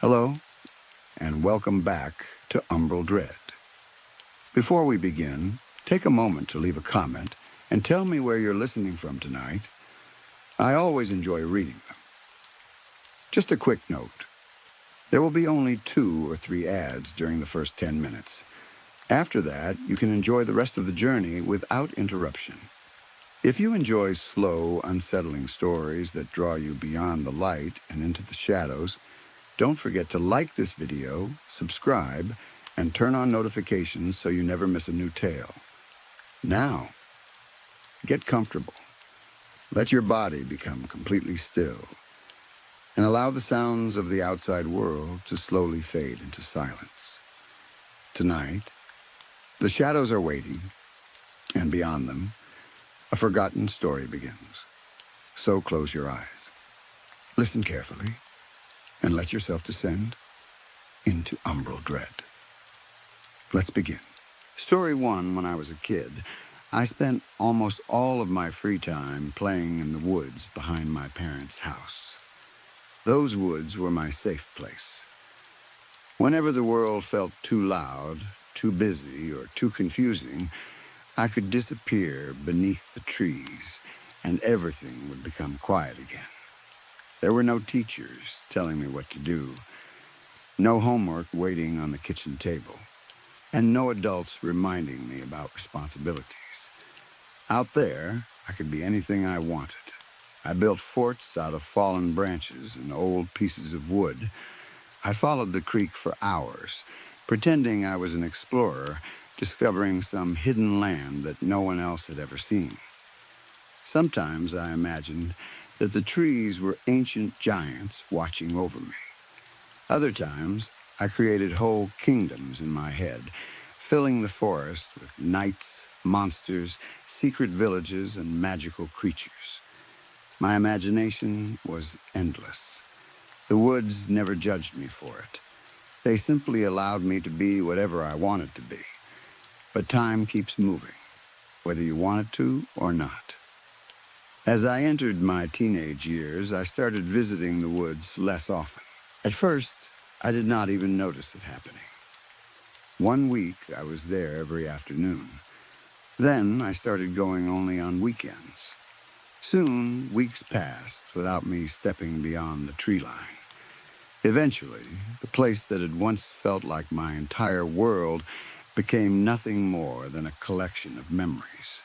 Hello, and welcome back to Umbral Dread. Before we begin, take a moment to leave a comment and tell me where you're listening from tonight. I always enjoy reading them. Just a quick note. There will be only 2 or 3 ads during the first 10 minutes. After that, you can enjoy the rest of the journey without interruption. If you enjoy slow, unsettling stories that draw you beyond the light and into the shadows, don't forget to like this video, subscribe, and turn on notifications so you never miss a new tale. Now, get comfortable. Let your body become completely still, and allow the sounds of the outside world to slowly fade into silence. Tonight, the shadows are waiting, and beyond them, a forgotten story begins. So close your eyes, listen carefully, and let yourself descend into Umbral Dread. Let's begin. Story 1, when I was a kid, I spent almost all of my free time playing in the woods behind my parents' house. Those woods were my safe place. Whenever the world felt too loud, too busy, or too confusing, I could disappear beneath the trees, and everything would become quiet again. There were no teachers telling me what to do, no homework waiting on the kitchen table, and no adults reminding me about responsibilities. Out there, I could be anything I wanted. I built forts out of fallen branches and old pieces of wood. I followed the creek for hours, pretending I was an explorer, discovering some hidden land that no one else had ever seen. Sometimes I imagined that the trees were ancient giants watching over me. Other times, I created whole kingdoms in my head, filling the forest with knights, monsters, secret villages, and magical creatures. My imagination was endless. The woods never judged me for it. They simply allowed me to be whatever I wanted to be. But time keeps moving, whether you want it to or not. As I entered my teenage years, I started visiting the woods less often. At first, I did not even notice it happening. One week, I was there every afternoon. Then, I started going only on weekends. Soon, weeks passed without me stepping beyond the tree line. Eventually, the place that had once felt like my entire world became nothing more than a collection of memories.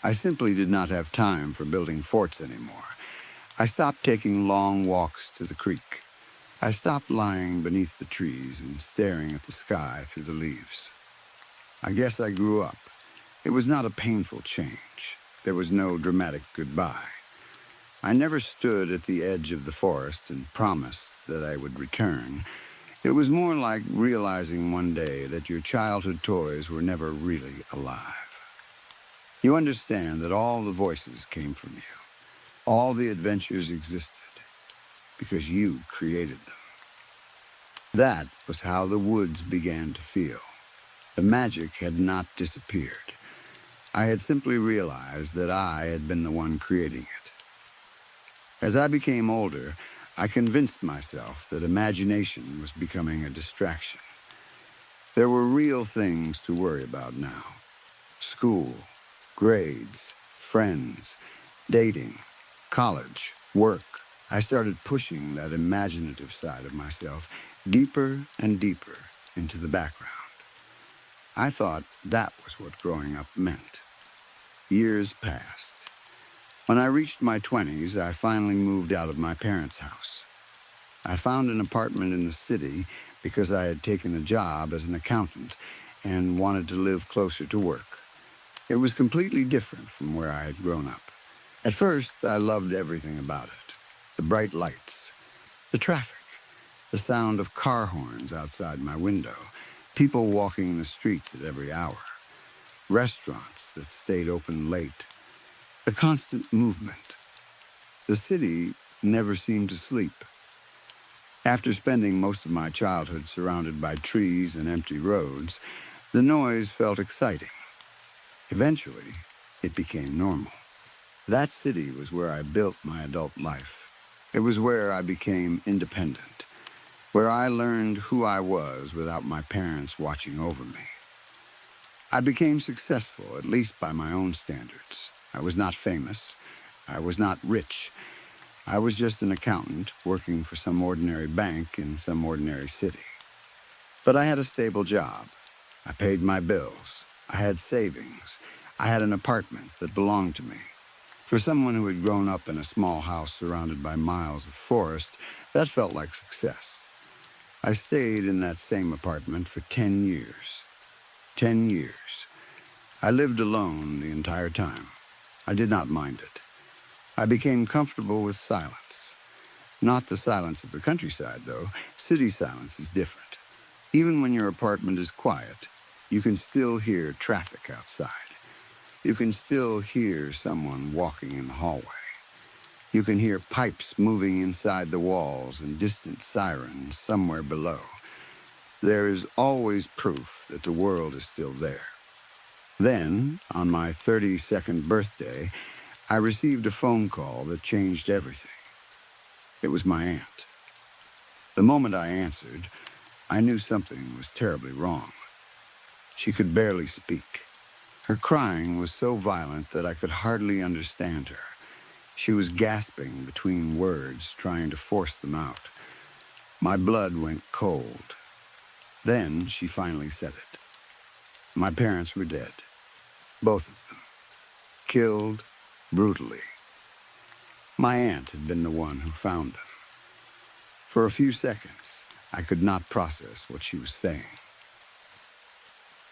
I simply did not have time for building forts anymore. I stopped taking long walks to the creek. I stopped lying beneath the trees and staring at the sky through the leaves. I guess I grew up. It was not a painful change. There was no dramatic goodbye. I never stood at the edge of the forest and promised that I would return. It was more like realizing one day that your childhood toys were never really alive. You understand that all the voices came from you. All the adventures existed because you created them. That was how the woods began to feel. The magic had not disappeared. I had simply realized that I had been the one creating it. As I became older, I convinced myself that imagination was becoming a distraction. There were real things to worry about now. School, grades, friends, dating, college, work. I started pushing that imaginative side of myself deeper and deeper into the background. I thought that was what growing up meant. Years passed. When I reached my 20s, I finally moved out of my parents' house. I found an apartment in the city because I had taken a job as an accountant and wanted to live closer to work. It was completely different from where I had grown up. At first, I loved everything about it. The bright lights, the traffic, the sound of car horns outside my window, people walking the streets at every hour, restaurants that stayed open late, the constant movement. The city never seemed to sleep. After spending most of my childhood surrounded by trees and empty roads, the noise felt exciting. Eventually, it became normal. That city was where I built my adult life. It was where I became independent. where I learned who I was without my parents watching over me. I became successful, at least by my own standards. I was not famous. I was not rich. I was just an accountant working for some ordinary bank in some ordinary city. But I had a stable job. I paid my bills. I had savings. I had an apartment that belonged to me. For someone who had grown up in a small house surrounded by miles of forest, that felt like success. I stayed in that same apartment for 10 years. 10 years. I lived alone the entire time. I did not mind it. I became comfortable with silence. Not the silence of the countryside, though. City silence is different. Even when your apartment is quiet, you can still hear traffic outside. You can still hear someone walking in the hallway. You can hear pipes moving inside the walls and distant sirens somewhere below. There is always proof that the world is still there. Then, on my 32nd birthday, I received a phone call that changed everything. It was my aunt. The moment I answered, I knew something was terribly wrong. She could barely speak. Her crying was so violent that I could hardly understand her. She was gasping between words, trying to force them out. My blood went cold. Then she finally said it. My parents were dead. Both of them. Killed brutally. My aunt had been the one who found them. For a few seconds, I could not process what she was saying.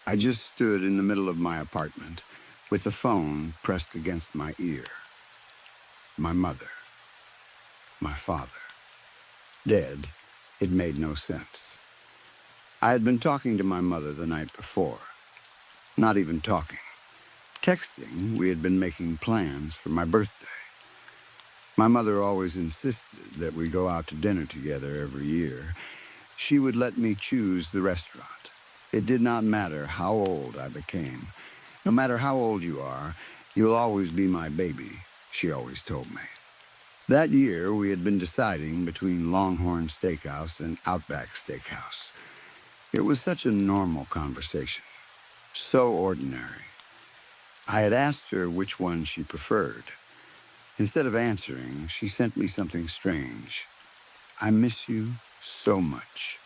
I just stood in the middle of my apartment with the phone pressed against my ear. My mother. My father. Dead. It made no sense. I had been talking to my mother the night before. Not even talking. Texting, we had been making plans for my birthday. My mother always insisted that we go out to dinner together every year. She would let me choose the restaurant. It did not matter how old I became. No matter how old you are, you'll always be my baby, she always told me. That year, we had been deciding between Longhorn Steakhouse and Outback Steakhouse. It was such a normal conversation. So ordinary. I had asked her which one she preferred. Instead of answering, she sent me something strange. I miss you so much.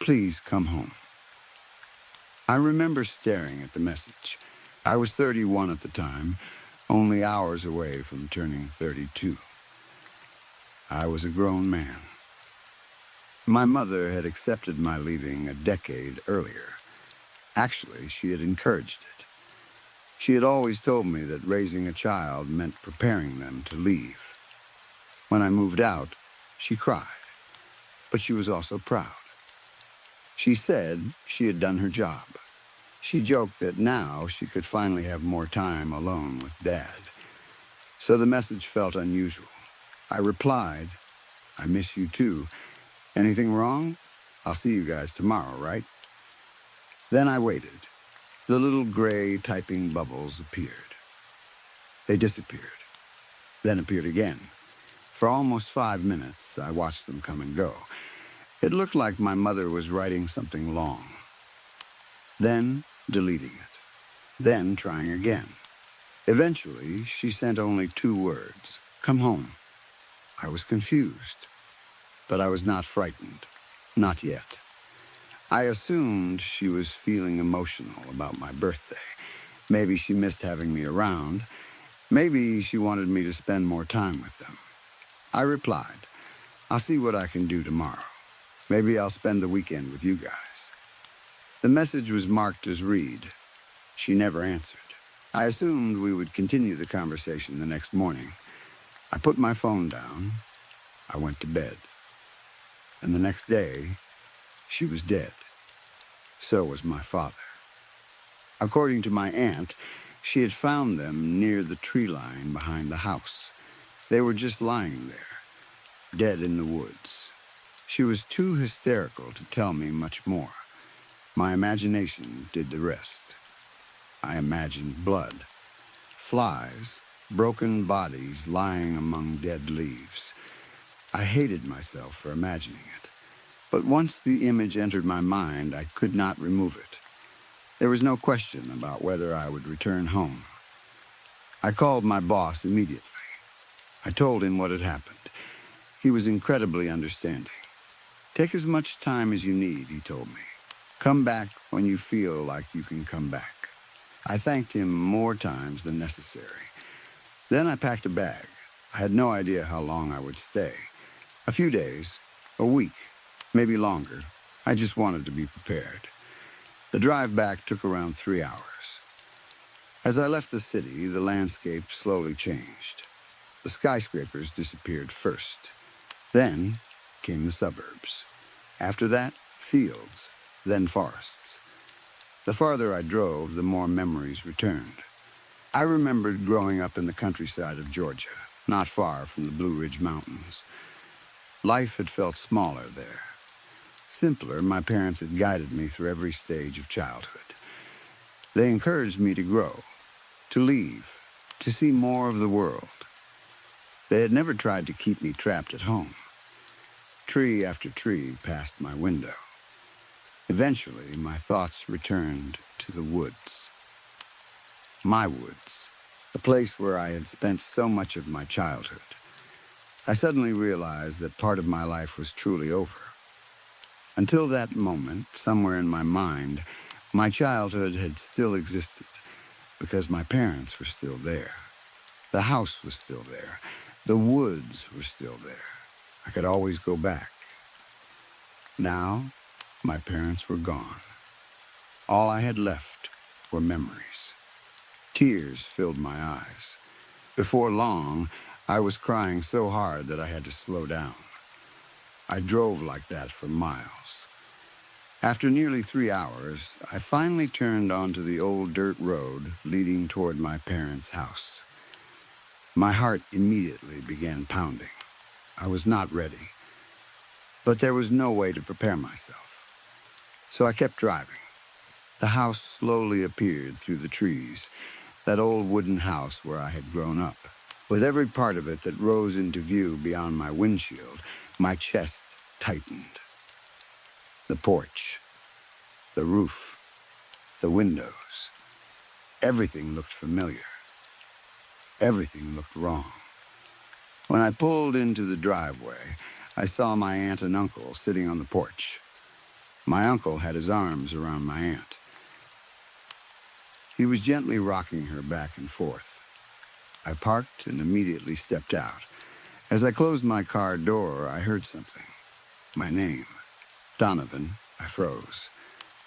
Please come home. I remember staring at the message. I was 31 at the time, only hours away from turning 32. I was a grown man. My mother had accepted my leaving a decade earlier. Actually, she had encouraged it. She had always told me that raising a child meant preparing them to leave. When I moved out, she cried, but she was also proud. She said she had done her job. She joked that now she could finally have more time alone with Dad. So the message felt unusual. I replied, I miss you too. Anything wrong? I'll see you guys tomorrow, right? Then I waited. The little gray typing bubbles appeared. They disappeared, then appeared again. For almost 5 minutes, I watched them come and go. It looked like my mother was writing something long. Then deleting it. Then trying again. Eventually, she sent only 2 words. Come home. I was confused, but I was not frightened. Not yet. I assumed she was feeling emotional about my birthday. Maybe she missed having me around. Maybe she wanted me to spend more time with them. I replied, I'll see what I can do tomorrow. Maybe I'll spend the weekend with you guys. The message was marked as read. She never answered. I assumed we would continue the conversation the next morning. I put my phone down. I went to bed. And the next day, she was dead. So was my father. According to my aunt, she had found them near the tree line behind the house. They were just lying there, dead in the woods. She was too hysterical to tell me much more. My imagination did the rest. I imagined blood, flies, broken bodies lying among dead leaves. I hated myself for imagining it. But once the image entered my mind, I could not remove it. There was no question about whether I would return home. I called my boss immediately. I told him what had happened. He was incredibly understanding. Take as much time as you need, he told me. Come back when you feel like you can come back. I thanked him more times than necessary. Then I packed a bag. I had no idea how long I would stay. A few days, a week, maybe longer. I just wanted to be prepared. The drive back took around 3 hours. As I left the city, the landscape slowly changed. The skyscrapers disappeared first. Then came the suburbs. After that, fields, then forests. The farther I drove, the more memories returned. I remembered growing up in the countryside of Georgia, not far from the Blue Ridge Mountains. Life had felt smaller there. Simpler, my parents had guided me through every stage of childhood. They encouraged me to grow, to leave, to see more of the world. They had never tried to keep me trapped at home. Tree after tree passed my window. Eventually, my thoughts returned to the woods. My woods, the place where I had spent so much of my childhood. I suddenly realized that part of my life was truly over. Until that moment, somewhere in my mind, my childhood had still existed because my parents were still there. The house was still there. The woods were still there. I could always go back. Now, my parents were gone. All I had left were memories. Tears filled my eyes. Before long, I was crying so hard that I had to slow down. I drove like that for miles. After nearly 3 hours, I finally turned onto the old dirt road leading toward my parents' house. My heart immediately began pounding. I was not ready, but there was no way to prepare myself. So I kept driving. The house slowly appeared through the trees, that old wooden house where I had grown up. With every part of it that rose into view beyond my windshield, my chest tightened. The porch, the roof, the windows. Everything looked familiar. Everything looked wrong. When I pulled into the driveway, I saw my aunt and uncle sitting on the porch. My uncle had his arms around my aunt. He was gently rocking her back and forth. I parked and immediately stepped out. As I closed my car door, I heard something. My name. Donovan. I froze.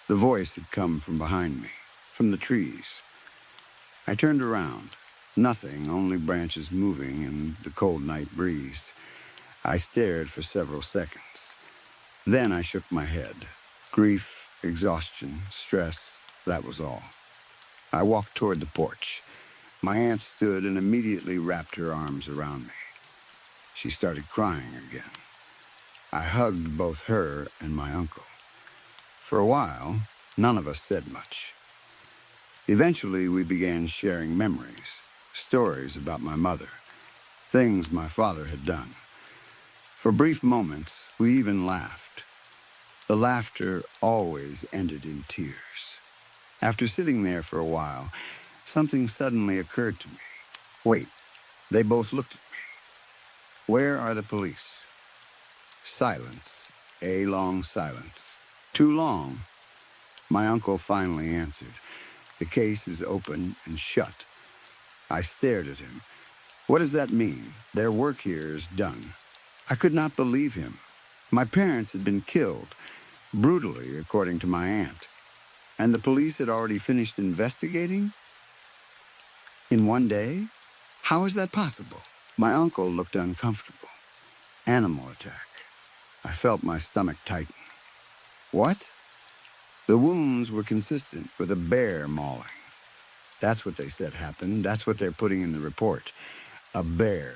The voice had come from behind me, from the trees. I turned around. Nothing, only branches moving and the cold night breeze. I stared for several seconds. Then I shook my head. Grief, exhaustion, stress, that was all. I walked toward the porch. My aunt stood and immediately wrapped her arms around me. She started crying again. I hugged both her and my uncle. For a while, none of us said much. Eventually, we began sharing memories, stories about my mother, things my father had done. For brief moments, we even laughed. The laughter always ended in tears. After sitting there for a while, something suddenly occurred to me. Wait, they both looked at me. Where are the police? Silence, a long silence. Too long. My uncle finally answered. The case is open and shut. I stared at him. What does that mean? Their work here is done. I could not believe him. My parents had been killed, brutally, according to my aunt. And the police had already finished investigating? In one day? How is that possible? My uncle looked uncomfortable. Animal attack. I felt my stomach tighten. What? The wounds were consistent with a bear mauling. That's what they said happened. That's what they're putting in the report. A bear.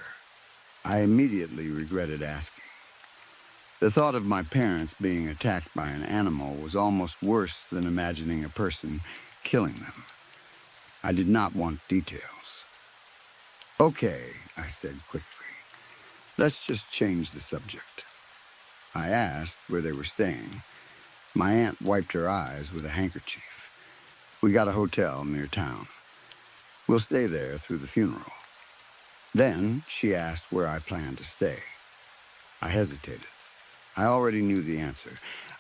I immediately regretted asking. The thought of my parents being attacked by an animal was almost worse than imagining a person killing them. I did not want details. Okay, I said quickly. Let's just change the subject. I asked where they were staying. My aunt wiped her eyes with a handkerchief. We got a hotel near town. We'll stay there through the funeral. Then she asked where I planned to stay. I hesitated. I already knew the answer.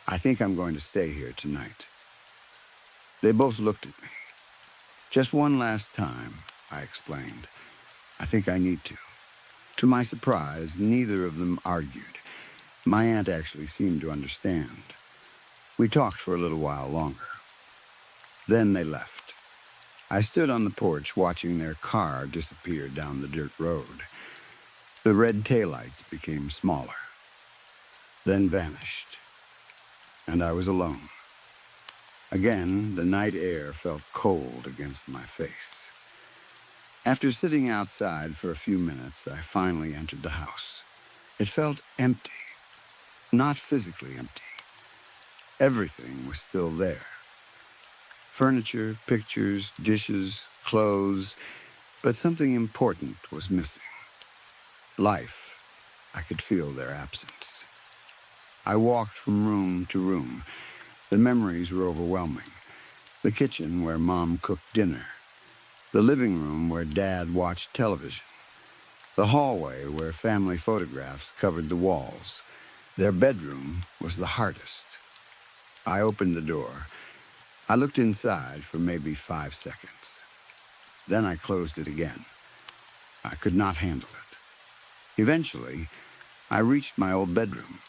I think I'm going to stay here tonight. They both looked at me. Just one last time, I explained. I think I need to. To my surprise, neither of them argued. My aunt actually seemed to understand. We talked for a little while longer. Then they left. I stood on the porch watching their car disappear down the dirt road. The red taillights became smaller, then vanished, and I was alone. Again, the night air felt cold against my face. After sitting outside for a few minutes, I finally entered the house. It felt empty, not physically empty. Everything was still there. Furniture, pictures, dishes, clothes, but something important was missing. Life. I could feel their absence. I walked from room to room. The memories were overwhelming. The kitchen where Mom cooked dinner. The living room where Dad watched television. The hallway where family photographs covered the walls. Their bedroom was the hardest. I opened the door. I looked inside for maybe 5 seconds. Then I closed it again. I could not handle it. Eventually, I reached my old bedroom.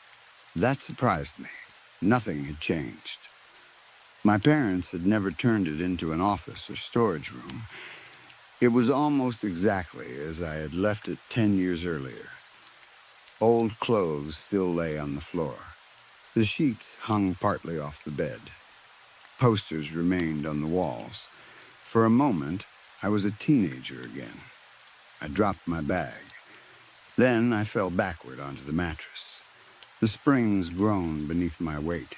That surprised me. Nothing had changed. My parents had never turned it into an office or storage room. It was almost exactly as I had left it 10 years earlier. Old clothes still lay on the floor. The sheets hung partly off the bed. Posters remained on the walls. For a moment, I was a teenager again. I dropped my bag. Then I fell backward onto the mattress. The springs groaned beneath my weight.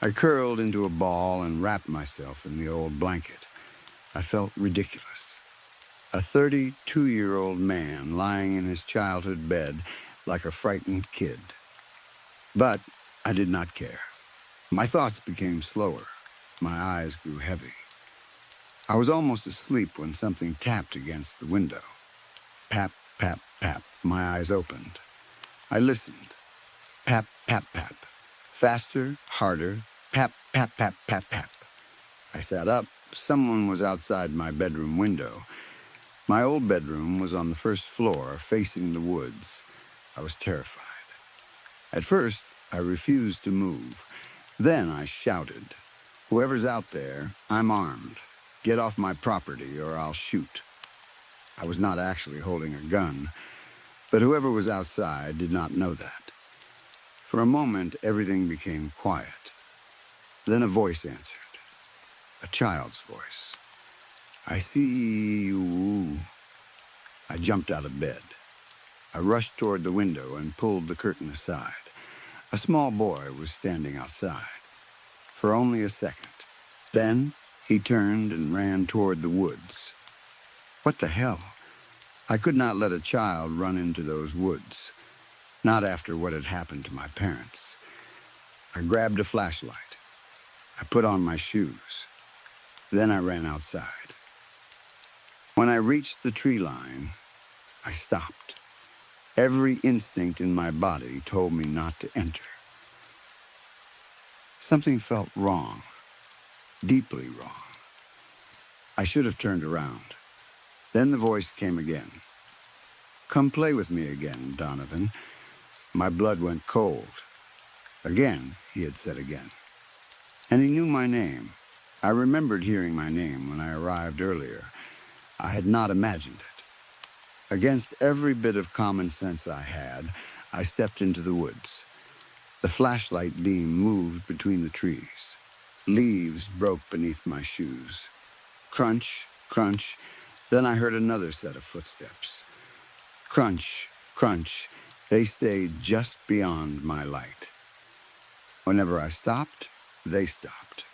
I curled into a ball and wrapped myself in the old blanket. I felt ridiculous. A 32-year-old man lying in his childhood bed like a frightened kid. But I did not care. My thoughts became slower. My eyes grew heavy. I was almost asleep when something tapped against the window. Pap, pap, pap. My eyes opened. I listened. Pap, pap, pap. Faster, harder. Pap, pap, pap, pap, pap. I sat up. Someone was outside my bedroom window. My old bedroom was on the first floor, facing the woods. I was terrified. At first, I refused to move. Then I shouted, "Whoever's out there, I'm armed. Get off my property or I'll shoot." I was not actually holding a gun, but whoever was outside did not know that. For a moment, everything became quiet. Then a voice answered, a child's voice. "I see you." I jumped out of bed. I rushed toward the window and pulled the curtain aside. A small boy was standing outside. For only a second. Then he turned and ran toward the woods. What the hell? I could not let a child run into those woods. Not after what had happened to my parents. I grabbed a flashlight. I put on my shoes. Then I ran outside. When I reached the tree line, I stopped. Every instinct in my body told me not to enter. Something felt wrong, deeply wrong. I should have turned around. Then the voice came again. "Come play with me again, Donovan." My blood went cold. Again, he had said again. And he knew my name. I remembered hearing my name when I arrived earlier. I had not imagined it. Against every bit of common sense I had, I stepped into the woods. The flashlight beam moved between the trees. Leaves broke beneath my shoes. Crunch, crunch. Then I heard another set of footsteps. Crunch, crunch. They stayed just beyond my light. Whenever I stopped, they stopped.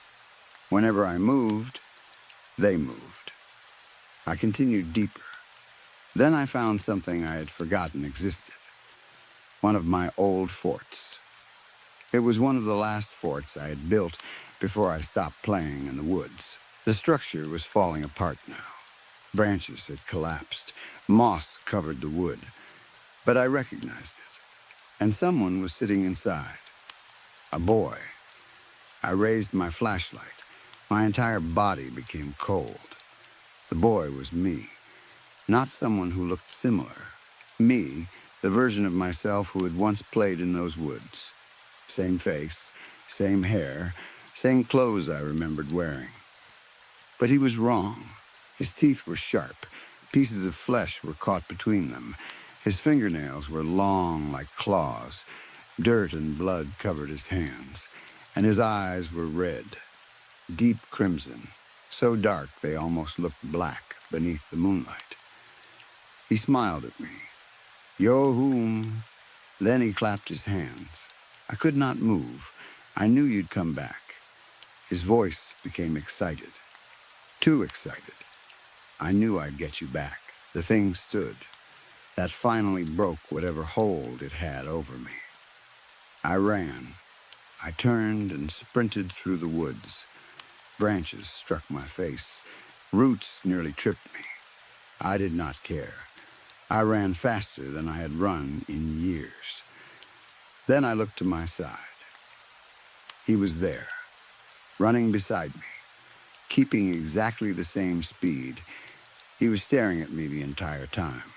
Whenever I moved, they moved. I continued deeper. Then I found something I had forgotten existed. One of my old forts. It was one of the last forts I had built before I stopped playing in the woods. The structure was falling apart now. Branches had collapsed. Moss covered the wood. But I recognized it. And someone was sitting inside. A boy. I raised my flashlight. My entire body became cold. The boy was me. Not someone who looked similar. Me, the version of myself who had once played in those woods. Same face, same hair, same clothes I remembered wearing. But he was wrong. His teeth were sharp. Pieces of flesh were caught between them. His fingernails were long like claws. Dirt and blood covered his hands. And his eyes were red, deep crimson, so dark they almost looked black beneath the moonlight. He smiled at me. Yo hoom. Then he clapped his hands. I could not move. I knew you'd come back. His voice became excited. Too excited. I knew I'd get you back. The thing stood. That finally broke whatever hold it had over me. I ran. I turned and sprinted through the woods. Branches struck my face. Roots nearly tripped me. I did not care. I ran faster than I had run in years. Then I looked to my side. He was there, running beside me, keeping exactly the same speed. He was staring at me the entire time.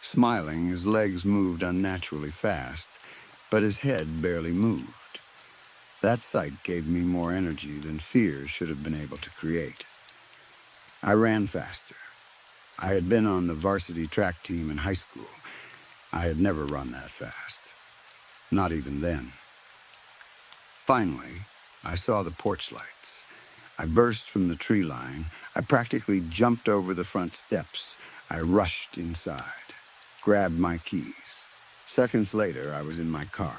Smiling, his legs moved unnaturally fast, but his head barely moved. That sight gave me more energy than fear should have been able to create. I ran faster. I had been on the varsity track team in high school. I had never run that fast. Not even then. Finally, I saw the porch lights. I burst from the tree line. I practically jumped over the front steps. I rushed inside, grabbed my keys. Seconds later, I was in my car.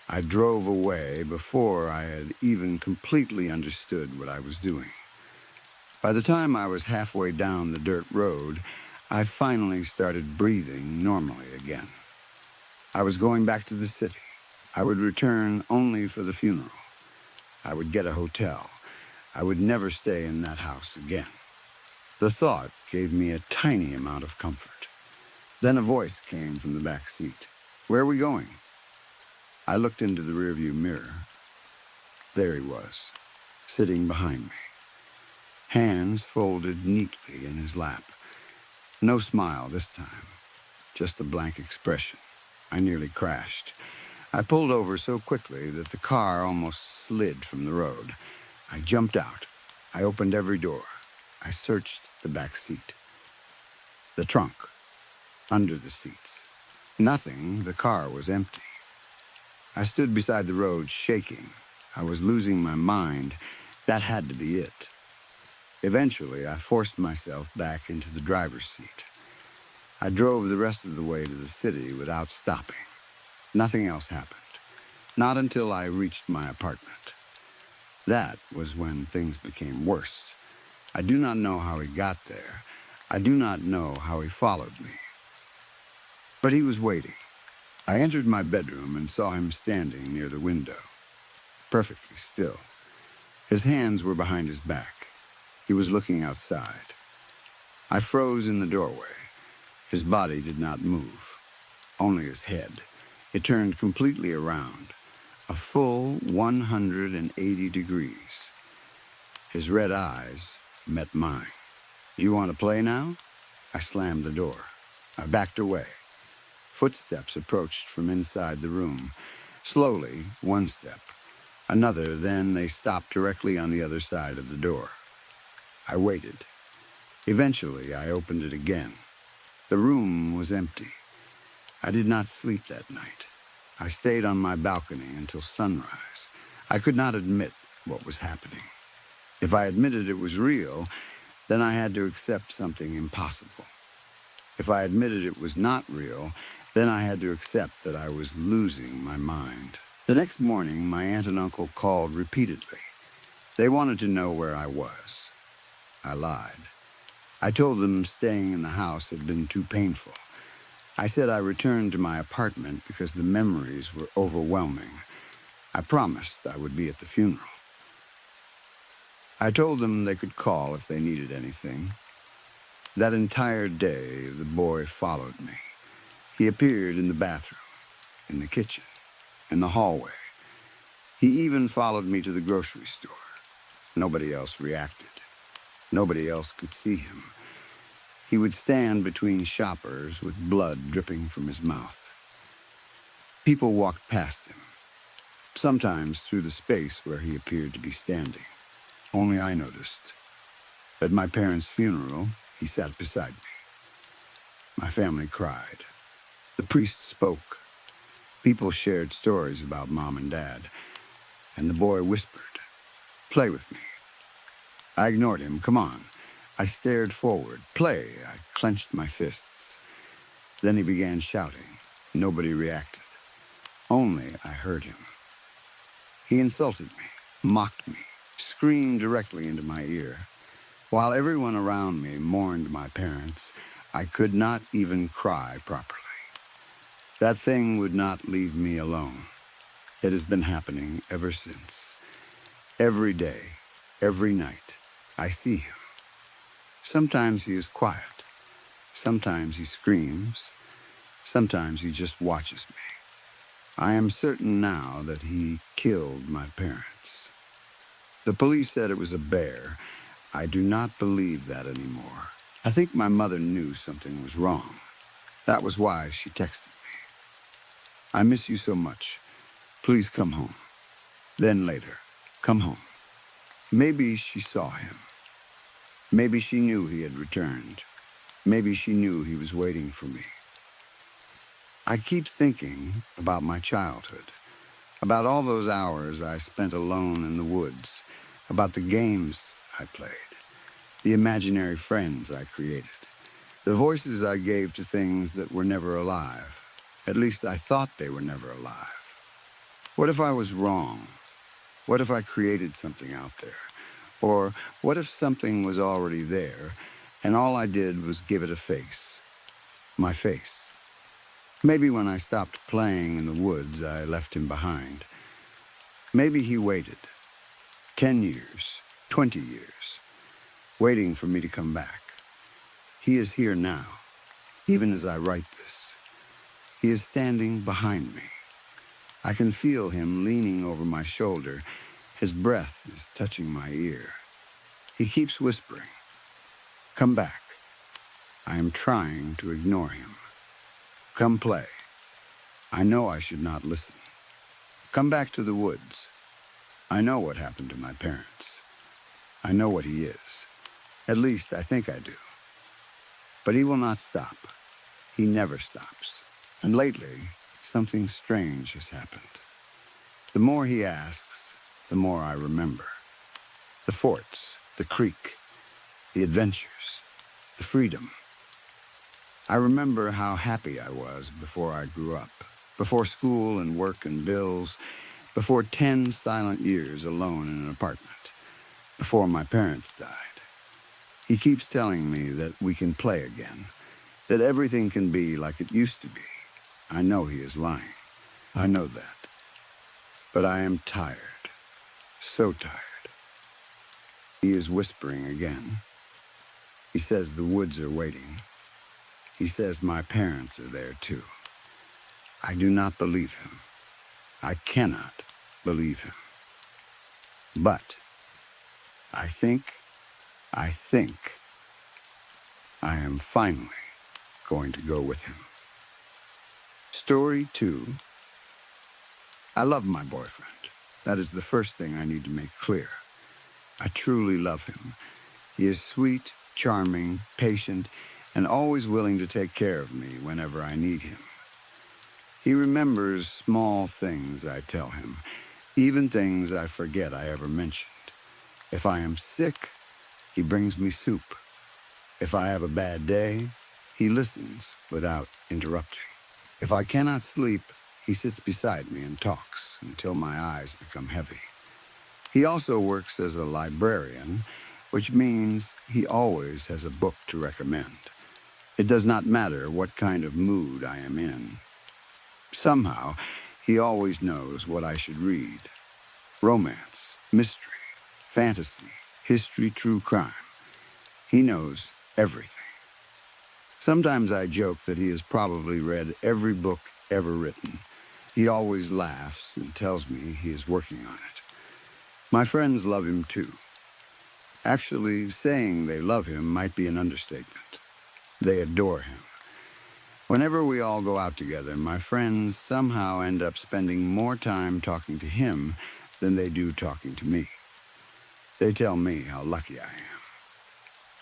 I drove away before I had even completely understood what I was doing. By the time I was halfway down the dirt road, I finally started breathing normally again. I was going back to the city. I would return only for the funeral. I would get a hotel. I would never stay in that house again. The thought gave me a tiny amount of comfort. Then a voice came from the back seat. Where are we going? I looked into the rearview mirror. There he was, sitting behind me. Hands folded neatly in his lap. No smile this time, just a blank expression. I nearly crashed. I pulled over so quickly that the car almost slid from the road. I jumped out. I opened every door. I searched the back seat. The trunk. Under the seats. Nothing. The car was empty. I stood beside the road, shaking. I was losing my mind. That had to be it. Eventually, I forced myself back into the driver's seat. I drove the rest of the way to the city without stopping. Nothing else happened. Not until I reached my apartment. That was when things became worse. I do not know how he got there. I do not know how he followed me. But he was waiting. I entered my bedroom and saw him standing near the window, perfectly still. His hands were behind his back. He was looking outside. I froze in the doorway. His body did not move, only his head. It turned completely around, a full 180 degrees. His red eyes met mine. You want to play now? I slammed the door. I backed away. Footsteps approached from inside the room. Slowly, one step, another, then they stopped directly on the other side of the door. I waited. Eventually, I opened it again. The room was empty. I did not sleep that night. I stayed on my balcony until sunrise. I could not admit what was happening. If I admitted it was real, then I had to accept something impossible. If I admitted it was not real, then I had to accept that I was losing my mind. The next morning, my aunt and uncle called repeatedly. They wanted to know where I was. I lied. I told them staying in the house had been too painful. I said I returned to my apartment because the memories were overwhelming. I promised I would be at the funeral. I told them they could call if they needed anything. That entire day, the boy followed me. He appeared in the bathroom, in the kitchen, in the hallway. He even followed me to the grocery store. Nobody else reacted. Nobody else could see him. He would stand between shoppers with blood dripping from his mouth. People walked past him, sometimes through the space where he appeared to be standing. Only I noticed. At my parents' funeral, he sat beside me. My family cried. The priest spoke. People shared stories about Mom and Dad, and the boy whispered, "Play with me." I ignored him. "Come on." I stared forward. "Play." I clenched my fists. Then he began shouting. Nobody reacted. Only I heard him. He insulted me, mocked me, screamed directly into my ear. While everyone around me mourned my parents, I could not even cry properly. That thing would not leave me alone. It has been happening ever since. Every day, every night, I see him. Sometimes he is quiet. Sometimes he screams. Sometimes he just watches me. I am certain now that he killed my parents. The police said it was a bear. I do not believe that anymore. I think my mother knew something was wrong. That was why she texted me. "I miss you so much. Please come home." Then later, "Come home." Maybe she saw him. Maybe she knew he had returned. Maybe she knew he was waiting for me. I keep thinking about my childhood, about all those hours I spent alone in the woods, about the games I played, the imaginary friends I created, the voices I gave to things that were never alive. At least I thought they were never alive. What if I was wrong? What if I created something out there? Or what if something was already there, and all I did was give it a face? My face. Maybe when I stopped playing in the woods, I left him behind. Maybe he waited 10 years, 20 years, waiting for me to come back. He is here now, even as I write this. He is standing behind me. I can feel him leaning over my shoulder. His breath is touching my ear. He keeps whispering, "Come back." I am trying to ignore him. "Come play." I know I should not listen. "Come back to the woods." I know what happened to my parents. I know what he is. At least I think I do. But he will not stop. He never stops. And lately, something strange has happened. The more he asks, the more I remember. The forts, the creek, the adventures, the freedom. I remember how happy I was before I grew up, before school and work and bills, before 10 silent years alone in an apartment, before my parents died. He keeps telling me that we can play again, that everything can be like it used to be. I know he is lying. I know that. But I am tired, so tired. He is whispering again. He says the woods are waiting. He says my parents are there too. I do not believe him. I cannot believe him. But I think I am finally going to go with him. Story 2. I love my boyfriend. That is the first thing I need to make clear. I truly love him. He is sweet, charming, patient, and always willing to take care of me whenever I need him. He remembers small things I tell him, even things I forget I ever mentioned. If I am sick, he brings me soup. If I have a bad day, he listens without interrupting. If I cannot sleep, he sits beside me and talks until my eyes become heavy. He also works as a librarian, which means he always has a book to recommend. It does not matter what kind of mood I am in. Somehow, He always knows what I should read. Romance, mystery, fantasy, history, true crime. He knows everything. Sometimes I joke that he has probably read every book ever written. He always laughs and tells me he is working on it. My friends love him too. Actually, saying they love him might be an understatement. They adore him. Whenever we all go out together, my friends somehow end up spending more time talking to him than they do talking to me. They tell me how lucky I am.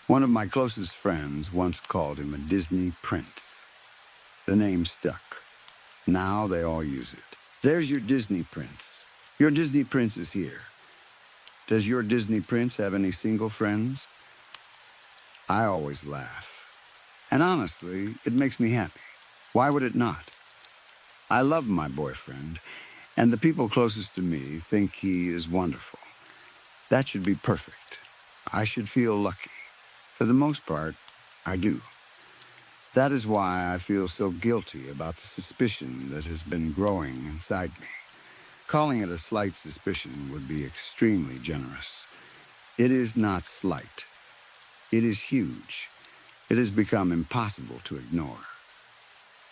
One of my closest friends once called him a Disney prince. The name stuck. Now they all use it. There's your Disney prince. Your Disney prince is here. Does your Disney prince have any single friends? I always laugh. And honestly, it makes me happy. Why would it not? I love my boyfriend, and the people closest to me think he is wonderful. That should be perfect. I should feel lucky. For the most part, I do. That is why I feel so guilty about the suspicion that has been growing inside me. Calling it a slight suspicion would be extremely generous. It is not slight. It is huge. It has become impossible to ignore.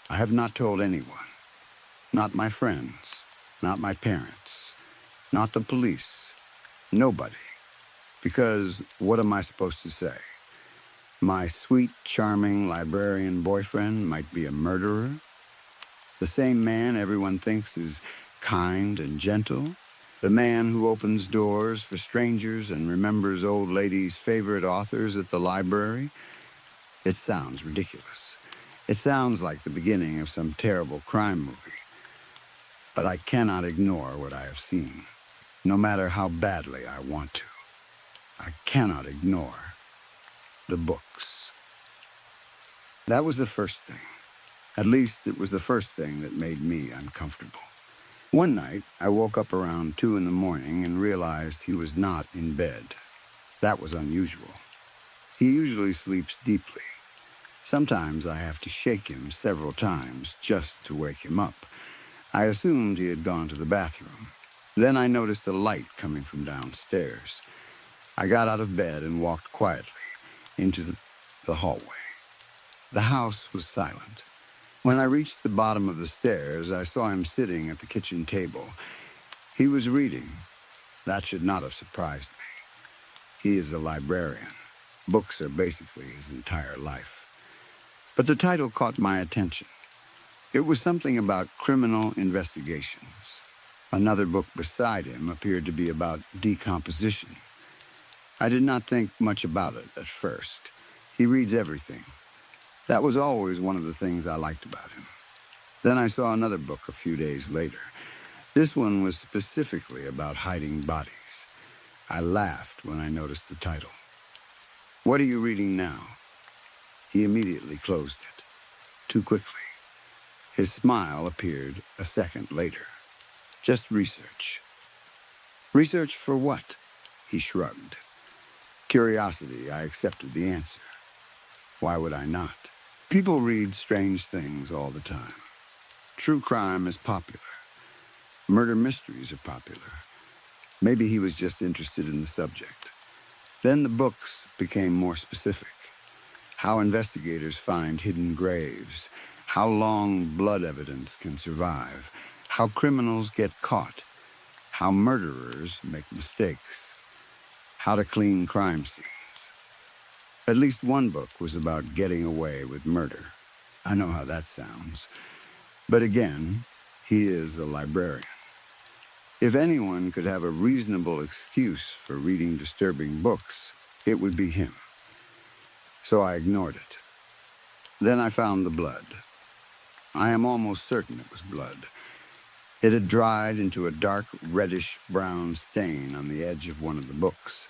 I have not told anyone. Not my friends. Not my parents. Not the police. Nobody. Because what am I supposed to say? My sweet, charming librarian boyfriend might be a murderer? The same man everyone thinks is kind and gentle? The man who opens doors for strangers and remembers old ladies' favorite authors at the library? It sounds ridiculous. It sounds like the beginning of some terrible crime movie. But I cannot ignore what I have seen, no matter how badly I want to. I cannot ignore the books. That was the first thing. At least it was the first thing that made me uncomfortable. One night, I woke up around 2 in the morning and realized he was not in bed. That was unusual. He usually sleeps deeply. Sometimes I have to shake him several times just to wake him up. I assumed he had gone to the bathroom. Then I noticed a light coming from downstairs. I got out of bed and walked quietly into the hallway. The house was silent. When I reached the bottom of the stairs, I saw him sitting at the kitchen table. He was reading. That should not have surprised me. He is a librarian. Books are basically his entire life. But the title caught my attention. It was something about criminal investigations. Another book beside him appeared to be about decomposition. I did not think much about it at first. He reads everything. That was always one of the things I liked about him. Then I saw another book a few days later. This one was specifically about hiding bodies. I laughed when I noticed the title. What are you reading now? He immediately closed it, too quickly. His smile appeared a second later. Just research. Research for what? He shrugged. Curiosity, I accepted the answer. Why would I not? People read strange things all the time. True crime is popular. Murder mysteries are popular. Maybe he was just interested in the subject. Then the books became more specific. How investigators find hidden graves. How long blood evidence can survive. How criminals get caught. How murderers make mistakes. How to clean crime scenes. At least one book was about getting away with murder. I know how that sounds. But again, he is a librarian. If anyone could have a reasonable excuse for reading disturbing books, it would be him. So I ignored it. Then I found the blood. I am almost certain it was blood. It had dried into a dark reddish-brown stain on the edge of one of the books.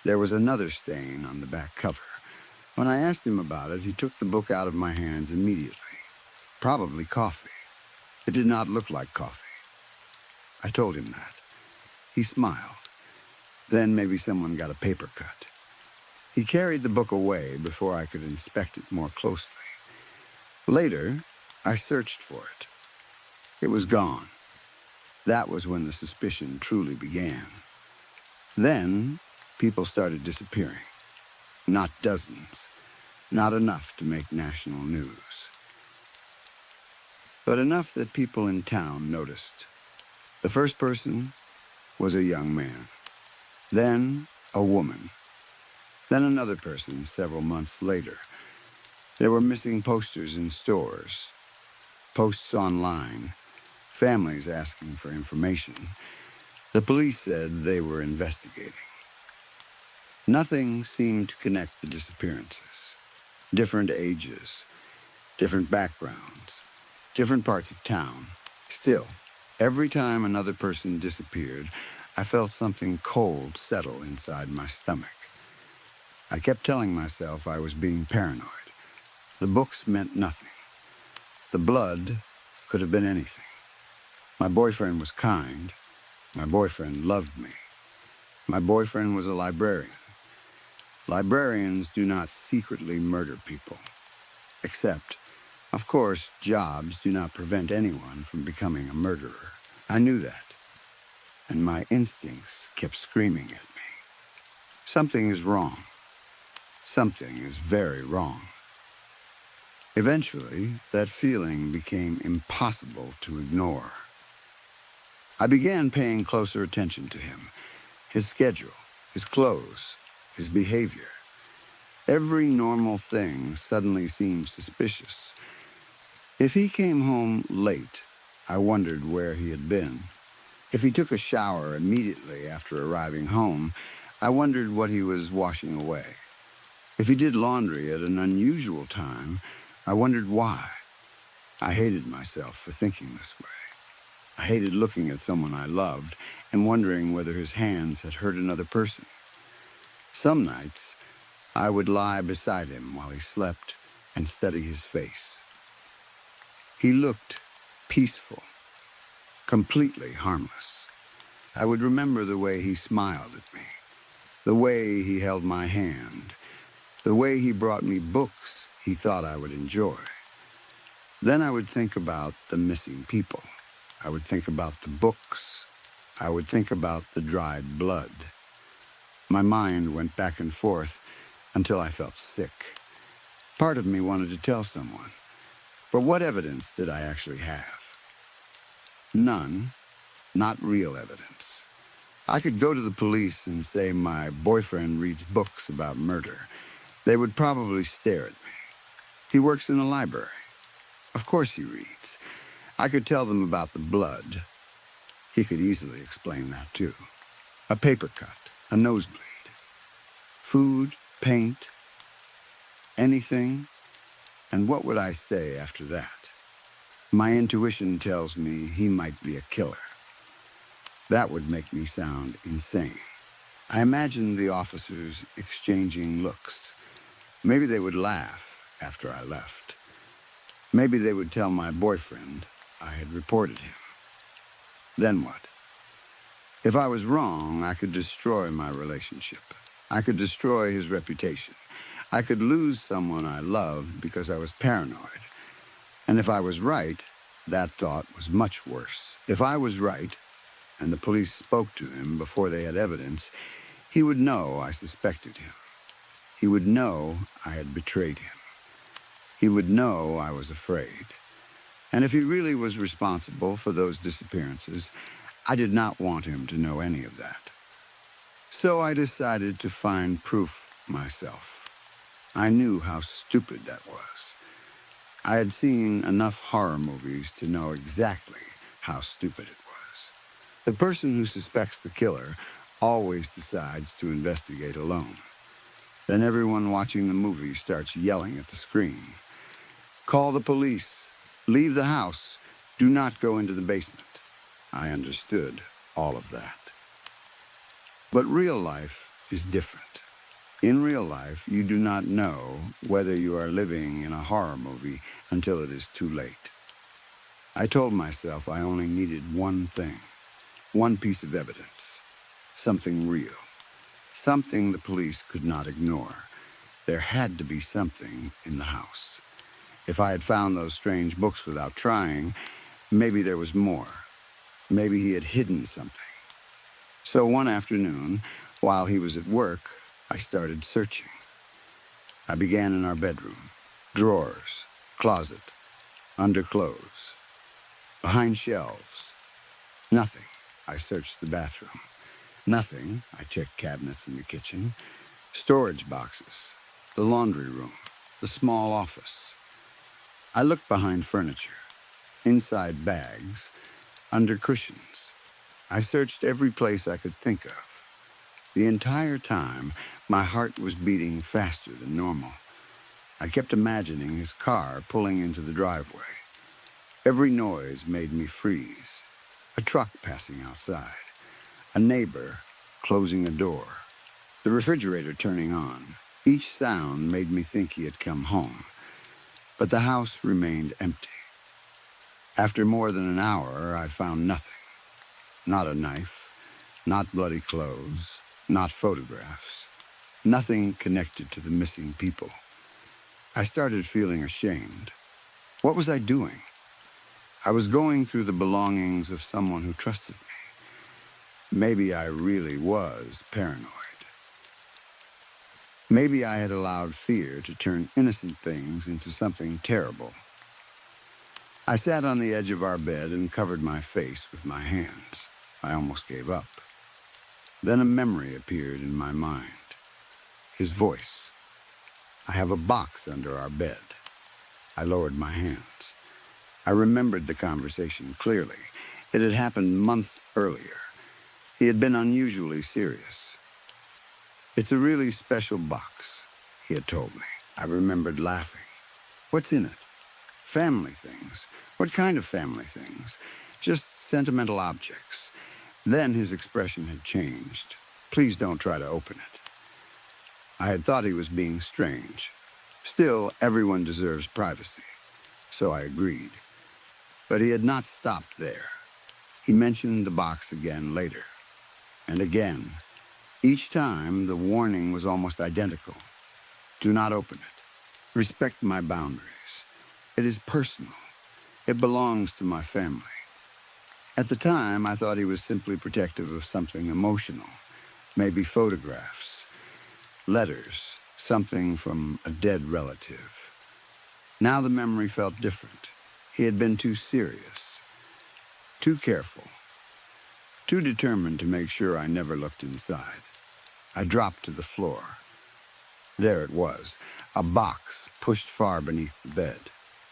There was another stain on the back cover. When I asked him about it, he took the book out of my hands immediately. Probably coffee. It did not look like coffee. I told him that. He smiled. Then maybe someone got a paper cut. He carried the book away before I could inspect it more closely. Later, I searched for it. It was gone. That was when the suspicion truly began. Then, people started disappearing. Not dozens. Not enough to make national news. But enough that people in town noticed. The first person was a young man. Then, a woman. Then another person several months later. There were missing posters in stores, posts online, families asking for information. The police said they were investigating. Nothing seemed to connect the disappearances. Different ages, different backgrounds, different parts of town. Still, every time another person disappeared, I felt something cold settle inside my stomach. I kept telling myself I was being paranoid. The books meant nothing. The blood could have been anything. My boyfriend was kind. My boyfriend loved me. My boyfriend was a librarian. Librarians do not secretly murder people. Except, of course, jobs do not prevent anyone from becoming a murderer. I knew that. And my instincts kept screaming at me. Something is wrong. Something is very wrong. Eventually, that feeling became impossible to ignore. I began paying closer attention to him, his schedule, his clothes, his behavior. Every normal thing suddenly seemed suspicious. If he came home late, I wondered where he had been. If he took a shower immediately after arriving home, I wondered what he was washing away. If he did laundry at an unusual time, I wondered why. I hated myself for thinking this way. I hated looking at someone I loved and wondering whether his hands had hurt another person. Some nights, I would lie beside him while he slept and study his face. He looked peaceful, completely harmless. I would remember the way he smiled at me, the way he held my hand, the way he brought me books he thought I would enjoy. Then I would think about the missing people. I would think about the books. I would think about the dried blood. My mind went back and forth until I felt sick. Part of me wanted to tell someone. But what evidence did I actually have? None. Not real evidence. I could go to the police and say my boyfriend reads books about murder. They would probably stare at me. He works in a library. Of course he reads. I could tell them about the blood. He could easily explain that too. A paper cut, a nosebleed. Food, paint, anything. And what would I say after that? My intuition tells me he might be a killer. That would make me sound insane. I imagined the officers exchanging looks. Maybe they would laugh after I left. Maybe they would tell my boyfriend I had reported him. Then what? If I was wrong, I could destroy my relationship. I could destroy his reputation. I could lose someone I loved because I was paranoid. And if I was right, that thought was much worse. If I was right, and the police spoke to him before they had evidence, he would know I suspected him. He would know I had betrayed him. He would know I was afraid. And if he really was responsible for those disappearances, I did not want him to know any of that. So I decided to find proof myself. I knew how stupid that was. I had seen enough horror movies to know exactly how stupid it was. The person who suspects the killer always decides to investigate alone. Then everyone watching the movie starts yelling at the screen. Call the police. Leave the house. Do not go into the basement. I understood all of that. But real life is different. In real life, you do not know whether you are living in a horror movie until it is too late. I told myself I only needed one thing, one piece of evidence, something real, something the police could not ignore. There had to be something in the house. If I had found those strange books without trying, Maybe there was more. Maybe he had hidden something. So one afternoon, while he was at work, I started searching. I began in our bedroom. Drawers, closet, under clothes, behind shelves. Nothing. I searched the bathroom. Nothing. I checked cabinets in the kitchen, storage boxes, the laundry room, the small office. I looked behind furniture, inside bags, under cushions. I searched every place I could think of. The entire time, my heart was beating faster than normal. I kept imagining his car pulling into the driveway. Every noise made me freeze. A truck passing outside. A neighbor closing a door. The refrigerator turning on. Each sound made me think he had come home. But the house remained empty. After more than an hour, I found nothing. Not a knife, not bloody clothes, not photographs. Nothing connected to the missing people. I started feeling ashamed. What was I doing? I was going through the belongings of someone who trusted me. Maybe I really was paranoid. Maybe I had allowed fear to turn innocent things into something terrible. I sat on the edge of our bed and covered my face with my hands. I almost gave up. Then a memory appeared in my mind. His voice. I have a box under our bed. I lowered my hands. I remembered the conversation clearly. It had happened months earlier. He had been unusually serious. It's a really special box, he had told me. I remembered laughing. What's in it? Family things. What kind of family things? Just sentimental objects. Then his expression had changed. Please don't try to open it. I had thought he was being strange. Still, everyone deserves privacy. So I agreed. But he had not stopped there. He mentioned the box again later. And again. Each time, the warning was almost identical. Do not open it. Respect my boundaries. It is personal. It belongs to my family. At the time, I thought he was simply protective of something emotional. Maybe photographs, letters, something from a dead relative. Now the memory felt different. He had been too serious, too careful, too determined to make sure I never looked inside. I dropped to the floor. There it was, a box pushed far beneath the bed.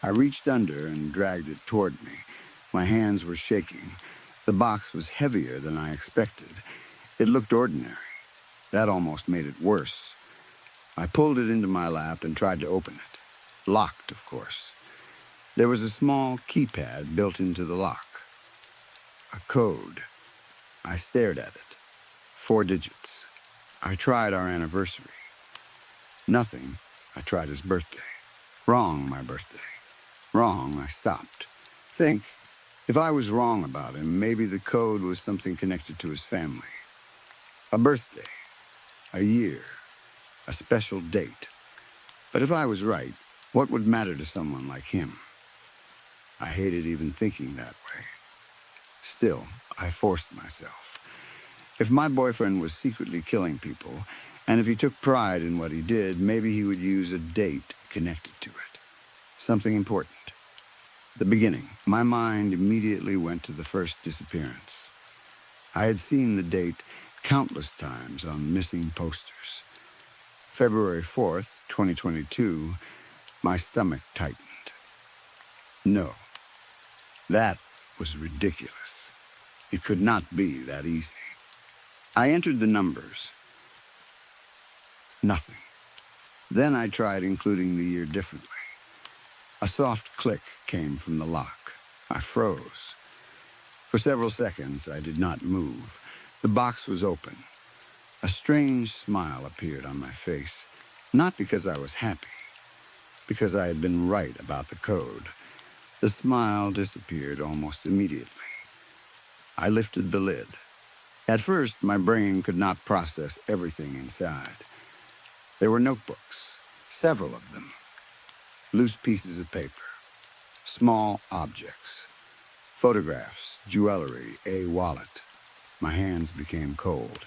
I reached under and dragged it toward me. My hands were shaking. The box was heavier than I expected. It looked ordinary. That almost made it worse. I pulled it into my lap and tried to open it. Locked, of course. There was a small keypad built into the lock. A code. I stared at it. 4 digits. I tried our anniversary. Nothing. I tried his birthday. Wrong, my birthday. Wrong, I stopped. Think, if I was wrong about him, maybe the code was something connected to his family. A birthday. A year. A special date. But if I was right, what would matter to someone like him? I hated even thinking that way. Still, I forced myself. If my boyfriend was secretly killing people, and if he took pride in what he did, maybe he would use a date connected to it. Something important. The beginning. My mind immediately went to the first disappearance. I had seen the date countless times on missing posters. February 4th, 2022, my stomach tightened. No, that was ridiculous. It could not be that easy. I entered the numbers. Nothing. Then I tried including the year differently. A soft click came from the lock. I froze. For several seconds, I did not move. The box was open. A strange smile appeared on my face, not because I was happy, because I had been right about the code. The smile disappeared almost immediately. I lifted the lid. At first, my brain could not process everything inside. There were notebooks, several of them, loose pieces of paper, small objects, Photographs, jewelry, a wallet. My hands became cold.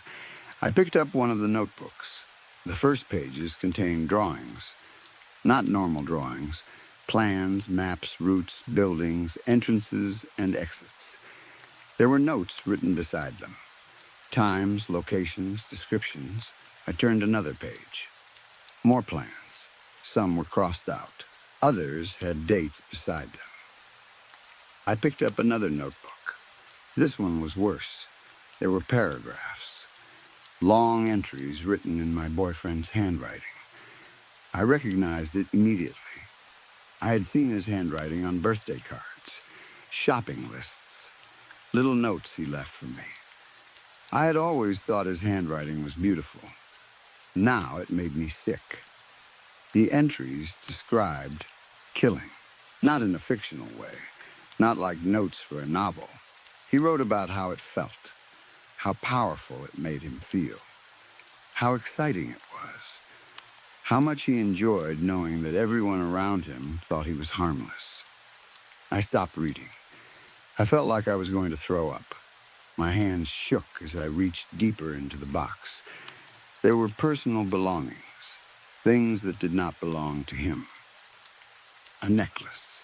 I picked up one of the notebooks. The first pages contained drawings, not normal drawings, plans, maps, routes, buildings, entrances, and exits. There were notes written beside them. Times, locations, descriptions. I turned another page. More plans. Some were crossed out. Others had dates beside them. I picked up another notebook. This one was worse. There were paragraphs, long entries written in my boyfriend's handwriting. I recognized it immediately. I had seen his handwriting on birthday cards, shopping lists, little notes he left for me. I had always thought his handwriting was beautiful. Now it made me sick. The entries described killing, not in a fictional way, not like notes for a novel. He wrote about how it felt, how powerful it made him feel, how exciting it was, how much he enjoyed knowing that everyone around him thought he was harmless. I stopped reading. I felt like I was going to throw up. My hands shook as I reached deeper into the box. There were personal belongings, things that did not belong to him. A necklace,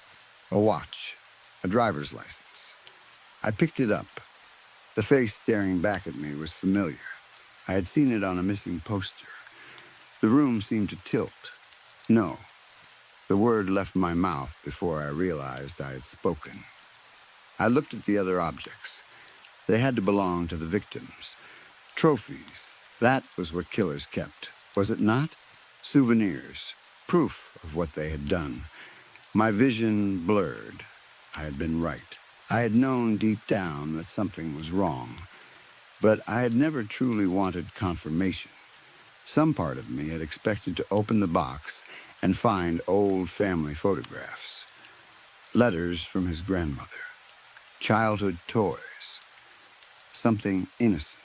a watch, a driver's license. I picked it up. The face staring back at me was familiar. I had seen it on a missing poster. The room seemed to tilt. No. The word left my mouth before I realized I had spoken. I looked at the other objects. They had to belong to the victims. Trophies. That was what killers kept, was it not? Souvenirs. Proof of what they had done. My vision blurred. I had been right. I had known deep down that something was wrong, but I had never truly wanted confirmation. Some part of me had expected to open the box and find old family photographs, letters from his grandmother, childhood toys, something innocent,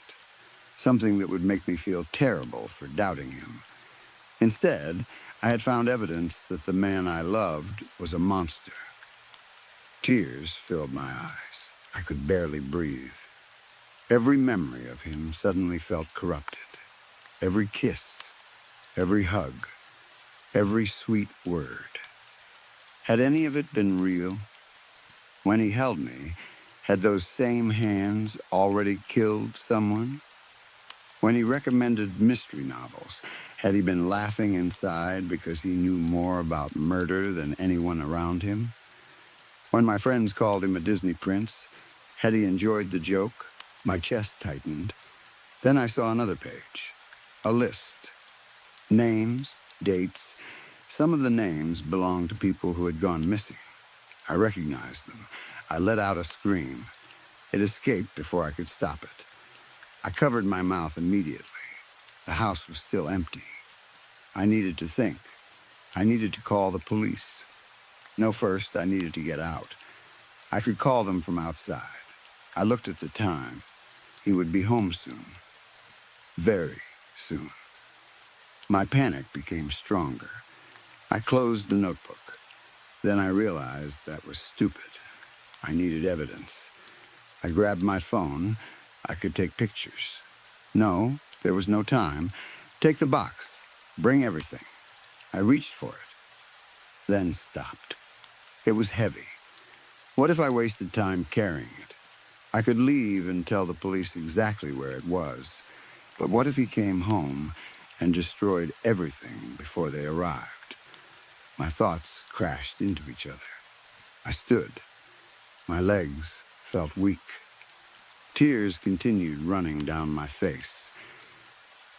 something that would make me feel terrible for doubting him. Instead, I had found evidence that the man I loved was a monster. Tears filled my eyes. I could barely breathe. Every memory of him suddenly felt corrupted. Every kiss, every hug, every sweet word. Had any of it been real? When he held me, had those same hands already killed someone? When he recommended mystery novels, had he been laughing inside because he knew more about murder than anyone around him? When my friends called him a Disney prince, had he enjoyed the joke? My chest tightened. Then I saw another page, a list. Names, dates. Some of the names belonged to people who had gone missing. I recognized them. I let out a scream. It escaped before I could stop it. I covered my mouth immediately. The house was still empty. I needed to think. I needed to call the police. No, first, I needed to get out. I could call them from outside. I looked at the time. He would be home soon. Very soon. My panic became stronger. I closed the notebook. Then I realized that was stupid. I needed evidence. I grabbed my phone. I could take pictures. No, there was no time. Take the box. Bring everything. I reached for it. Then stopped. It was heavy. What if I wasted time carrying it? I could leave and tell the police exactly where it was. But what if he came home and destroyed everything before they arrived? My thoughts crashed into each other. I stood. My legs felt weak. Tears continued running down my face.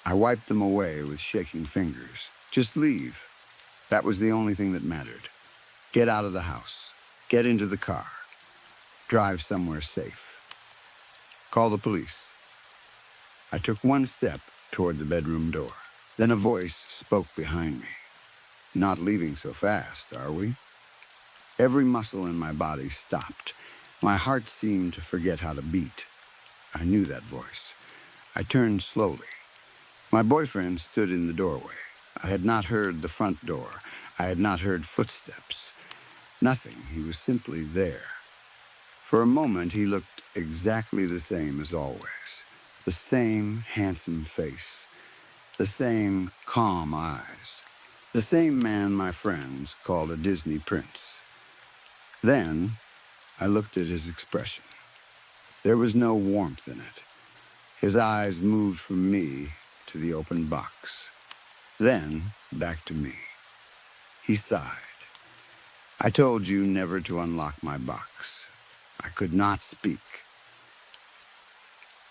I wiped them away with shaking fingers. Just leave. That was the only thing that mattered. Get out of the house. Get into the car. Drive somewhere safe. Call the police. I took one step toward the bedroom door. Then a voice spoke behind me. Not leaving so fast, are we? Every muscle in my body stopped. My heart seemed to forget how to beat. I knew that voice. I turned slowly. My boyfriend stood in the doorway. I had not heard the front door. I had not heard footsteps. Nothing. He was simply there. For a moment, he looked exactly the same as always. The same handsome face, the same calm eyes, the same man my friends called a Disney prince. Then I looked at his expression. There was no warmth in it. His eyes moved from me to the open box, then back to me. He sighed. I told you never to unlock my box. I could not speak.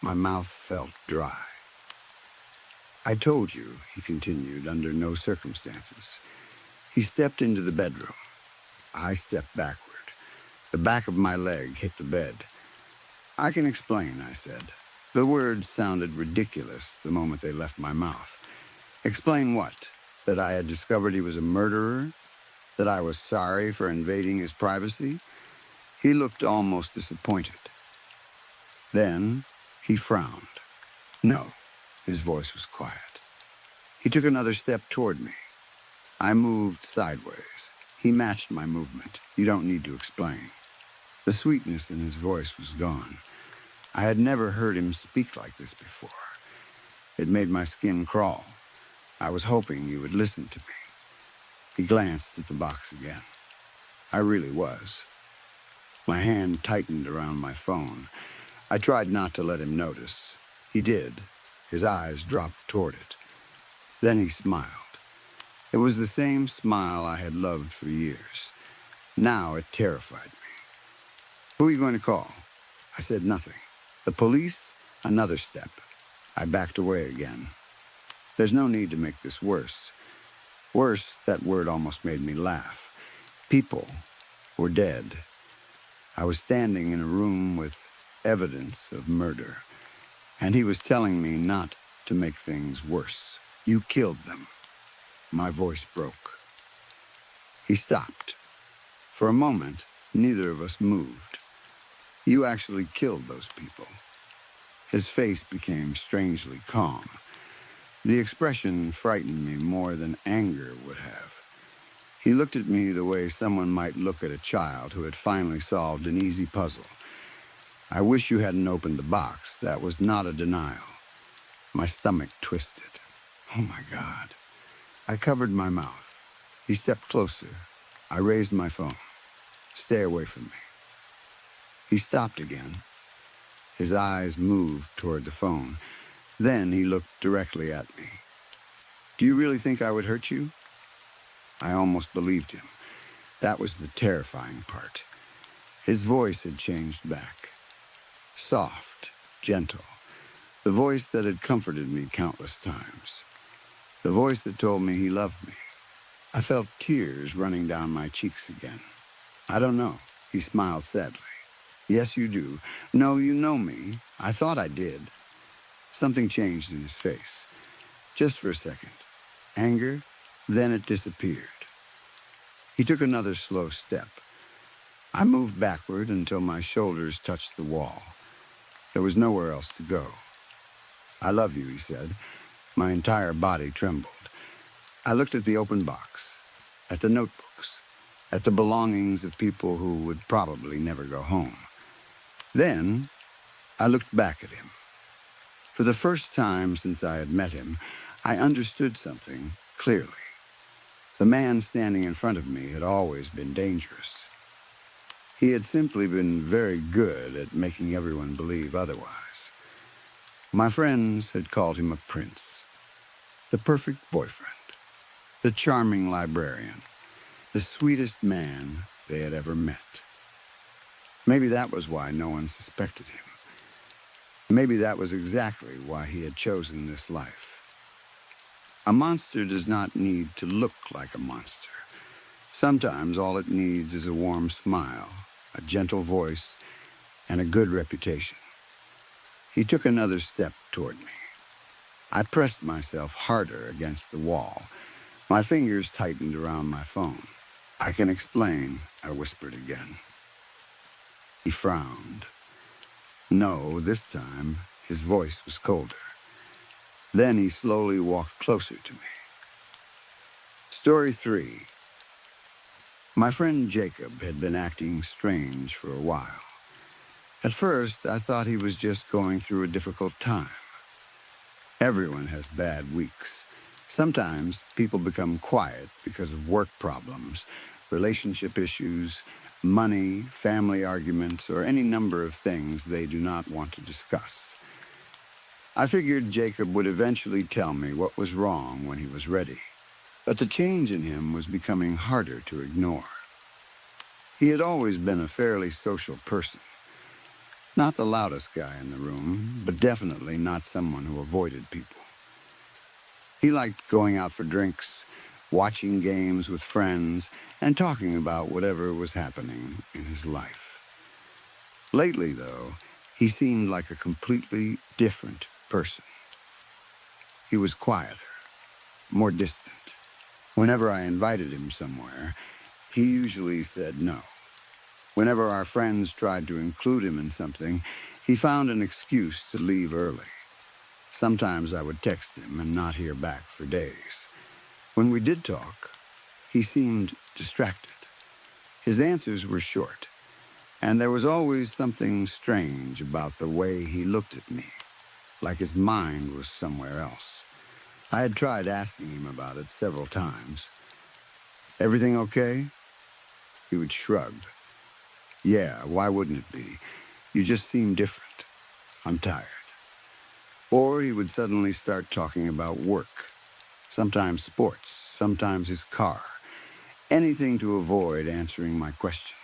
My mouth felt dry. I told you, he continued, under no circumstances. He stepped into the bedroom. I stepped backward. The back of my leg hit the bed. I can explain, I said. The words sounded ridiculous the moment they left my mouth. Explain what? That I had discovered he was a murderer? That I was sorry for invading his privacy? He looked almost disappointed. Then he frowned. No, his voice was quiet. He took another step toward me. I moved sideways. He matched my movement. You don't need to explain. The sweetness in his voice was gone. I had never heard him speak like this before. It made my skin crawl. I was hoping you would listen to me. He glanced at the box again. I really was. My hand tightened around my phone. I tried not to let him notice. He did. His eyes dropped toward it. Then he smiled. It was the same smile I had loved for years. Now it terrified me. Who are you going to call? I said nothing. The police? Another step. I backed away again. There's no need to make this worse. Worse, that word almost made me laugh. People were dead. I was standing in a room with evidence of murder, and he was telling me not to make things worse. You killed them. My voice broke. He stopped. For a moment, neither of us moved. You actually killed those people. His face became strangely calm. The expression frightened me more than anger would have. He looked at me the way someone might look at a child who had finally solved an easy puzzle. I wish you hadn't opened the box. That was not a denial. My stomach twisted. Oh my God. I covered my mouth. He stepped closer. I raised my phone. Stay away from me. He stopped again. His eyes moved toward the phone. Then he looked directly at me. Do you really think I would hurt you? I almost believed him. That was the terrifying part. His voice had changed back. Soft, gentle. The voice that had comforted me countless times. The voice that told me he loved me. I felt tears running down my cheeks again. I don't know. He smiled sadly. Yes, you do. No, you know me. I thought I did. Something changed in his face. Just for a second. Anger, then it disappeared. He took another slow step. I moved backward until my shoulders touched the wall. There was nowhere else to go. I love you, he said. My entire body trembled. I looked at the open box, at the notebooks, at the belongings of people who would probably never go home. Then I looked back at him. For the first time since I had met him, I understood something clearly. The man standing in front of me had always been dangerous. He had simply been very good at making everyone believe otherwise. My friends had called him a prince, the perfect boyfriend, the charming librarian, the sweetest man they had ever met. Maybe that was why no one suspected him. Maybe that was exactly why he had chosen this life. A monster does not need to look like a monster. Sometimes all it needs is a warm smile, a gentle voice, and a good reputation. He took another step toward me. I pressed myself harder against the wall. My fingers tightened around my phone. I can explain, I whispered again. He frowned. No, this time his voice was colder. Then he slowly walked closer to me. Story 3. My friend Jacob had been acting strange for a while. At first, I thought he was just going through a difficult time. Everyone has bad weeks. Sometimes people become quiet because of work problems, relationship issues, money, family arguments, or any number of things they do not want to discuss. I figured Jacob would eventually tell me what was wrong when he was ready, but the change in him was becoming harder to ignore. He had always been a fairly social person. Not the loudest guy in the room, but definitely not someone who avoided people. He liked going out for drinks, watching games with friends, and talking about whatever was happening in his life. Lately, though, he seemed like a completely different person. He was quieter, more distant. Whenever I invited him somewhere, he usually said no. Whenever our friends tried to include him in something, he found an excuse to leave early. Sometimes I would text him and not hear back for days. When we did talk, he seemed distracted. His answers were short, and there was always something strange about the way he looked at me, like his mind was somewhere else. I had tried asking him about it several times. "Everything okay?" He would shrug. "Yeah, why wouldn't it be? You just seem different. I'm tired." Or he would suddenly start talking about work, sometimes sports, sometimes his car, anything to avoid answering my question.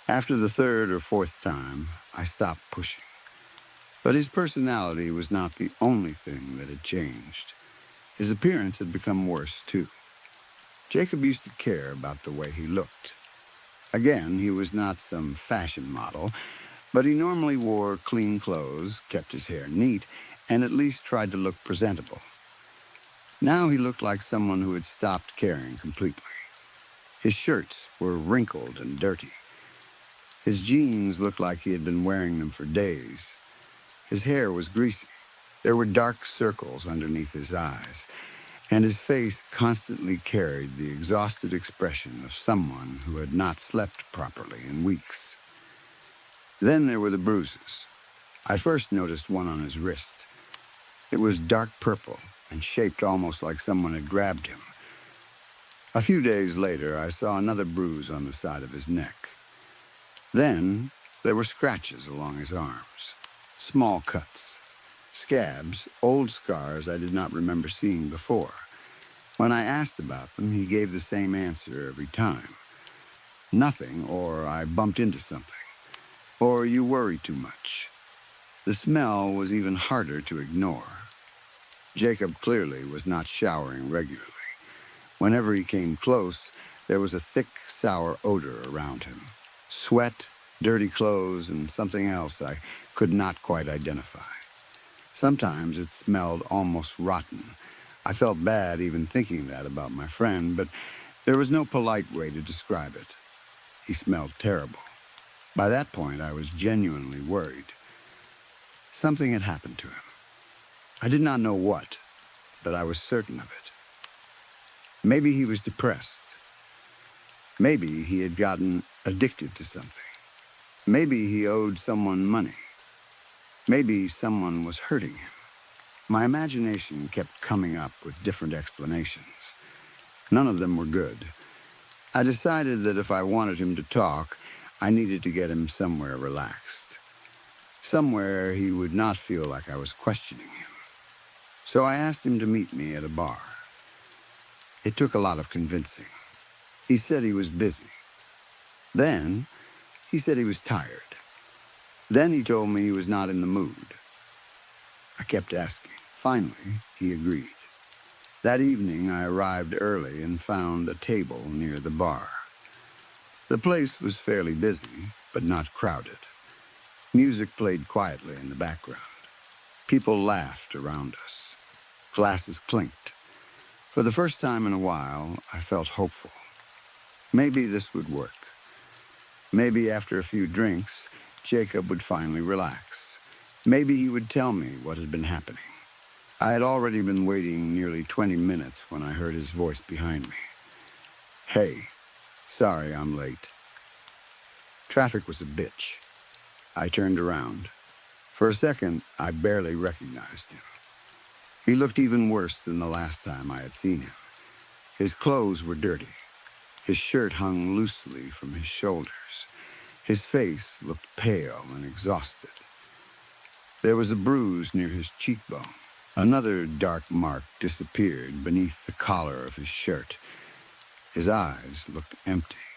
After the third or fourth time, I stopped pushing. But his personality was not the only thing that had changed. His appearance had become worse, too. Jacob used to care about the way he looked. Again, he was not some fashion model, but he normally wore clean clothes, kept his hair neat, and at least tried to look presentable. Now he looked like someone who had stopped caring completely. His shirts were wrinkled and dirty. His jeans looked like he had been wearing them for days. His hair was greasy. There were dark circles underneath his eyes, and his face constantly carried the exhausted expression of someone who had not slept properly in weeks. Then there were the bruises. I first noticed one on his wrist. It was dark purple and shaped almost like someone had grabbed him. A few days later, I saw another bruise on the side of his neck. Then there were scratches along his arms, small cuts, scabs, old scars I did not remember seeing before. When I asked about them, he gave the same answer every time. Nothing, or I bumped into something, or you worry too much. The smell was even harder to ignore. Jacob clearly was not showering regularly. Whenever he came close, there was a thick, sour odor around him. Sweat, dirty clothes, and something else I could not quite identify. Sometimes it smelled almost rotten. I felt bad even thinking that about my friend, but there was no polite way to describe it. He smelled terrible. By that point, I was genuinely worried. Something had happened to him. I did not know what, but I was certain of it. Maybe he was depressed. Maybe he had gotten addicted to something. Maybe he owed someone money. Maybe someone was hurting him. My imagination kept coming up with different explanations. None of them were good. I decided that if I wanted him to talk, I needed to get him somewhere relaxed. Somewhere he would not feel like I was questioning him. So I asked him to meet me at a bar. It took a lot of convincing. He said he was busy. Then he said he was tired. Then he told me he was not in the mood. I kept asking. Finally, he agreed. That evening, I arrived early and found a table near the bar. The place was fairly busy, but not crowded. Music played quietly in the background. People laughed around us. Glasses clinked. For the first time in a while, I felt hopeful. Maybe this would work. Maybe after a few drinks, Jacob would finally relax. Maybe he would tell me what had been happening. I had already been waiting nearly 20 minutes when I heard his voice behind me. "Hey, sorry I'm late." Traffic was a bitch. I turned around. For a second, I barely recognized him. He looked even worse than the last time I had seen him. His clothes were dirty. His shirt hung loosely from his shoulders. His face looked pale and exhausted. There was a bruise near his cheekbone. Another dark mark disappeared beneath the collar of his shirt. His eyes looked empty.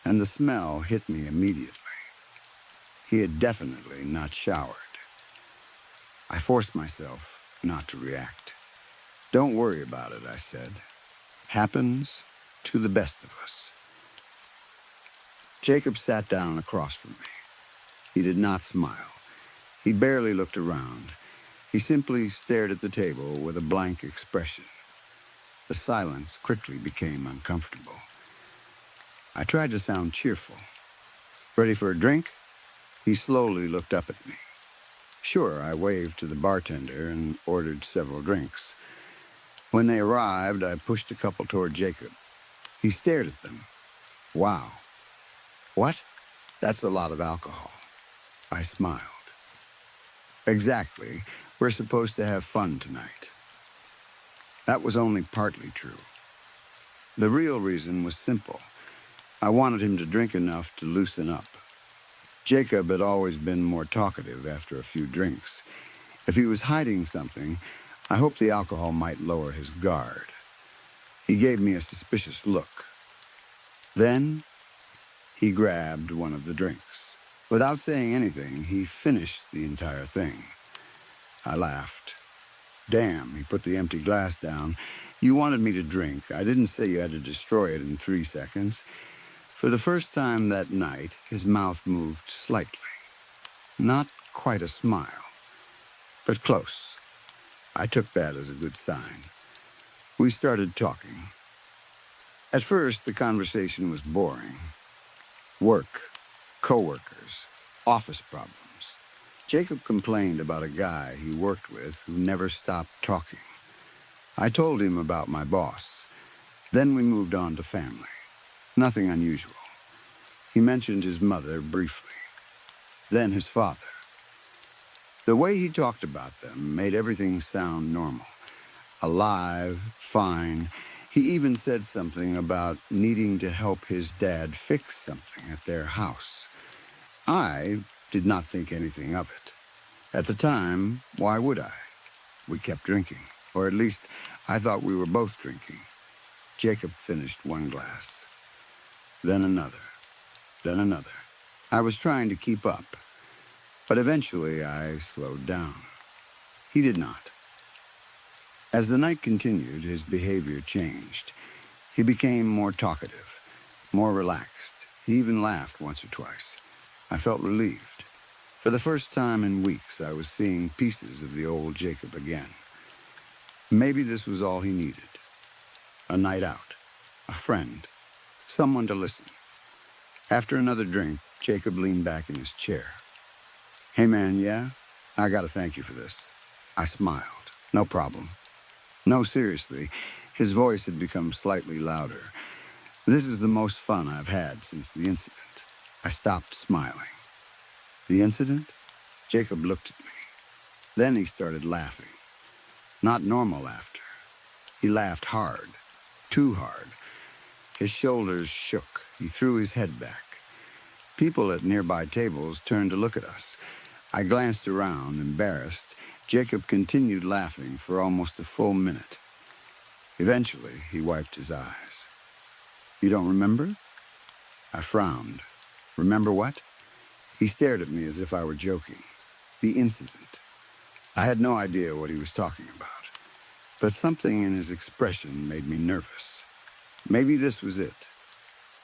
And the smell hit me immediately. He had definitely not showered. I forced myself not to react. "Don't worry about it," I said. "Happens to the best of us." Jacob sat down across from me. He did not smile. He barely looked around. He simply stared at the table with a blank expression. The silence quickly became uncomfortable. I tried to sound cheerful. "Ready for a drink?" He slowly looked up at me. Sure, I waved to the bartender and ordered several drinks. When they arrived, I pushed a couple toward Jacob. He stared at them. "Wow. What? That's a lot of alcohol." I smiled. "Exactly. We're supposed to have fun tonight." That was only partly true. The real reason was simple. I wanted him to drink enough to loosen up. Jacob had always been more talkative after a few drinks. If he was hiding something, I hoped the alcohol might lower his guard. He gave me a suspicious look. Then he grabbed one of the drinks. Without saying anything, he finished the entire thing. I laughed. "Damn," he put the empty glass down. "You wanted me to drink. I didn't say you had to destroy it in 3 seconds." For the first time that night, his mouth moved slightly. Not quite a smile, but close. I took that as a good sign. We started talking. At first, the conversation was boring. Work, coworkers, office problems. Jacob complained about a guy he worked with who never stopped talking. I told him about my boss. Then we moved on to family. Nothing unusual. He mentioned his mother briefly. Then his father. The way he talked about them made everything sound normal. Alive, fine. He even said something about needing to help his dad fix something at their house. I did not think anything of it. At the time, why would I? We kept drinking, or at least I thought we were both drinking. Jacob finished one glass, then another, then another. I was trying to keep up, but eventually I slowed down. He did not. As the night continued, his behavior changed. He became more talkative, more relaxed. He even laughed once or twice. I felt relieved. For the first time in weeks, I was seeing pieces of the old Jacob again. Maybe this was all he needed. A night out, a friend, someone to listen. After another drink, Jacob leaned back in his chair. "Hey man, yeah? I gotta thank you for this." I smiled. "No problem." No, seriously, his voice had become slightly louder. "This is the most fun I've had since the incident." I stopped smiling. "The incident?" Jacob looked at me. Then he started laughing. Not normal laughter. He laughed hard, too hard. His shoulders shook. He threw his head back. People at nearby tables turned to look at us. I glanced around, embarrassed. Jacob continued laughing for almost a full minute. Eventually, he wiped his eyes. "You don't remember?" I frowned. "Remember what?" He stared at me as if I were joking. "The incident." I had no idea what he was talking about, but something in his expression made me nervous. Maybe this was it.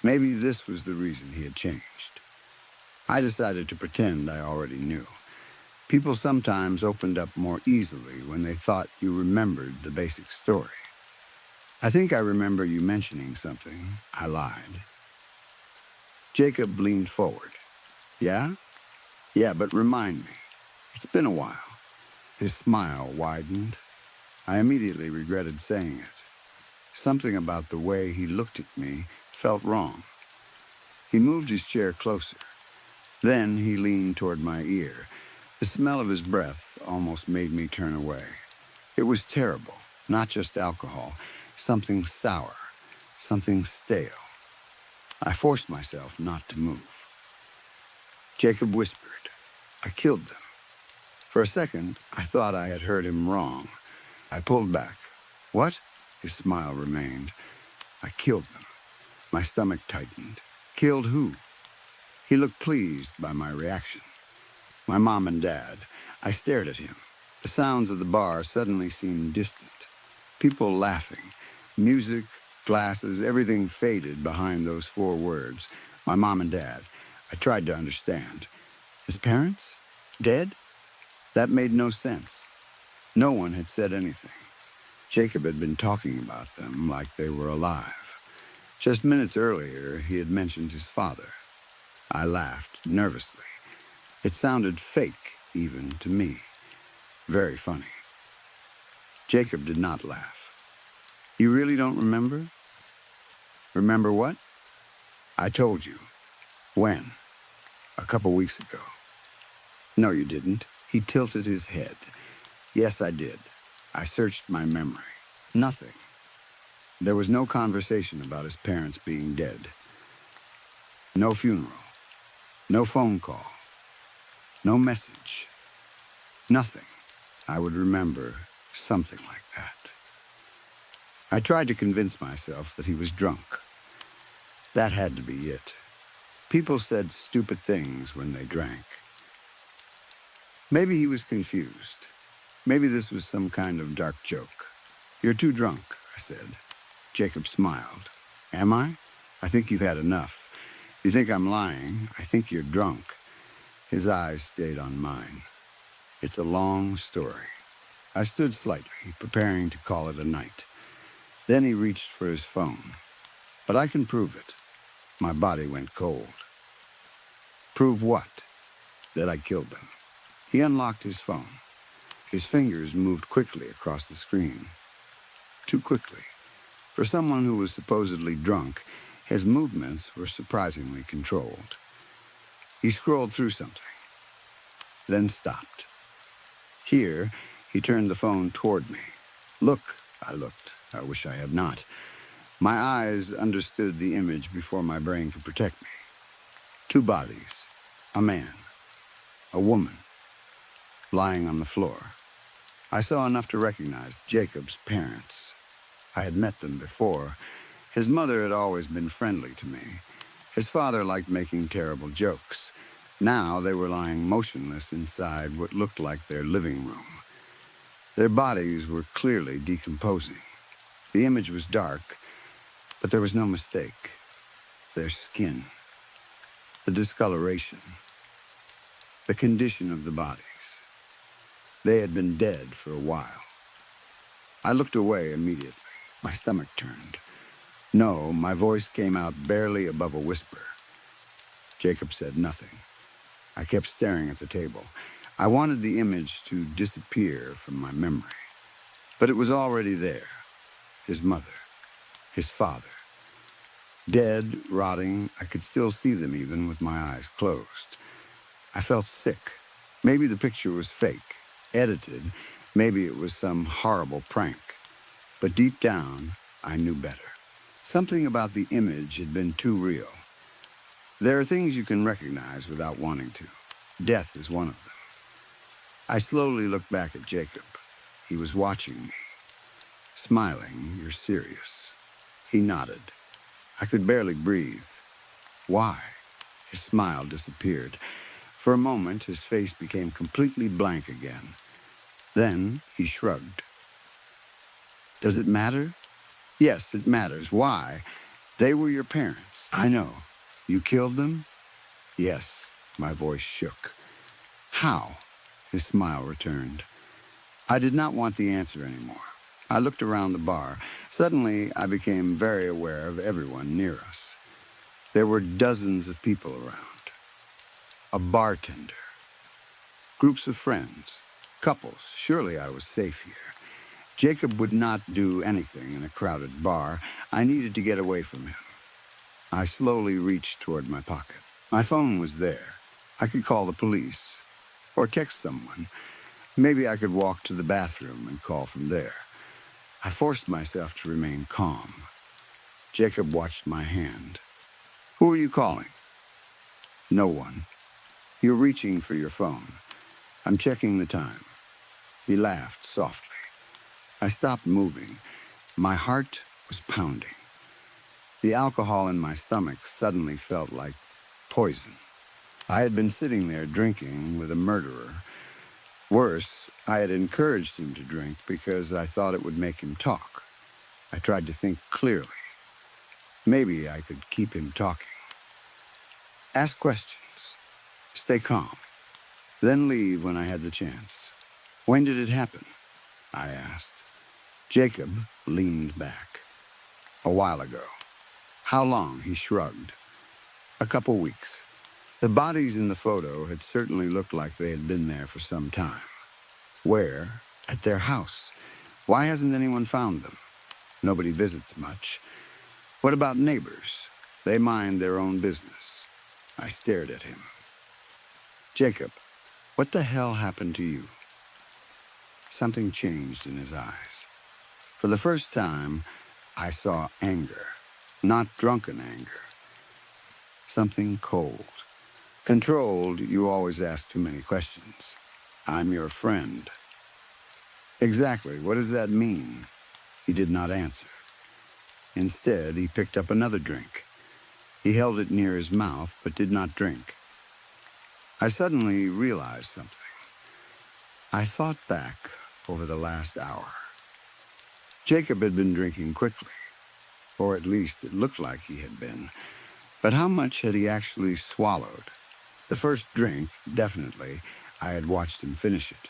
Maybe this was the reason he had changed. I decided to pretend I already knew. People sometimes opened up more easily when they thought you remembered the basic story. "I think I remember you mentioning something," I lied. Jacob leaned forward. "Yeah? Yeah, but remind me. It's been a while." His smile widened. I immediately regretted saying it. Something about the way he looked at me felt wrong. He moved his chair closer. Then he leaned toward my ear. The smell of his breath almost made me turn away. It was terrible, not just alcohol, something sour, something stale. I forced myself not to move. Jacob whispered, "I killed them." For a second, I thought I had heard him wrong. I pulled back. "What?" His smile remained. "I killed them." My stomach tightened. "Killed who?" He looked pleased by my reaction. "My mom and dad." I stared at him. The sounds of the bar suddenly seemed distant. People laughing, music, glasses, everything faded behind those four words. My mom and dad. I tried to understand. His parents? Dead? That made no sense. No one had said anything. Jacob had been talking about them like they were alive. Just minutes earlier, he had mentioned his father. I laughed nervously. It sounded fake, even to me. Very funny. Jacob did not laugh. "You really don't remember?" "Remember what?" "I told you." "When?" "A couple weeks ago." "No, you didn't." He tilted his head. "Yes, I did. I searched my memory. Nothing. There was no conversation about his parents being dead. No funeral. No phone call. No message. Nothing. I would remember something like that. I tried to convince myself that he was drunk. That had to be it. People said stupid things when they drank. Maybe he was confused. Maybe this was some kind of dark joke. "You're too drunk," I said. Jacob smiled. "Am I? I think you've had enough. You think I'm lying. I think you're drunk." His eyes stayed on mine. "It's a long story." I stood slightly, preparing to call it a night. Then he reached for his phone. "But I can prove it." My body went cold. "Prove what?" "That I killed them." He unlocked his phone. His fingers moved quickly across the screen. Too quickly. For someone who was supposedly drunk, his movements were surprisingly controlled. He scrolled through something, then stopped. Here, he turned the phone toward me. "Look," I looked. I wish I had not. My eyes understood the image before my brain could protect me. Two bodies. A man. A woman. Lying on the floor. I saw enough to recognize Jacob's parents. I had met them before. His mother had always been friendly to me. His father liked making terrible jokes. Now they were lying motionless inside what looked like their living room. Their bodies were clearly decomposing. The image was dark, but there was no mistake. Their skin, the discoloration, the condition of the bodies. They had been dead for a while. I looked away immediately. My stomach turned. No, my voice came out barely above a whisper. Jacob said nothing. I kept staring at the table. I wanted the image to disappear from my memory. But it was already there. His mother, his father. Dead, rotting, I could still see them even with my eyes closed. I felt sick. Maybe the picture was fake, edited. Maybe it was some horrible prank. But deep down, I knew better. Something about the image had been too real. There are things you can recognize without wanting to. Death is one of them. I slowly looked back at Jacob. He was watching me. Smiling, "You're serious." He nodded. I could barely breathe. "Why?" His smile disappeared. For a moment, his face became completely blank again. Then he shrugged. "Does it matter?" "Yes, it matters. Why? They were your parents. I know. You killed them?" "Yes." My voice shook. "How?" His smile returned. I did not want the answer anymore. I looked around the bar. Suddenly, I became very aware of everyone near us. There were dozens of people around. A bartender. Groups of friends. Couples. Surely I was safe here. Jacob would not do anything in a crowded bar. I needed to get away from him. I slowly reached toward my pocket. My phone was there. I could call the police or text someone. Maybe I could walk to the bathroom and call from there. I forced myself to remain calm. Jacob watched my hand. Who are you calling? No one. You're reaching for your phone. I'm checking the time. He laughed softly. I stopped moving. My heart was pounding. The alcohol in my stomach suddenly felt like poison. I had been sitting there drinking with a murderer. Worse, I had encouraged him to drink because I thought it would make him talk. I tried to think clearly. Maybe I could keep him talking. Ask questions. Stay calm. Then leave when I had the chance. When did it happen? I asked. Jacob leaned back. A while ago. How long? He shrugged. A couple weeks. The bodies in the photo had certainly looked like they had been there for some time. Where? At their house. Why hasn't anyone found them? Nobody visits much. What about neighbors? They mind their own business. I stared at him. Jacob, what the hell happened to you? Something changed in his eyes. For the first time, I saw anger. Not drunken anger. Something cold. Controlled, you always ask too many questions. I'm your friend. Exactly, what does that mean? He did not answer. Instead, he picked up another drink. He held it near his mouth, but did not drink. I suddenly realized something. I thought back over the last hour. Jacob had been drinking quickly, or at least it looked like he had been. But how much had he actually swallowed? The first drink, definitely, I had watched him finish it.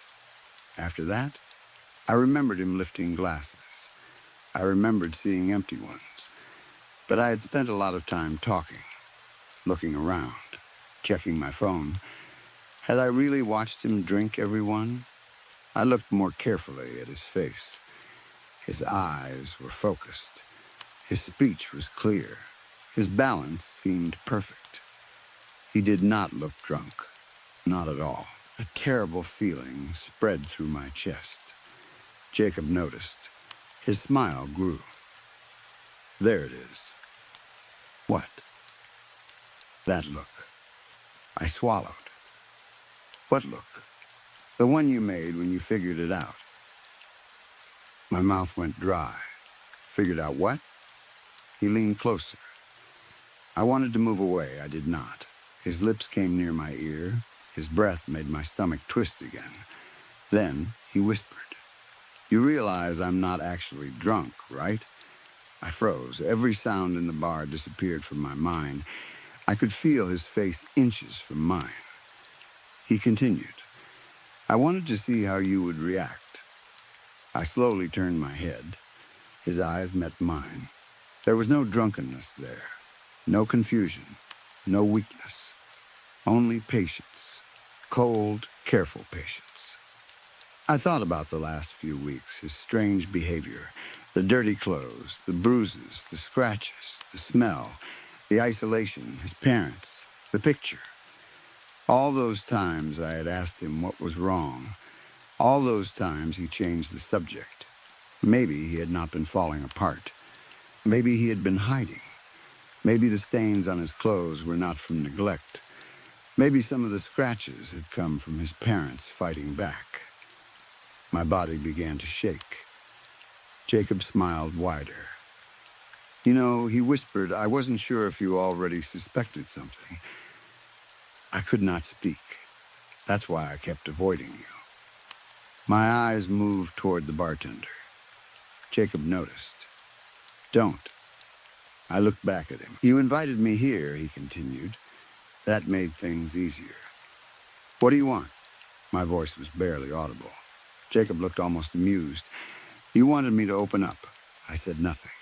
After that, I remembered him lifting glasses. I remembered seeing empty ones. But I had spent a lot of time talking, looking around, checking my phone. Had I really watched him drink every one? I looked more carefully at his face. His eyes were focused. His speech was clear. His balance seemed perfect. He did not look drunk. Not at all. A terrible feeling spread through my chest. Jacob noticed. His smile grew. There it is. What? That look. I swallowed. What look? The one you made when you figured it out. My mouth went dry. Figured out what? He leaned closer. I wanted to move away. I did not. His lips came near my ear. His breath made my stomach twist again. Then he whispered, "You realize I'm not actually drunk, right?" I froze. Every sound in the bar disappeared from my mind. I could feel his face inches from mine. He continued, "I wanted to see how you would react." I slowly turned my head. His eyes met mine. There was no drunkenness there, no confusion, no weakness, only patience, cold, careful patience. I thought about the last few weeks, his strange behavior, the dirty clothes, the bruises, the scratches, the smell, the isolation, his parents, the picture. All those times I had asked him what was wrong. All those times he changed the subject. Maybe he had not been falling apart. Maybe he had been hiding. Maybe the stains on his clothes were not from neglect. Maybe some of the scratches had come from his parents fighting back. My body began to shake. Jacob smiled wider. "You know," he whispered, "I wasn't sure if you already suspected something." I could not speak. That's why I kept avoiding you. My eyes moved toward the bartender. Jacob noticed. "Don't." I looked back at him. "You invited me here," he continued. That made things easier. "What do you want?" My voice was barely audible. Jacob looked almost amused. "You wanted me to open up." I said nothing.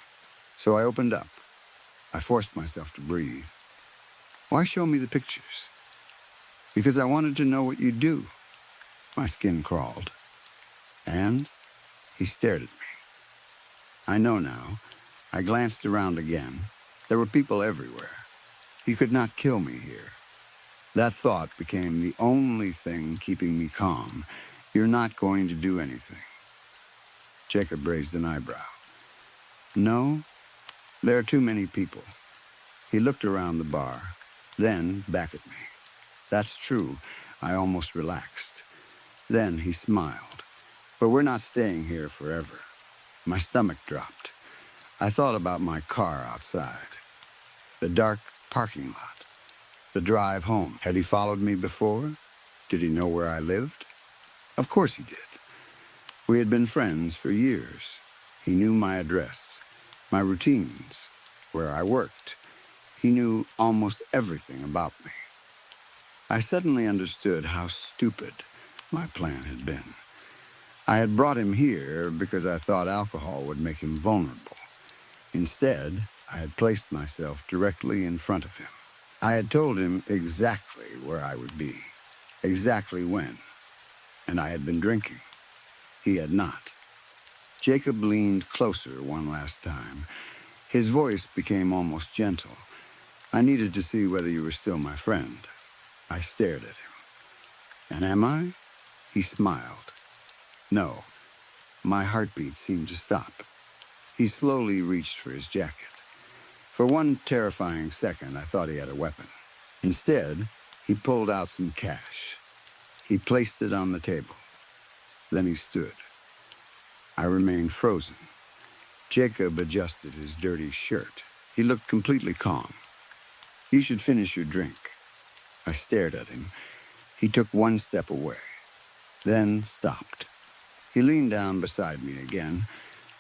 So I opened up. I forced myself to breathe. "Why show me the pictures?" "Because I wanted to know what you'd do." My skin crawled. "And?" He stared at me. "I know now." I glanced around again. There were people everywhere. He could not kill me here. That thought became the only thing keeping me calm. You're not going to do anything. Jacob raised an eyebrow. No, there are too many people. He looked around the bar, then back at me. That's true. I almost relaxed. Then he smiled. But we're not staying here forever. My stomach dropped. I thought about my car outside. The dark parking lot. The drive home. Had he followed me before? Did he know where I lived? Of course he did. We had been friends for years. He knew my address, my routines, where I worked. He knew almost everything about me. I suddenly understood how stupid my plan had been. I had brought him here because I thought alcohol would make him vulnerable. Instead, I had placed myself directly in front of him. I had told him exactly where I would be, exactly when, and I had been drinking. He had not. Jacob leaned closer one last time. His voice became almost gentle. I needed to see whether you were still my friend. I stared at him. And am I? He smiled. No. My heartbeat seemed to stop. He slowly reached for his jacket. For one terrifying second, I thought he had a weapon. Instead, he pulled out some cash. He placed it on the table. Then he stood. I remained frozen. Jacob adjusted his dirty shirt. He looked completely calm. You should finish your drink. I stared at him. He took one step away, then stopped. He leaned down beside me again.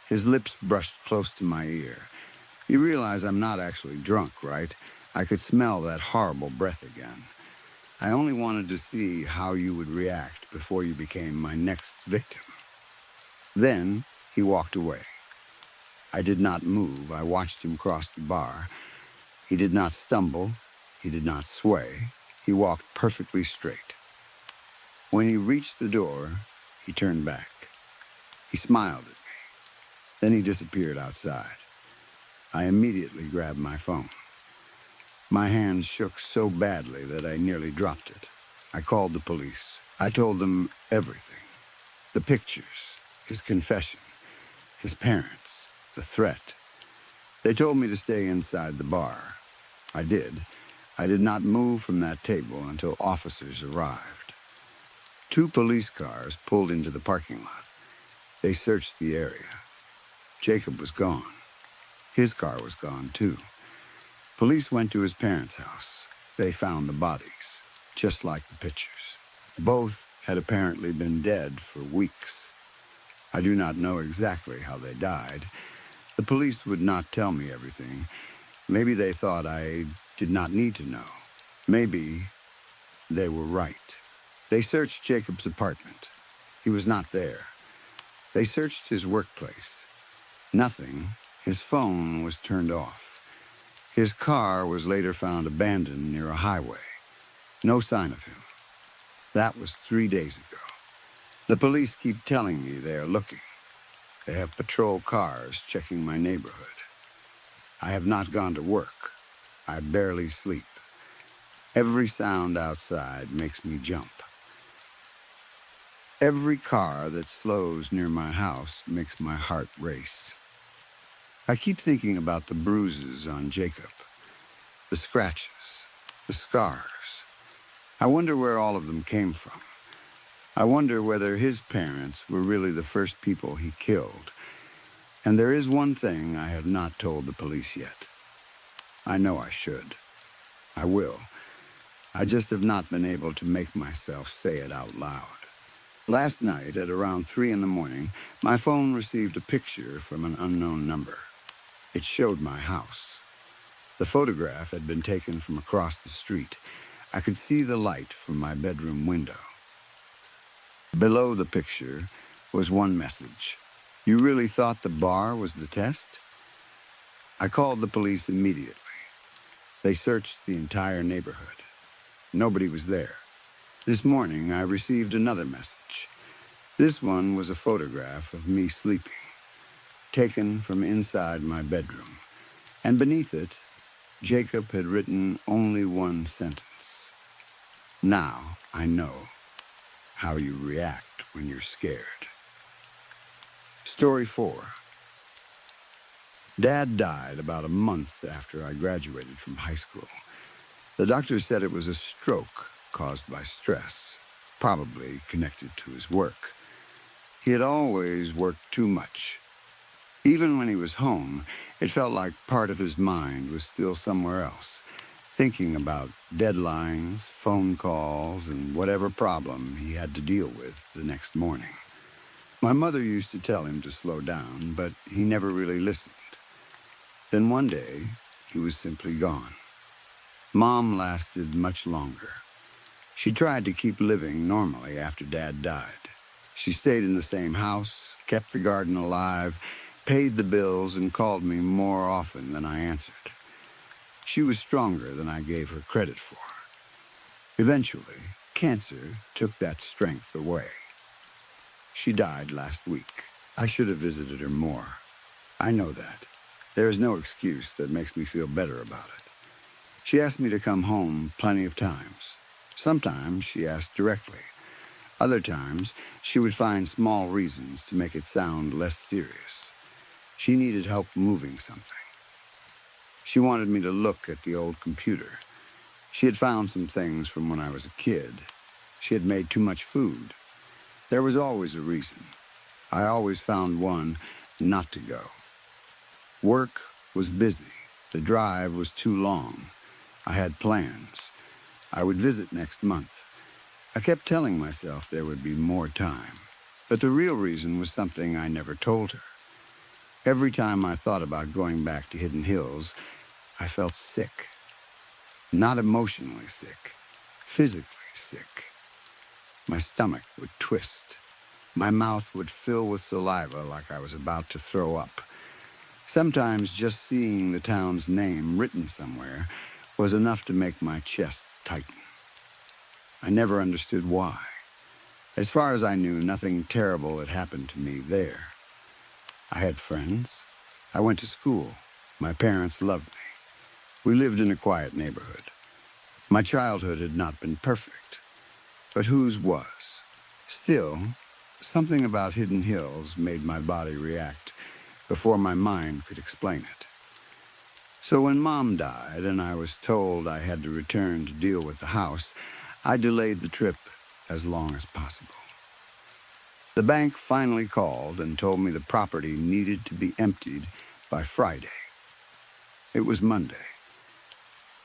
His lips brushed close to my ear. You realize I'm not actually drunk, right? I could smell that horrible breath again. I only wanted to see how you would react before you became my next victim. Then he walked away. I did not move. I watched him cross the bar. He did not stumble. He did not sway. He walked perfectly straight. When he reached the door, he turned back. He smiled at me. Then he disappeared outside. I immediately grabbed my phone. My hands shook so badly that I nearly dropped it. I called the police. I told them everything. The pictures, his confession, his parents, the threat. They told me to stay inside the bar. I did. I did not move from that table until officers arrived. 2 police cars pulled into the parking lot. They searched the area. Jacob was gone. His car was gone, too. Police went to his parents' house. They found the bodies, just like the pictures. Both had apparently been dead for weeks. I do not know exactly how they died. The police would not tell me everything. Maybe they thought I did not need to know. Maybe they were right. They searched Jacob's apartment. He was not there. They searched his workplace. Nothing. His phone was turned off. His car was later found abandoned near a highway. No sign of him. That was 3 days ago. The police keep telling me they are looking. They have patrol cars checking my neighborhood. I have not gone to work. I barely sleep. Every sound outside makes me jump. Every car that slows near my house makes my heart race. I keep thinking about the bruises on Jacob, the scratches, the scars. I wonder where all of them came from. I wonder whether his parents were really the first people he killed. And there is one thing I have not told the police yet. I know I should. I will. I just have not been able to make myself say it out loud. Last night, at around 3 in the morning, my phone received a picture from an unknown number. It showed my house. The photograph had been taken from across the street. I could see the light from my bedroom window. Below the picture was one message. You really thought the bar was the test? I called the police immediately. They searched the entire neighborhood. Nobody was there. This morning, I received another message. This one was a photograph of me sleeping, taken from inside my bedroom. And beneath it, Jacob had written only one sentence. Now I know how you react when you're scared. Story 4. Dad died about a month after I graduated from high school. The doctor said it was a stroke caused by stress, probably connected to his work. He had always worked too much. Even when he was home, it felt like part of his mind was still somewhere else, thinking about deadlines, phone calls, and whatever problem he had to deal with the next morning. My mother used to tell him to slow down, but he never really listened. Then one day, he was simply gone. Mom lasted much longer. She tried to keep living normally after Dad died. She stayed in the same house, kept the garden alive, paid the bills, and called me more often than I answered. She was stronger than I gave her credit for. Eventually, cancer took that strength away. She died last week. I should have visited her more. I know that. There is no excuse that makes me feel better about it. She asked me to come home plenty of times. Sometimes she asked directly. Other times, she would find small reasons to make it sound less serious. She needed help moving something. She wanted me to look at the old computer. She had found some things from when I was a kid. She had made too much food. There was always a reason. I always found one not to go. Work was busy. The drive was too long. I had plans. I would visit next month. I kept telling myself there would be more time. But the real reason was something I never told her. Every time I thought about going back to Hidden Hills, I felt sick. Not emotionally sick, physically sick. My stomach would twist. My mouth would fill with saliva like I was about to throw up. Sometimes just seeing the town's name written somewhere was enough to make my chest tighten. I never understood why. As far as I knew, nothing terrible had happened to me there. I had friends. I went to school. My parents loved me. We lived in a quiet neighborhood. My childhood had not been perfect, but whose was? Still, something about Hidden Hills made my body react before my mind could explain it. So when Mom died and I was told I had to return to deal with the house, I delayed the trip as long as possible. The bank finally called and told me the property needed to be emptied by Friday. It was Monday.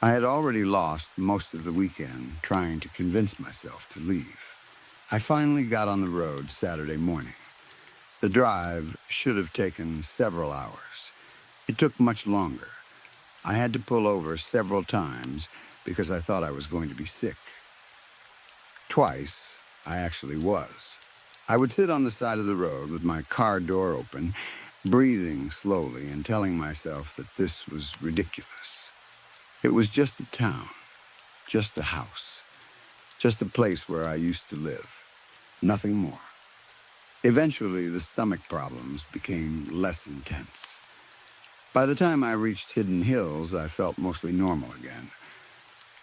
I had already lost most of the weekend trying to convince myself to leave. I finally got on the road Saturday morning. The drive should have taken several hours. It took much longer. I had to pull over several times because I thought I was going to be sick. Twice, I actually was. I would sit on the side of the road with my car door open, breathing slowly and telling myself that this was ridiculous. It was just a town, just a house, just a place where I used to live. Nothing more. Eventually, the stomach problems became less intense. By the time I reached Hidden Hills, I felt mostly normal again.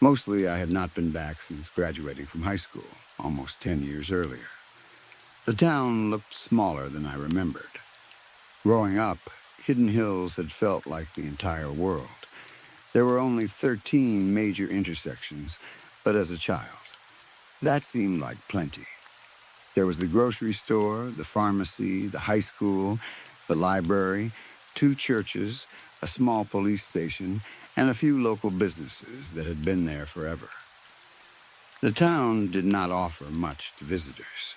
Mostly, I had not been back since graduating from high school, almost 10 years earlier. The town looked smaller than I remembered. Growing up, Hidden Hills had felt like the entire world. There were only 13 major intersections, but as a child, that seemed like plenty. There was the grocery store, the pharmacy, the high school, the library, 2 churches, a small police station, and a few local businesses that had been there forever. The town did not offer much to visitors.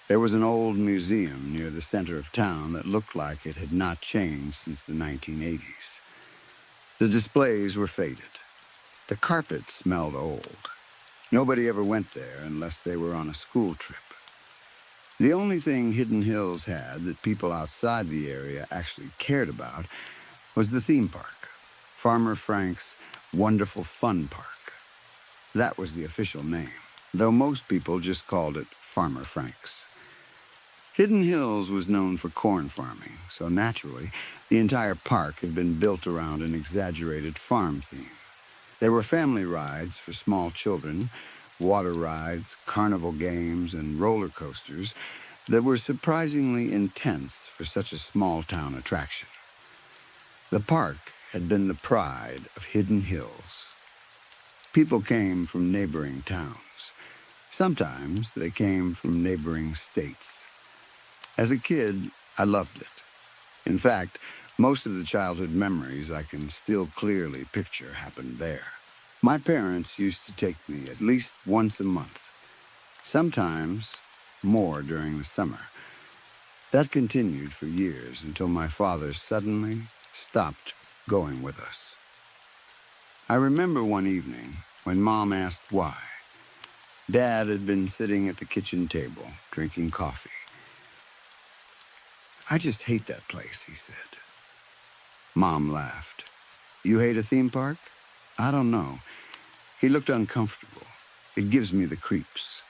There was an old museum near the center of town that looked like it had not changed since the 1980s. The displays were faded. The carpet smelled old. Nobody ever went there unless they were on a school trip. The only thing Hidden Hills had that people outside the area actually cared about was the theme park, Farmer Frank's Wonderful Fun Park. That was the official name, though most people just called it Farmer Frank's. Hidden Hills was known for corn farming, so naturally, the entire park had been built around an exaggerated farm theme. There were family rides for small children, water rides, carnival games, and roller coasters that were surprisingly intense for such a small-town attraction. The park had been the pride of Hidden Hills. People came from neighboring towns. Sometimes they came from neighboring states. As a kid, I loved it. In fact, most of the childhood memories I can still clearly picture happened there. My parents used to take me at least once a month, sometimes more during the summer. That continued for years until my father suddenly stopped going with us. I remember one evening when Mom asked why. Dad had been sitting at the kitchen table, drinking coffee. "I just hate that place," he said. Mom laughed. "You hate a theme park?" "I don't know." He looked uncomfortable. "It gives me the creeps."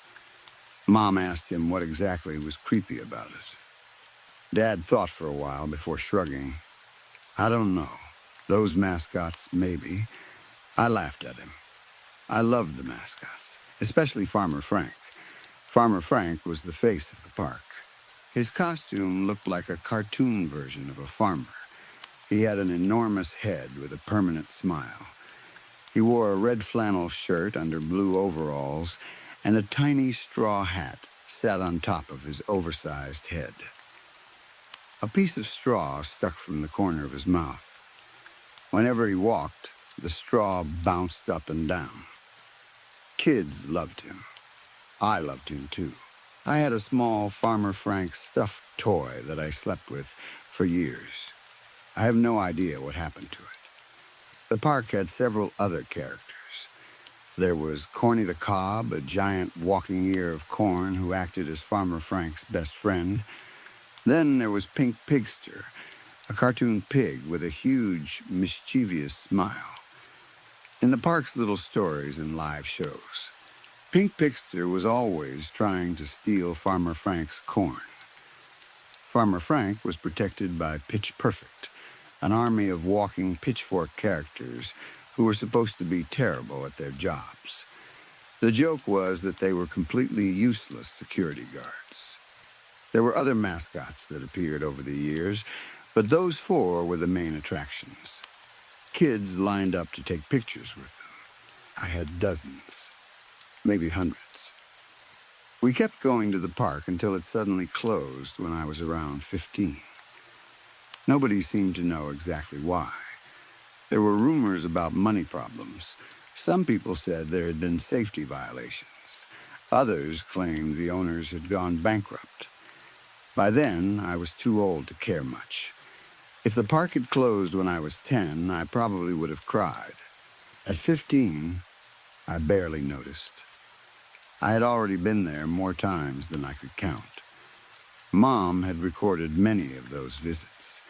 Mom asked him what exactly was creepy about it. Dad thought for a while before shrugging. "I don't know. Those mascots, maybe." I laughed at him. I loved the mascots, especially Farmer Frank. Farmer Frank was the face of the park. His costume looked like a cartoon version of a farmer. He had an enormous head with a permanent smile. He wore a red flannel shirt under blue overalls, and a tiny straw hat sat on top of his oversized head. A piece of straw stuck from the corner of his mouth. Whenever he walked, the straw bounced up and down. Kids loved him. I loved him too. I had a small Farmer Frank stuffed toy that I slept with for years. I have no idea what happened to it. The park had several other characters. There was Corny the Cob, a giant walking ear of corn who acted as Farmer Frank's best friend. Then there was Pink Pigster, a cartoon pig with a huge, mischievous smile. In the park's little stories and live shows, Pink Pigster was always trying to steal Farmer Frank's corn. Farmer Frank was protected by Pitch Perfect, an army of walking pitchfork characters who were supposed to be terrible at their jobs. The joke was that they were completely useless security guards. There were other mascots that appeared over the years, but those four were the main attractions. Kids lined up to take pictures with them. I had dozens, maybe hundreds. We kept going to the park until it suddenly closed when I was around 15. Nobody seemed to know exactly why. There were rumors about money problems. Some people said there had been safety violations. Others claimed the owners had gone bankrupt. By then, I was too old to care much. If the park had closed when I was 10, I probably would have cried. At 15, I barely noticed. I had already been there more times than I could count. Mom had recorded many of those visits.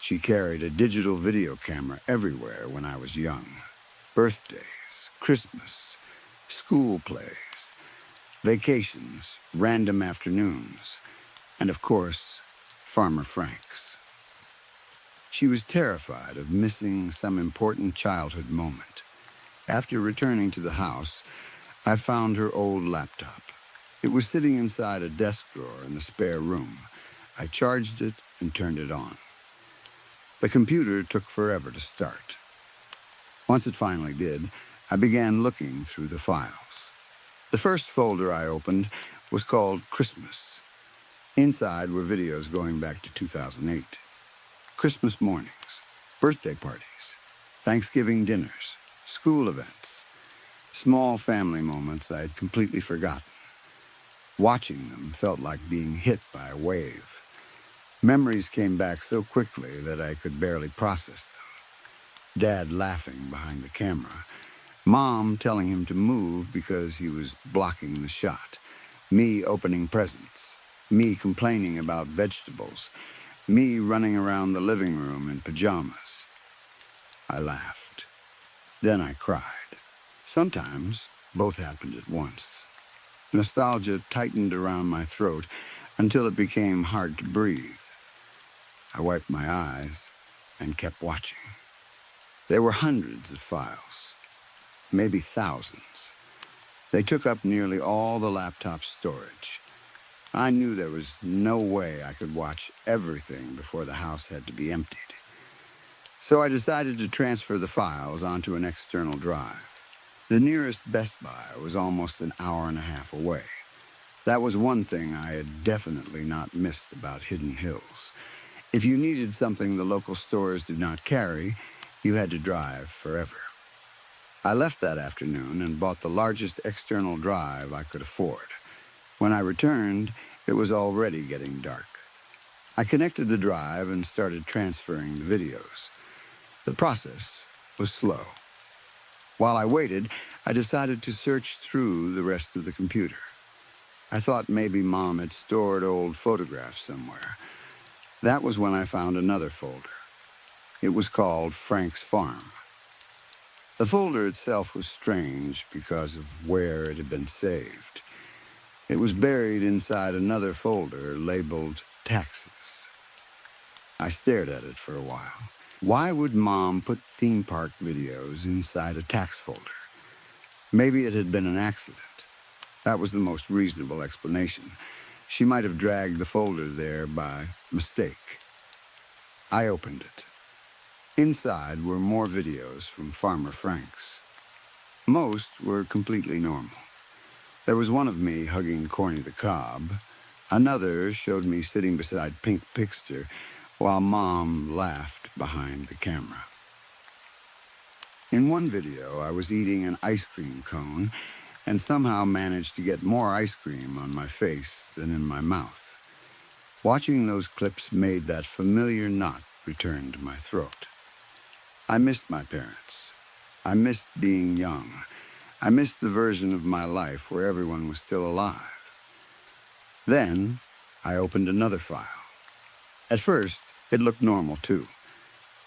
She carried a digital video camera everywhere when I was young. Birthdays, Christmas, school plays, vacations, random afternoons, and of course, Farmer Frank's. She was terrified of missing some important childhood moment. After returning to the house, I found her old laptop. It was sitting inside a desk drawer in the spare room. I charged it and turned it on. The computer took forever to start. Once it finally did, I began looking through the files. The first folder I opened was called Christmas. Inside were videos going back to 2008. Christmas mornings, birthday parties, Thanksgiving dinners, school events, small family moments I had completely forgotten. Watching them felt like being hit by a wave. Memories came back so quickly that I could barely process them. Dad laughing behind the camera. Mom telling him to move because he was blocking the shot. Me opening presents. Me complaining about vegetables. Me running around the living room in pajamas. I laughed. Then I cried. Sometimes both happened at once. Nostalgia tightened around my throat until it became hard to breathe. I wiped my eyes and kept watching. There were hundreds of files, maybe thousands. They took up nearly all the laptop's storage. I knew there was no way I could watch everything before the house had to be emptied. So I decided to transfer the files onto an external drive. The nearest Best Buy was almost an hour and a half away. That was one thing I had definitely not missed about Hidden Hills. If you needed something the local stores did not carry, you had to drive forever. I left that afternoon and bought the largest external drive I could afford. When I returned, it was already getting dark. I connected the drive and started transferring the videos. The process was slow. While I waited, I decided to search through the rest of the computer. I thought maybe Mom had stored old photographs somewhere. That was when I found another folder. It was called Frank's Farm. The folder itself was strange because of where it had been saved. It was buried inside another folder labeled Taxes. I stared at it for a while. Why would Mom put theme park videos inside a tax folder? Maybe it had been an accident. That was the most reasonable explanation. She might have dragged the folder there by mistake. I opened it. Inside were more videos from Farmer Frank's. Most were completely normal. There was one of me hugging Corny the cob. Another showed me sitting beside Pink Pixter while Mom laughed behind the camera. In one video, I was eating an ice cream cone and somehow managed to get more ice cream on my face than in my mouth. Watching those clips made that familiar knot return to my throat. I missed my parents. I missed being young. I missed the version of my life where everyone was still alive. Then, I opened another file. At first, it looked normal too.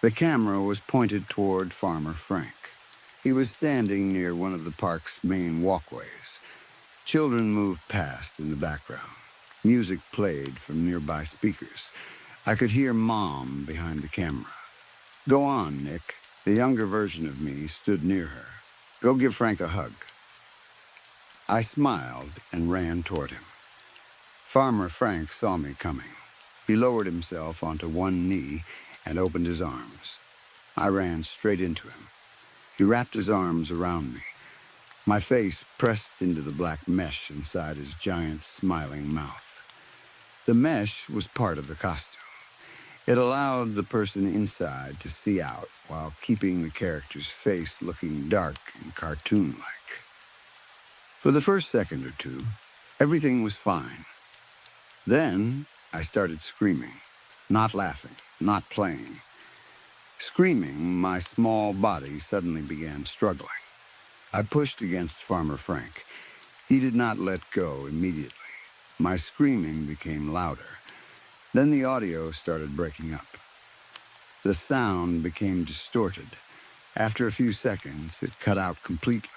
The camera was pointed toward Farmer Frank. He was standing near one of the park's main walkways. Children moved past in the background. Music played from nearby speakers. I could hear Mom behind the camera. "Go on, Nick." The younger version of me stood near her. "Go give Frank a hug." I smiled and ran toward him. Farmer Frank saw me coming. He lowered himself onto one knee and opened his arms. I ran straight into him. He wrapped his arms around me. My face pressed into the black mesh inside his giant, smiling mouth. The mesh was part of the costume. It allowed the person inside to see out while keeping the character's face looking dark and cartoon-like. For the first second or two, everything was fine. Then I started screaming, not laughing, not playing. Screaming, my small body suddenly began struggling. I pushed against Farmer Frank. He did not let go immediately. My screaming became louder. Then the audio started breaking up. The sound became distorted. After a few seconds, it cut out completely.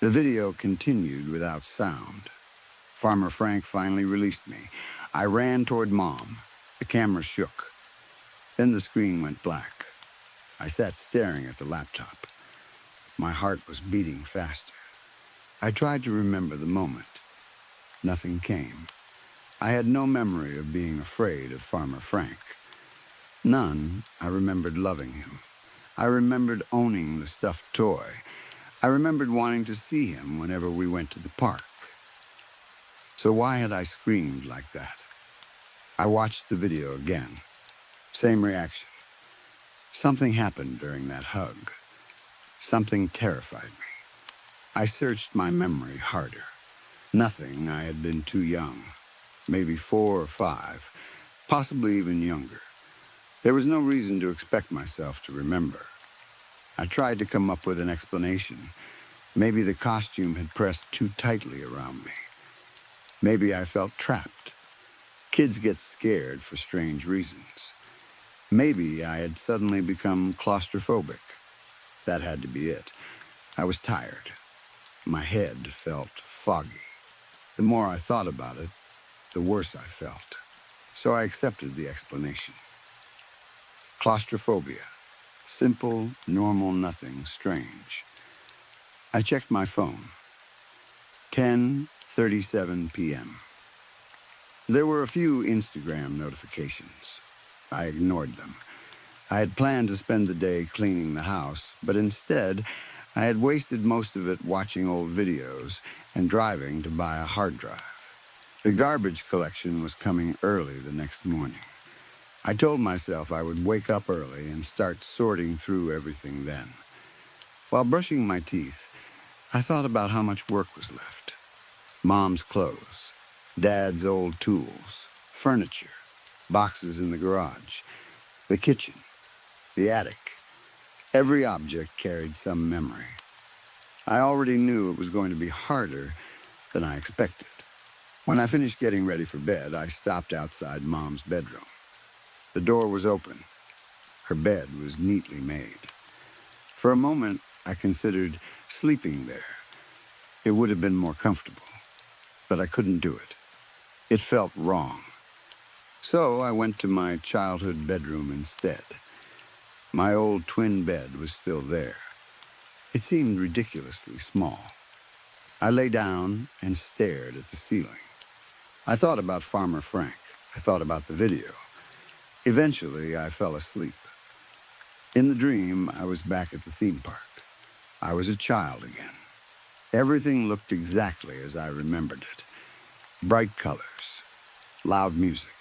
The video continued without sound. Farmer Frank finally released me. I ran toward Mom. The camera shook. Then the screen went black. I sat staring at the laptop. My heart was beating faster. I tried to remember the moment. Nothing came. I had no memory of being afraid of Farmer Frank. None. I remembered loving him. I remembered owning the stuffed toy. I remembered wanting to see him whenever we went to the park. So why had I screamed like that? I watched the video again. Same reaction. Something happened during that hug. Something terrified me. I searched my memory harder. Nothing. I had been too young. Maybe 4 or 5, possibly even younger. There was no reason to expect myself to remember. I tried to come up with an explanation. Maybe the costume had pressed too tightly around me. Maybe I felt trapped. Kids get scared for strange reasons. Maybe I had suddenly become claustrophobic. That had to be it. I was tired. My head felt foggy. The more I thought about it, the worse I felt. So I accepted the explanation. Claustrophobia. Simple, normal, nothing strange. I checked my phone. 10:37 p.m. There were a few Instagram notifications. I ignored them. I had planned to spend the day cleaning the house, but instead, I had wasted most of it watching old videos and driving to buy a hard drive. The garbage collection was coming early the next morning. I told myself I would wake up early and start sorting through everything then. While brushing my teeth, I thought about how much work was left. Mom's clothes, Dad's old tools, furniture, boxes in the garage, the kitchen, the attic. Every object carried some memory. I already knew it was going to be harder than I expected. When I finished getting ready for bed, I stopped outside Mom's bedroom. The door was open. Her bed was neatly made. For a moment, I considered sleeping there. It would have been more comfortable, but I couldn't do it. It felt wrong. So I went to my childhood bedroom instead. My old twin bed was still there. It seemed ridiculously small. I lay down and stared at the ceiling. I thought about Farmer Frank. I thought about the video. Eventually, I fell asleep. In the dream, I was back at the theme park. I was a child again. Everything looked exactly as I remembered it. Bright colors, loud music,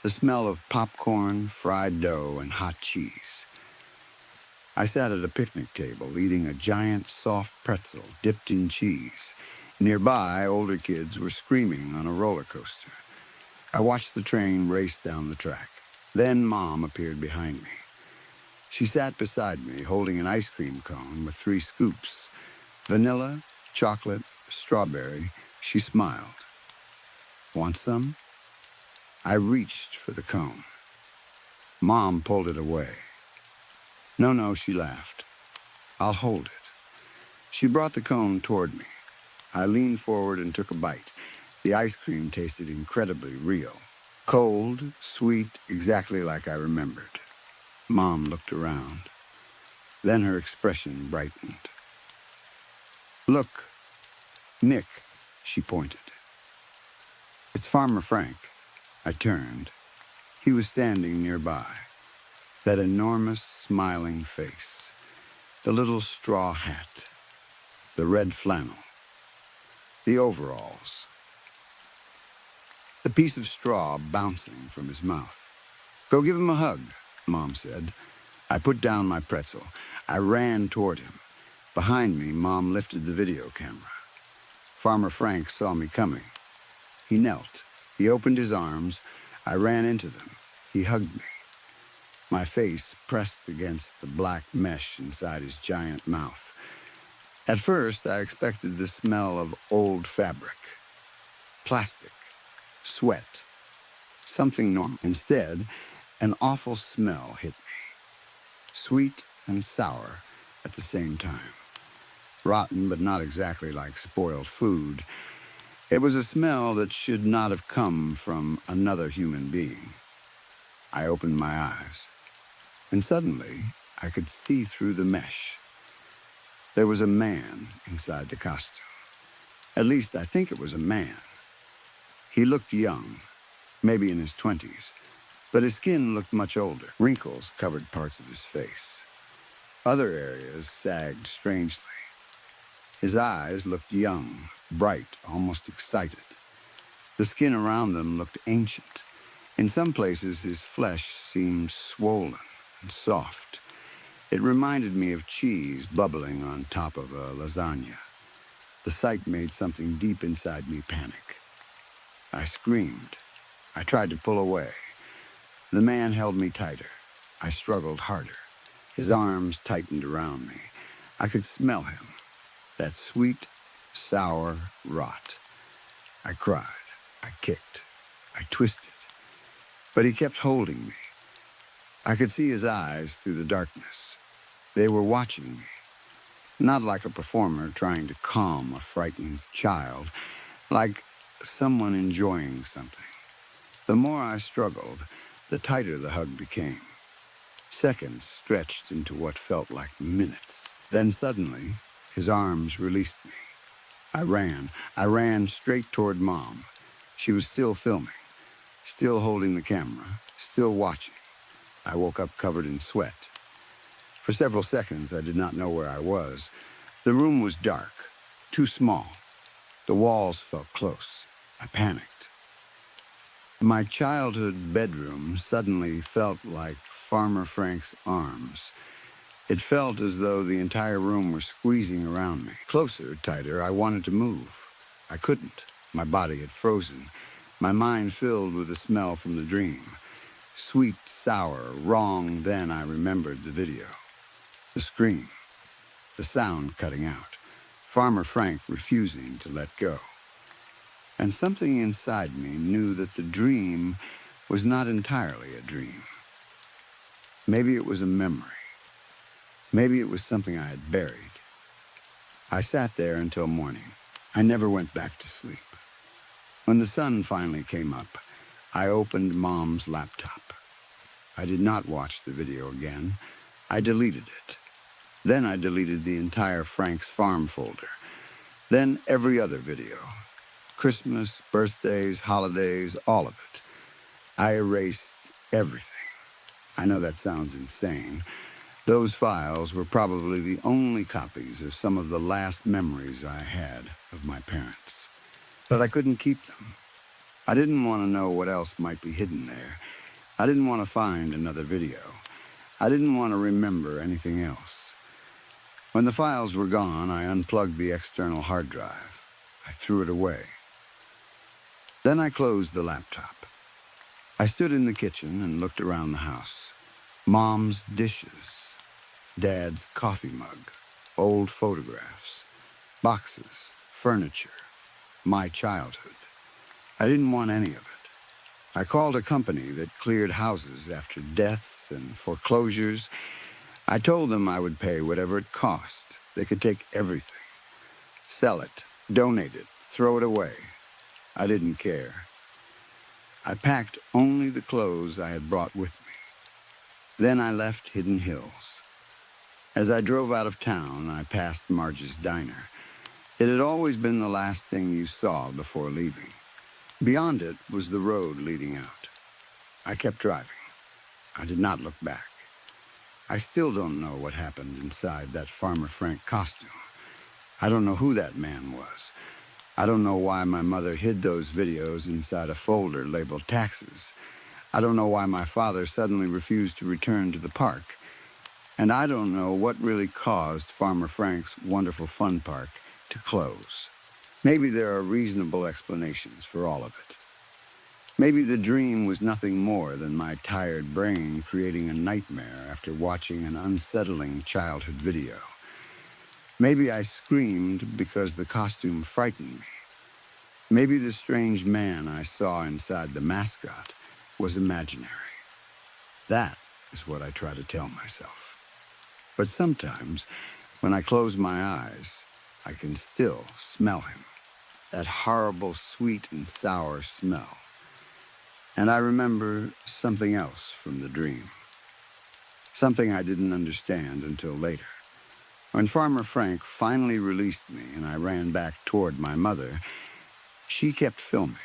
the smell of popcorn, fried dough, and hot cheese. I sat at a picnic table eating a giant soft pretzel dipped in cheese. Nearby, older kids were screaming on a roller coaster. I watched the train race down the track. Then Mom appeared behind me. She sat beside me, holding an ice cream cone with 3 scoops. Vanilla, chocolate, strawberry. She smiled. Want some? I reached for the cone. Mom pulled it away. No, she laughed. I'll hold it. She brought the cone toward me. I leaned forward and took a bite. The ice cream tasted incredibly real. Cold, sweet, exactly like I remembered. Mom looked around. Then her expression brightened. Look, Nick, she pointed. It's Farmer Frank. I turned. He was standing nearby. That enormous, smiling face. The little straw hat. The red flannel. The overalls. The piece of straw bouncing from his mouth. Go give him a hug, Mom said. I put down my pretzel. I ran toward him. Behind me, Mom lifted the video camera. Farmer Frank saw me coming. He knelt. He opened his arms. I ran into them. He hugged me. My face pressed against the black mesh inside his giant mouth. At first, I expected the smell of old fabric, plastic, sweat, something normal. Instead, an awful smell hit me, sweet and sour at the same time. Rotten, but not exactly like spoiled food. It was a smell that should not have come from another human being. I opened my eyes, and suddenly I could see through the mesh. There was a man inside the costume. At least I think it was a man. He looked young, maybe in his 20s, but his skin looked much older. Wrinkles covered parts of his face. Other areas sagged strangely. His eyes looked young, bright, almost excited. The skin around them looked ancient. In some places, his flesh seemed swollen and soft. It reminded me of cheese bubbling on top of a lasagna. The sight made something deep inside me panic. I screamed. I tried to pull away. The man held me tighter. I struggled harder. His arms tightened around me. I could smell him. That sweet, sour rot. I cried. I kicked. I twisted. But he kept holding me. I could see his eyes through the darkness. They were watching me. Not like a performer trying to calm a frightened child, like someone enjoying something. The more I struggled, the tighter the hug became. Seconds stretched into what felt like minutes. Then suddenly, his arms released me. I ran. I ran straight toward Mom. She was still filming, still holding the camera, still watching. I woke up covered in sweat. For several seconds, I did not know where I was. The room was dark, too small. The walls felt close. I panicked. My childhood bedroom suddenly felt like Farmer Frank's arms. It felt as though the entire room were squeezing around me. Closer, tighter, I wanted to move. I couldn't. My body had frozen. My mind filled with the smell from the dream. Sweet, sour, wrong. Then I remembered the video. The scream. The sound cutting out. Farmer Frank refusing to let go. And something inside me knew that the dream was not entirely a dream. Maybe it was a memory. Maybe it was something I had buried. I sat there until morning. I never went back to sleep. When the sun finally came up, I opened Mom's laptop. I did not watch the video again. I deleted it. Then I deleted the entire Frank's Farm folder. Then every other video. Christmas, birthdays, holidays, all of it. I erased everything. I know that sounds insane. Those files were probably the only copies of some of the last memories I had of my parents. But I couldn't keep them. I didn't want to know what else might be hidden there. I didn't want to find another video. I didn't want to remember anything else. When the files were gone, I unplugged the external hard drive. I threw it away. Then I closed the laptop. I stood in the kitchen and looked around the house. Mom's dishes, Dad's coffee mug, old photographs, boxes, furniture, my childhood. I didn't want any of it. I called a company that cleared houses after deaths and foreclosures. I told them I would pay whatever it cost. They could take everything. Sell it, donate it, throw it away. I didn't care. I packed only the clothes I had brought with me. Then I left Hidden Hills. As I drove out of town, I passed Marge's diner. It had always been the last thing you saw before leaving. Beyond it was the road leading out. I kept driving. I did not look back. I still don't know what happened inside that Farmer Frank costume. I don't know who that man was. I don't know why my mother hid those videos inside a folder labeled taxes. I don't know why my father suddenly refused to return to the park. And I don't know what really caused Farmer Frank's wonderful fun park to close. Maybe there are reasonable explanations for all of it. Maybe the dream was nothing more than my tired brain creating a nightmare after watching an unsettling childhood video. Maybe I screamed because the costume frightened me. Maybe the strange man I saw inside the mascot was imaginary. That is what I try to tell myself. But sometimes, when I close my eyes, I can still smell him. That horrible sweet and sour smell. And I remember something else from the dream. Something I didn't understand until later. When Farmer Frank finally released me and I ran back toward my mother, she kept filming.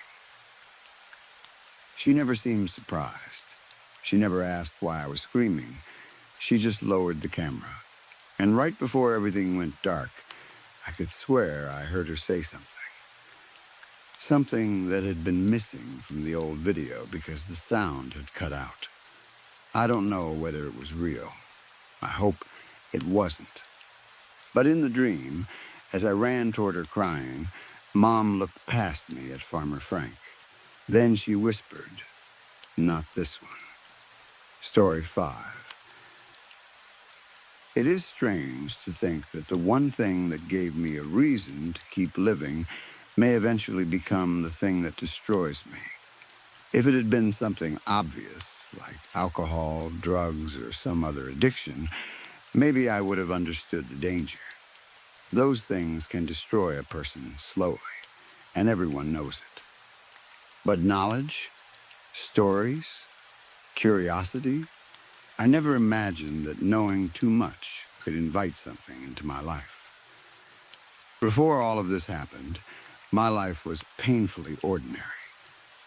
She never seemed surprised. She never asked why I was screaming. She just lowered the camera. And right before everything went dark, I could swear I heard her say something. Something that had been missing from the old video because the sound had cut out. I don't know whether it was real. I hope it wasn't. But in the dream, as I ran toward her crying, Mom looked past me at Farmer Frank. Then she whispered, "Not this one." Story 5. It is strange to think that the one thing that gave me a reason to keep living may eventually become the thing that destroys me. If it had been something obvious, like alcohol, drugs, or some other addiction, maybe I would have understood the danger. Those things can destroy a person slowly, and everyone knows it. But knowledge, stories, curiosity, I never imagined that knowing too much could invite something into my life. Before all of this happened, my life was painfully ordinary.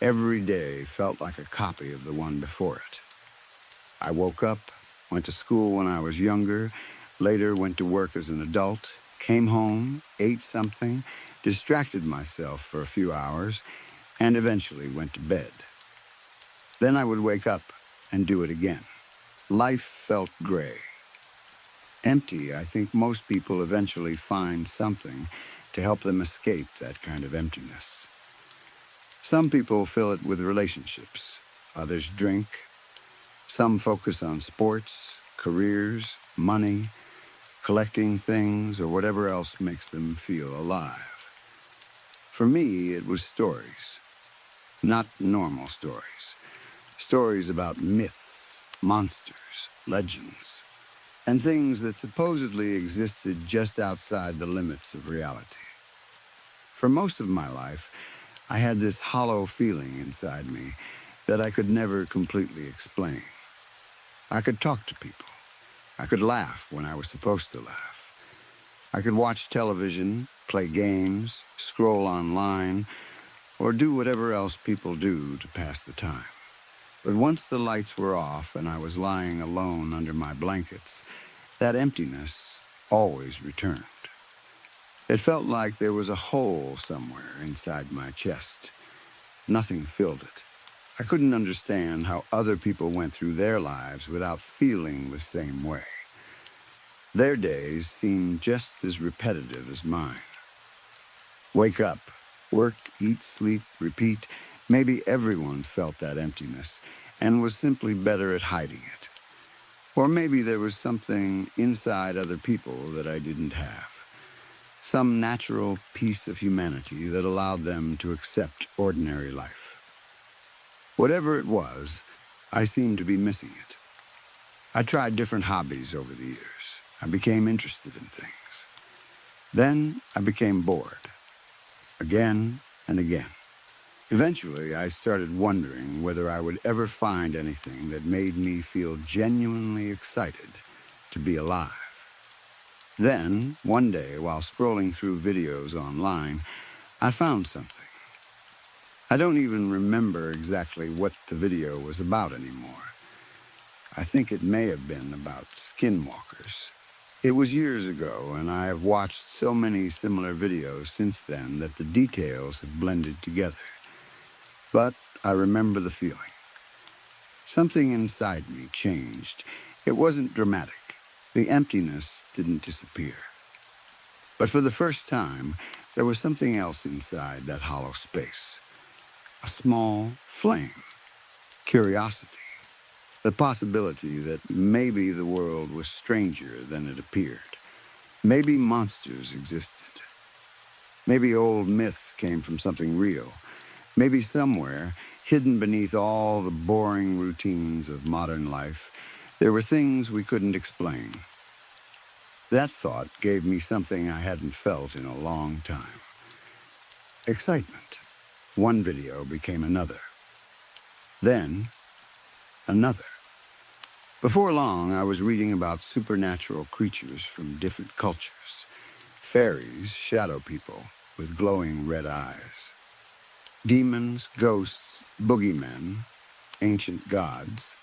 Every day felt like a copy of the one before it. I woke up, went to school when I was younger, later went to work as an adult, came home, ate something, distracted myself for a few hours, and eventually went to bed. Then I would wake up and do it again. Life felt gray. Empty. I think most people eventually find something to help them escape that kind of emptiness. Some people fill it with relationships. Others drink. Some focus on sports, careers, money, collecting things, or whatever else makes them feel alive. For me, it was stories. Not normal stories. Stories about myths, monsters, legends, and things that supposedly existed just outside the limits of reality. For most of my life, I had this hollow feeling inside me that I could never completely explain. I could talk to people. I could laugh when I was supposed to laugh. I could watch television, play games, scroll online, or do whatever else people do to pass the time. But once the lights were off and I was lying alone under my blankets, that emptiness always returned. It felt like there was a hole somewhere inside my chest. Nothing filled it. I couldn't understand how other people went through their lives without feeling the same way. Their days seemed just as repetitive as mine. Wake up, work, eat, sleep, repeat. Maybe everyone felt that emptiness and was simply better at hiding it. Or maybe there was something inside other people that I didn't have. Some natural piece of humanity that allowed them to accept ordinary life. Whatever it was, I seemed to be missing it. I tried different hobbies over the years. I became interested in things. Then I became bored. Again and again. Eventually, I started wondering whether I would ever find anything that made me feel genuinely excited to be alive. Then, one day, while scrolling through videos online, I found something. I don't even remember exactly what the video was about anymore. I think it may have been about skinwalkers. It was years ago, and I have watched so many similar videos since then that the details have blended together. But I remember the feeling. Something inside me changed. It wasn't dramatic. The emptiness didn't disappear. But for the first time, there was something else inside that hollow space. A small flame. Curiosity. The possibility that maybe the world was stranger than it appeared. Maybe monsters existed. Maybe old myths came from something real. Maybe somewhere, hidden beneath all the boring routines of modern life, there were things we couldn't explain. That thought gave me something I hadn't felt in a long time. Excitement. One video became another. Then, another. Before long, I was reading about supernatural creatures from different cultures. Fairies, shadow people, with glowing red eyes. Demons, ghosts, boogeymen, ancient gods.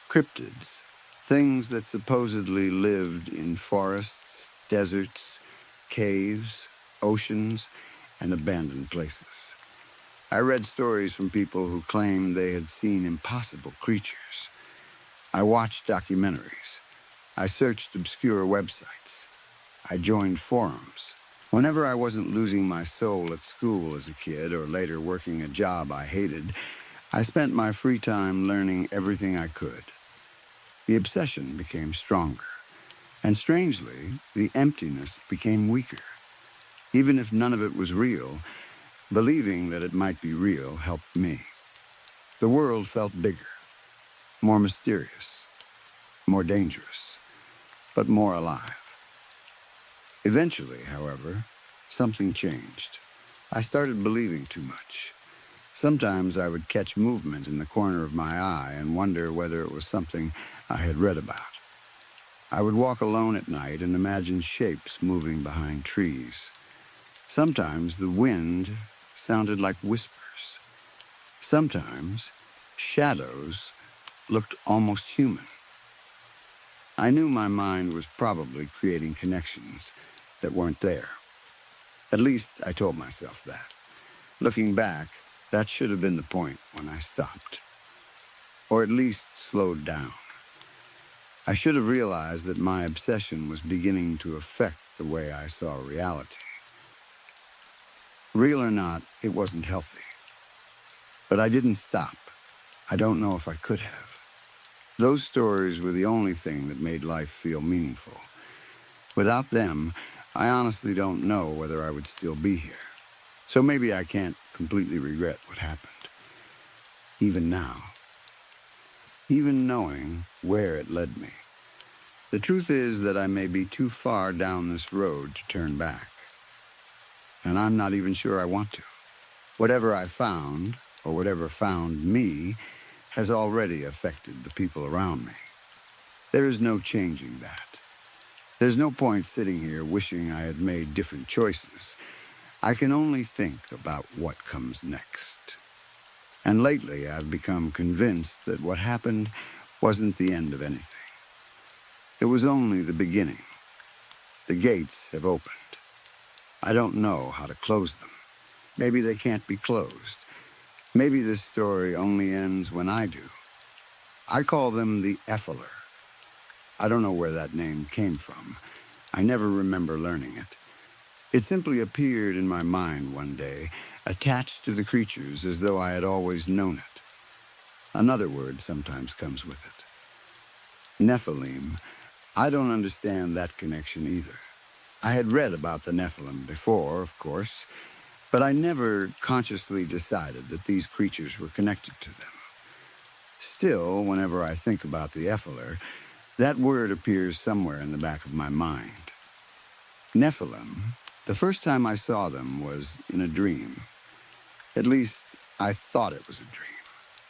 Cryptids, things that supposedly lived in forests, deserts, caves, oceans, and abandoned places. I read stories from people who claimed they had seen impossible creatures. I watched documentaries. I searched obscure websites. I joined forums. Whenever I wasn't losing my soul at school as a kid or later working a job I hated, I spent my free time learning everything I could. The obsession became stronger, and strangely, the emptiness became weaker. Even if none of it was real, believing that it might be real helped me. The world felt bigger, more mysterious, more dangerous, but more alive. Eventually, however, something changed. I started believing too much. Sometimes I would catch movement in the corner of my eye and wonder whether it was something I had read about. I would walk alone at night and imagine shapes moving behind trees. Sometimes the wind sounded like whispers. Sometimes shadows looked almost human. I knew my mind was probably creating connections that weren't there. At least I told myself that. Looking back, that should have been the point when I stopped. Or at least slowed down. I should have realized that my obsession was beginning to affect the way I saw reality. Real or not, it wasn't healthy. But I didn't stop. I don't know if I could have. Those stories were the only thing that made life feel meaningful. Without them, I honestly don't know whether I would still be here. So maybe I can't completely regret what happened. Even now. Even knowing where it led me. The truth is that I may be too far down this road to turn back. And I'm not even sure I want to. Whatever I found, or whatever found me, has already affected the people around me. There is no changing that. There's no point sitting here wishing I had made different choices. I can only think about what comes next. And lately I've become convinced that what happened wasn't the end of anything. It was only the beginning. The gates have opened. I don't know how to close them. Maybe they can't be closed. Maybe this story only ends when I do. I call them the Effler. I don't know where that name came from. I never remember learning it. It simply appeared in my mind one day, attached to the creatures as though I had always known it. Another word sometimes comes with it. Nephilim. I don't understand that connection either. I had read about the Nephilim before, of course, but I never consciously decided that these creatures were connected to them. Still, whenever I think about the Effler, that word appears somewhere in the back of my mind. Nephilim, the first time I saw them was in a dream. At least, I thought it was a dream.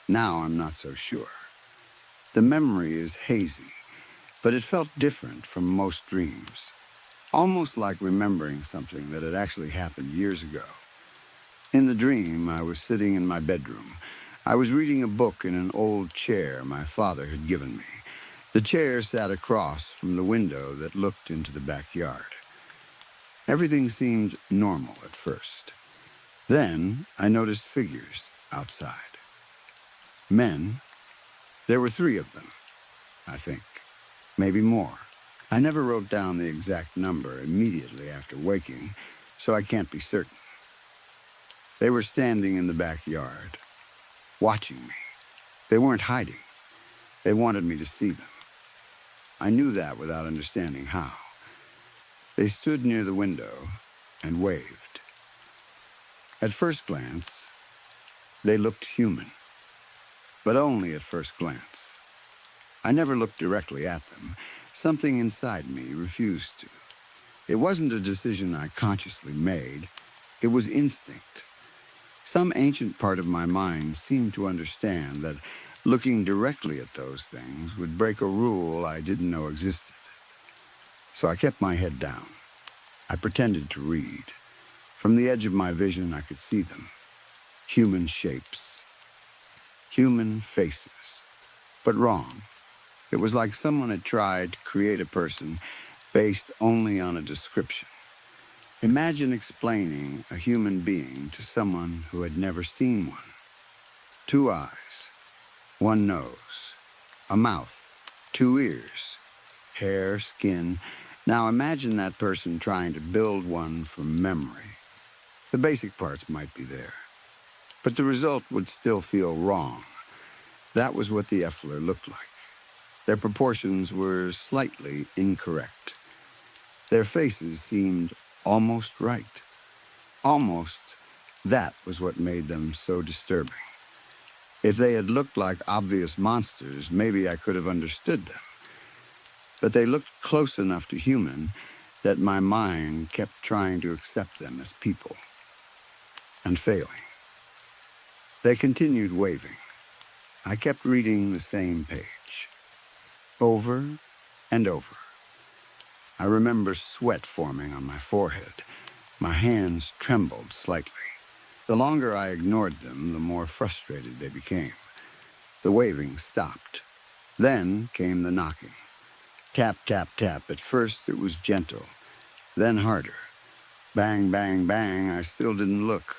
Now I'm not so sure. The memory is hazy, but it felt different from most dreams. Almost like remembering something that had actually happened years ago. In the dream, I was sitting in my bedroom. I was reading a book in an old chair my father had given me. The chair sat across from the window that looked into the backyard. Everything seemed normal at first. Then I noticed figures outside. Men. There were 3 of them, I think. Maybe more. I never wrote down the exact number immediately after waking, so I can't be certain. They were standing in the backyard, watching me. They weren't hiding. They wanted me to see them. I knew that without understanding how. They stood near the window and waved. At first glance, they looked human, but only at first glance. I never looked directly at them. Something inside me refused to. It wasn't a decision I consciously made. It was instinct. Some ancient part of my mind seemed to understand that looking directly at those things would break a rule I didn't know existed. So I kept my head down. I pretended to read. From the edge of my vision, I could see them. Human shapes. Human faces. But wrong. It was like someone had tried to create a person based only on a description. Imagine explaining a human being to someone who had never seen one. 2 eyes, 1 nose, a mouth, 2 ears, hair, skin. Now imagine that person trying to build one from memory. The basic parts might be there, but the result would still feel wrong. That was what the Effler looked like. Their proportions were slightly incorrect. Their faces seemed almost right. Almost, that was what made them so disturbing. If they had looked like obvious monsters, maybe I could have understood them. But they looked close enough to human that my mind kept trying to accept them as people, and failing. They continued waving. I kept reading the same page, over and over. I remember sweat forming on my forehead. My hands trembled slightly. The longer I ignored them, the more frustrated they became. The waving stopped. Then came the knocking. Tap, tap, tap. At first it was gentle, then harder. Bang, bang, bang. I still didn't look.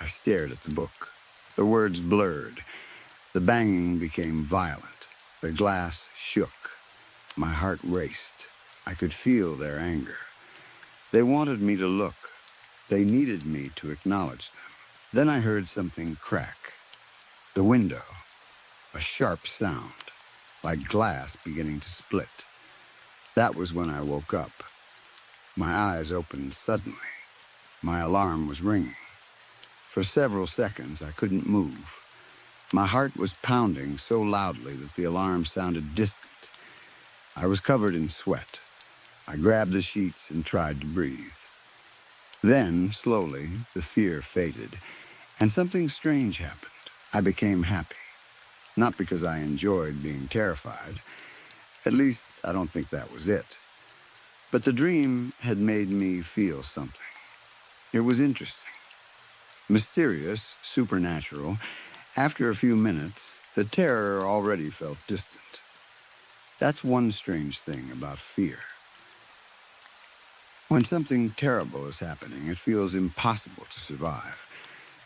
I stared at the book. The words blurred. The banging became violent. The glass shook. My heart raced. I could feel their anger. They wanted me to look. They needed me to acknowledge them. Then I heard something crack. The window. A sharp sound, like glass beginning to split. That was when I woke up. My eyes opened suddenly. My alarm was ringing. For several seconds, I couldn't move. My heart was pounding so loudly that the alarm sounded distant. I was covered in sweat. I grabbed the sheets and tried to breathe. Then, slowly, the fear faded, and something strange happened. I became happy. Not because I enjoyed being terrified. At least, I don't think that was it. But the dream had made me feel something. It was interesting. Mysterious, supernatural. After a few minutes, the terror already felt distant. That's one strange thing about fear. When something terrible is happening, it feels impossible to survive.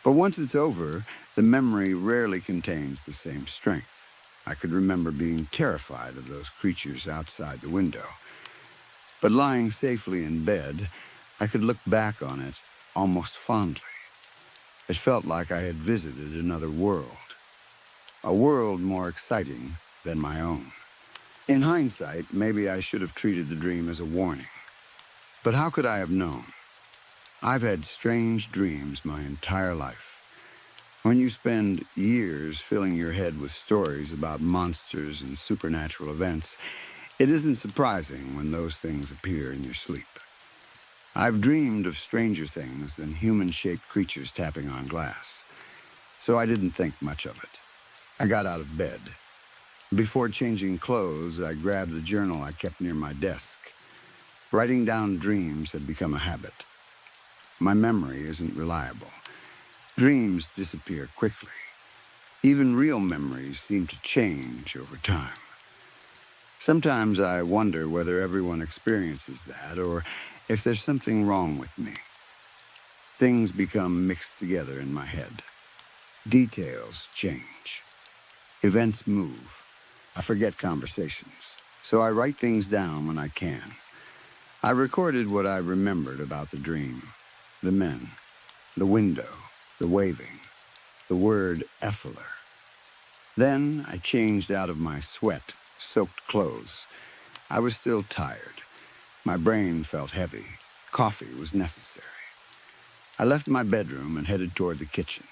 But once it's over, the memory rarely contains the same strength. I could remember being terrified of those creatures outside the window. But lying safely in bed, I could look back on it almost fondly. It felt like I had visited another world, a world more exciting than my own. In hindsight, maybe I should have treated the dream as a warning. But how could I have known? I've had strange dreams my entire life. When you spend years filling your head with stories about monsters and supernatural events, it isn't surprising when those things appear in your sleep. I've dreamed of stranger things than human-shaped creatures tapping on glass, so I didn't think much of it. I got out of bed. Before changing clothes, I grabbed the journal I kept near my desk. Writing down dreams had become a habit. My memory isn't reliable. Dreams disappear quickly. Even real memories seem to change over time. Sometimes I wonder whether everyone experiences that or if there's something wrong with me. Things become mixed together in my head. Details change. Events move. I forget conversations, so I write things down when I can. I recorded what I remembered about the dream, the men, the window, the waving, the word effler. Then I changed out of my sweat-soaked clothes. I was still tired. My brain felt heavy. Coffee was necessary. I left my bedroom and headed toward the kitchen.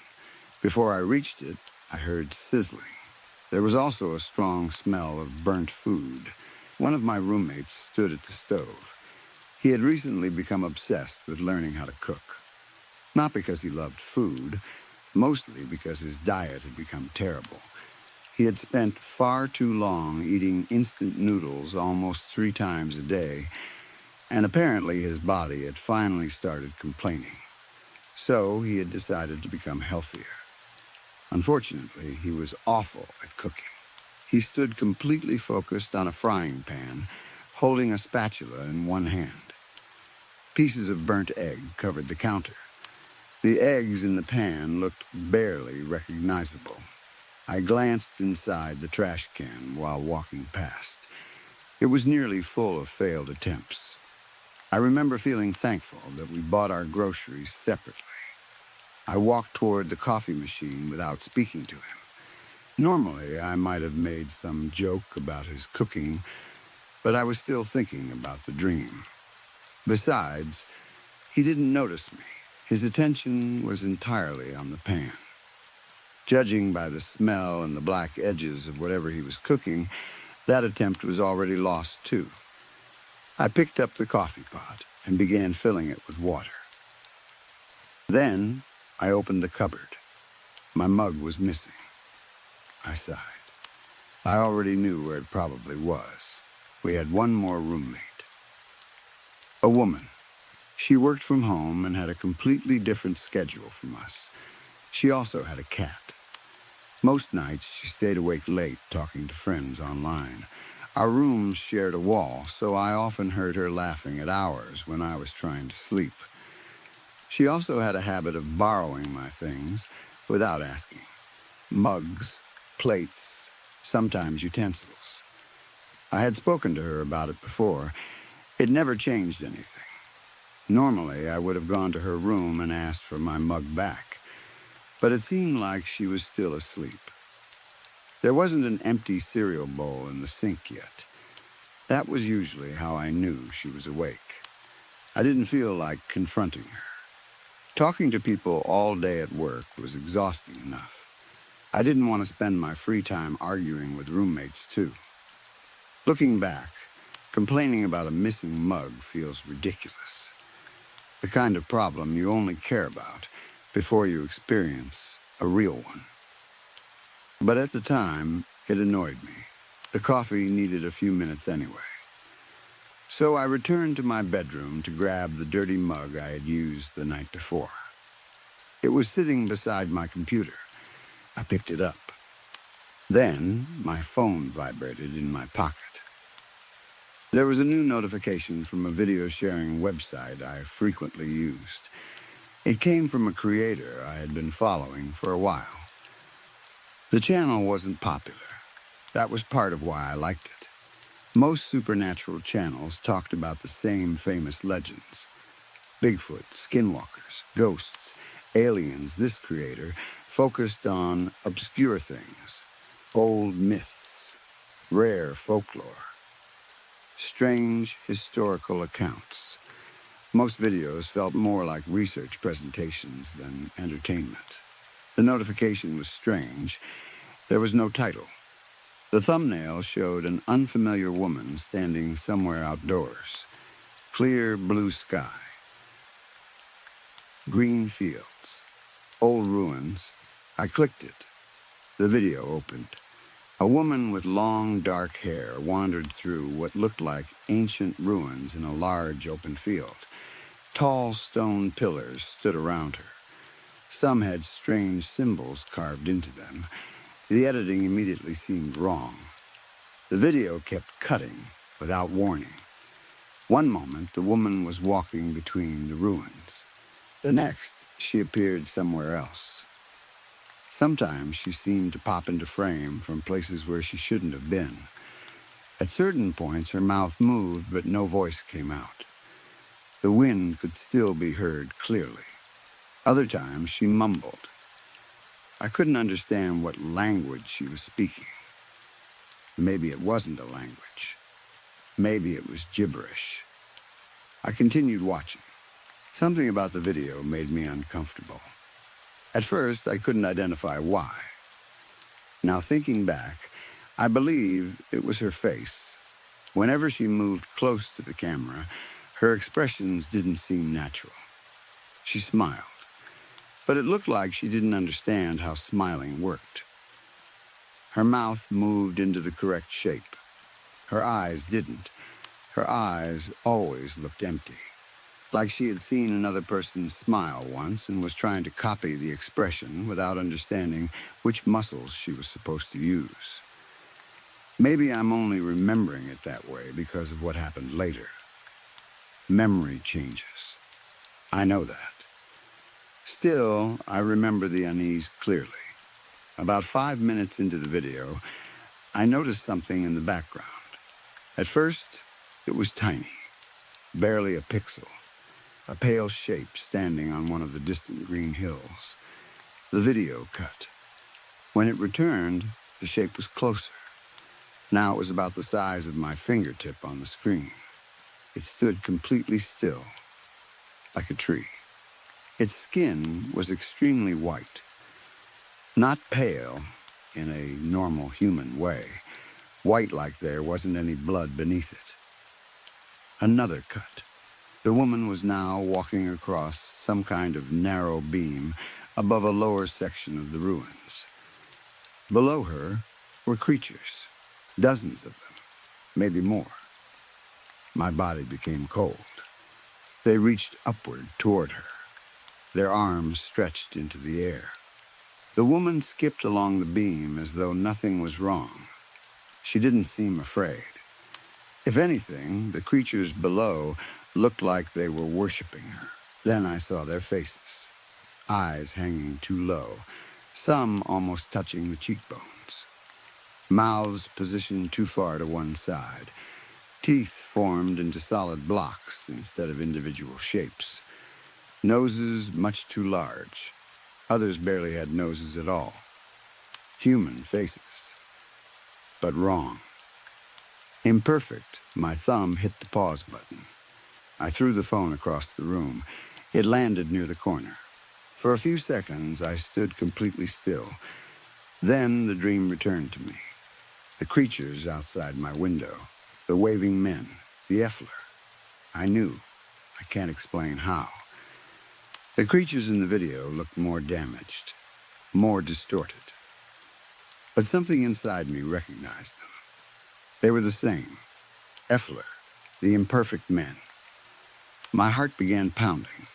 Before I reached it, I heard sizzling. There was also a strong smell of burnt food. One of my roommates stood at the stove. He had recently become obsessed with learning how to cook. Not because he loved food, mostly because his diet had become terrible. He had spent far too long eating instant noodles almost 3 times a day, and apparently his body had finally started complaining. So he had decided to become healthier. Unfortunately, he was awful at cooking. He stood completely focused on a frying pan, holding a spatula in one hand. Pieces of burnt egg covered the counter. The eggs in the pan looked barely recognizable. I glanced inside the trash can while walking past. It was nearly full of failed attempts. I remember feeling thankful that we bought our groceries separately. I walked toward the coffee machine without speaking to him. Normally, I might have made some joke about his cooking, but I was still thinking about the dream. Besides, he didn't notice me. His attention was entirely on the pan. Judging by the smell and the black edges of whatever he was cooking, that attempt was already lost too. I picked up the coffee pot and began filling it with water. Then I opened the cupboard. My mug was missing. I sighed. I already knew where it probably was. We had one more roommate. A woman. She worked from home and had a completely different schedule from us. She also had a cat. Most nights, she stayed awake late talking to friends online. Our rooms shared a wall, so I often heard her laughing at hours when I was trying to sleep. She also had a habit of borrowing my things without asking. Mugs, plates, sometimes utensils. I had spoken to her about it before. It never changed anything. Normally, I would have gone to her room and asked for my mug back, but it seemed like she was still asleep. There wasn't an empty cereal bowl in the sink yet. That was usually how I knew she was awake. I didn't feel like confronting her. Talking to people all day at work was exhausting enough. I didn't want to spend my free time arguing with roommates, too. Looking back, complaining about a missing mug feels ridiculous. The kind of problem you only care about before you experience a real one. But at the time, it annoyed me. The coffee needed a few minutes anyway. So I returned to my bedroom to grab the dirty mug I had used the night before. It was sitting beside my computer. I picked it up. Then my phone vibrated in my pocket. There was a new notification from a video sharing website I frequently used. It came from a creator I had been following for a while. The channel wasn't popular. That was part of why I liked it. Most supernatural channels talked about the same famous legends. Bigfoot, skinwalkers, ghosts, aliens. This creator focused on obscure things, old myths, rare folklore, strange historical accounts. Most videos felt more like research presentations than entertainment. The notification was strange. There was no title. The thumbnail showed an unfamiliar woman standing somewhere outdoors. Clear blue sky. Green fields. Old ruins. I clicked it. The video opened. A woman with long, dark hair wandered through what looked like ancient ruins in a large open field. Tall stone pillars stood around her. Some had strange symbols carved into them. The editing immediately seemed wrong. The video kept cutting without warning. One moment, the woman was walking between the ruins. The next, she appeared somewhere else. Sometimes she seemed to pop into frame from places where she shouldn't have been. At certain points, her mouth moved, but no voice came out. The wind could still be heard clearly. Other times, she mumbled. I couldn't understand what language she was speaking. Maybe it wasn't a language. Maybe it was gibberish. I continued watching. Something about the video made me uncomfortable. At first, I couldn't identify why. Now, thinking back, I believe it was her face. Whenever she moved close to the camera, her expressions didn't seem natural. She smiled, but it looked like she didn't understand how smiling worked. Her mouth moved into the correct shape. Her eyes didn't. Her eyes always looked empty, like she had seen another person smile once and was trying to copy the expression without understanding which muscles she was supposed to use. Maybe I'm only remembering it that way because of what happened later. Memory changes. I know that. Still, I remember the unease clearly. About 5 minutes into the video, I noticed something in the background. At first, it was tiny, barely a pixel, a pale shape standing on one of the distant green hills. The video cut. When it returned, the shape was closer. Now it was about the size of my fingertip on the screen. It stood completely still, like a tree. Its skin was extremely white, not pale in a normal human way, white like there wasn't any blood beneath it. Another cut. The woman was now walking across some kind of narrow beam above a lower section of the ruins. Below her were creatures, dozens of them, maybe more. My body became cold. They reached upward toward her, their arms stretched into the air. The woman skipped along the beam as though nothing was wrong. She didn't seem afraid. If anything, the creatures below looked like they were worshiping her. Then I saw their faces, eyes hanging too low, some almost touching the cheekbones, mouths positioned too far to one side, teeth formed into solid blocks instead of individual shapes, noses much too large. Others barely had noses at all. Human faces, but wrong. Imperfect, my thumb hit the pause button. I threw the phone across the room. It landed near the corner. For a few seconds, I stood completely still. Then the dream returned to me. The creatures outside my window, the waving men, the Effler. I knew. I can't explain how. The creatures in the video looked more damaged, more distorted. But something inside me recognized them. They were the same. Effler, the imperfect men. My heart began pounding.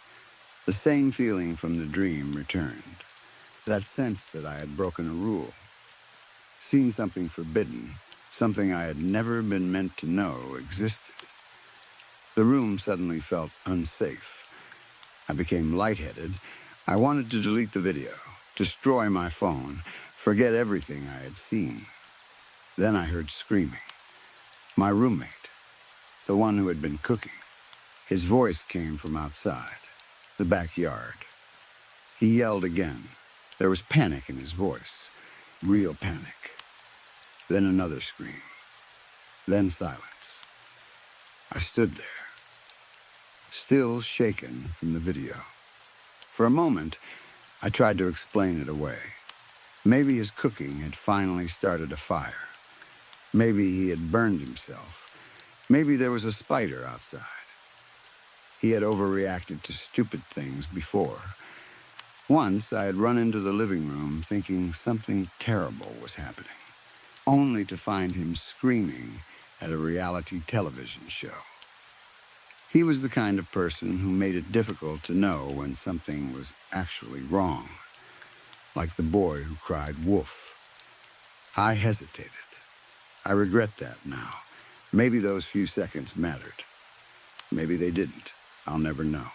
The same feeling from the dream returned. That sense that I had broken a rule, seen something forbidden, something I had never been meant to know existed. The room suddenly felt unsafe. I became lightheaded. I wanted to delete the video, destroy my phone, forget everything I had seen. Then I heard screaming. My roommate, the one who had been cooking. His voice came from outside, the backyard. He yelled again. There was panic in his voice, real panic. Then another scream. Then silence. I stood there, still shaken from the video. For a moment, I tried to explain it away. Maybe his cooking had finally started a fire. Maybe he had burned himself. Maybe there was a spider outside. He had overreacted to stupid things before. Once I had run into the living room thinking something terrible was happening, only to find him screaming at a reality television show. He was the kind of person who made it difficult to know when something was actually wrong, like the boy who cried wolf. I hesitated. I regret that now. Maybe those few seconds mattered. Maybe they didn't. I'll never know.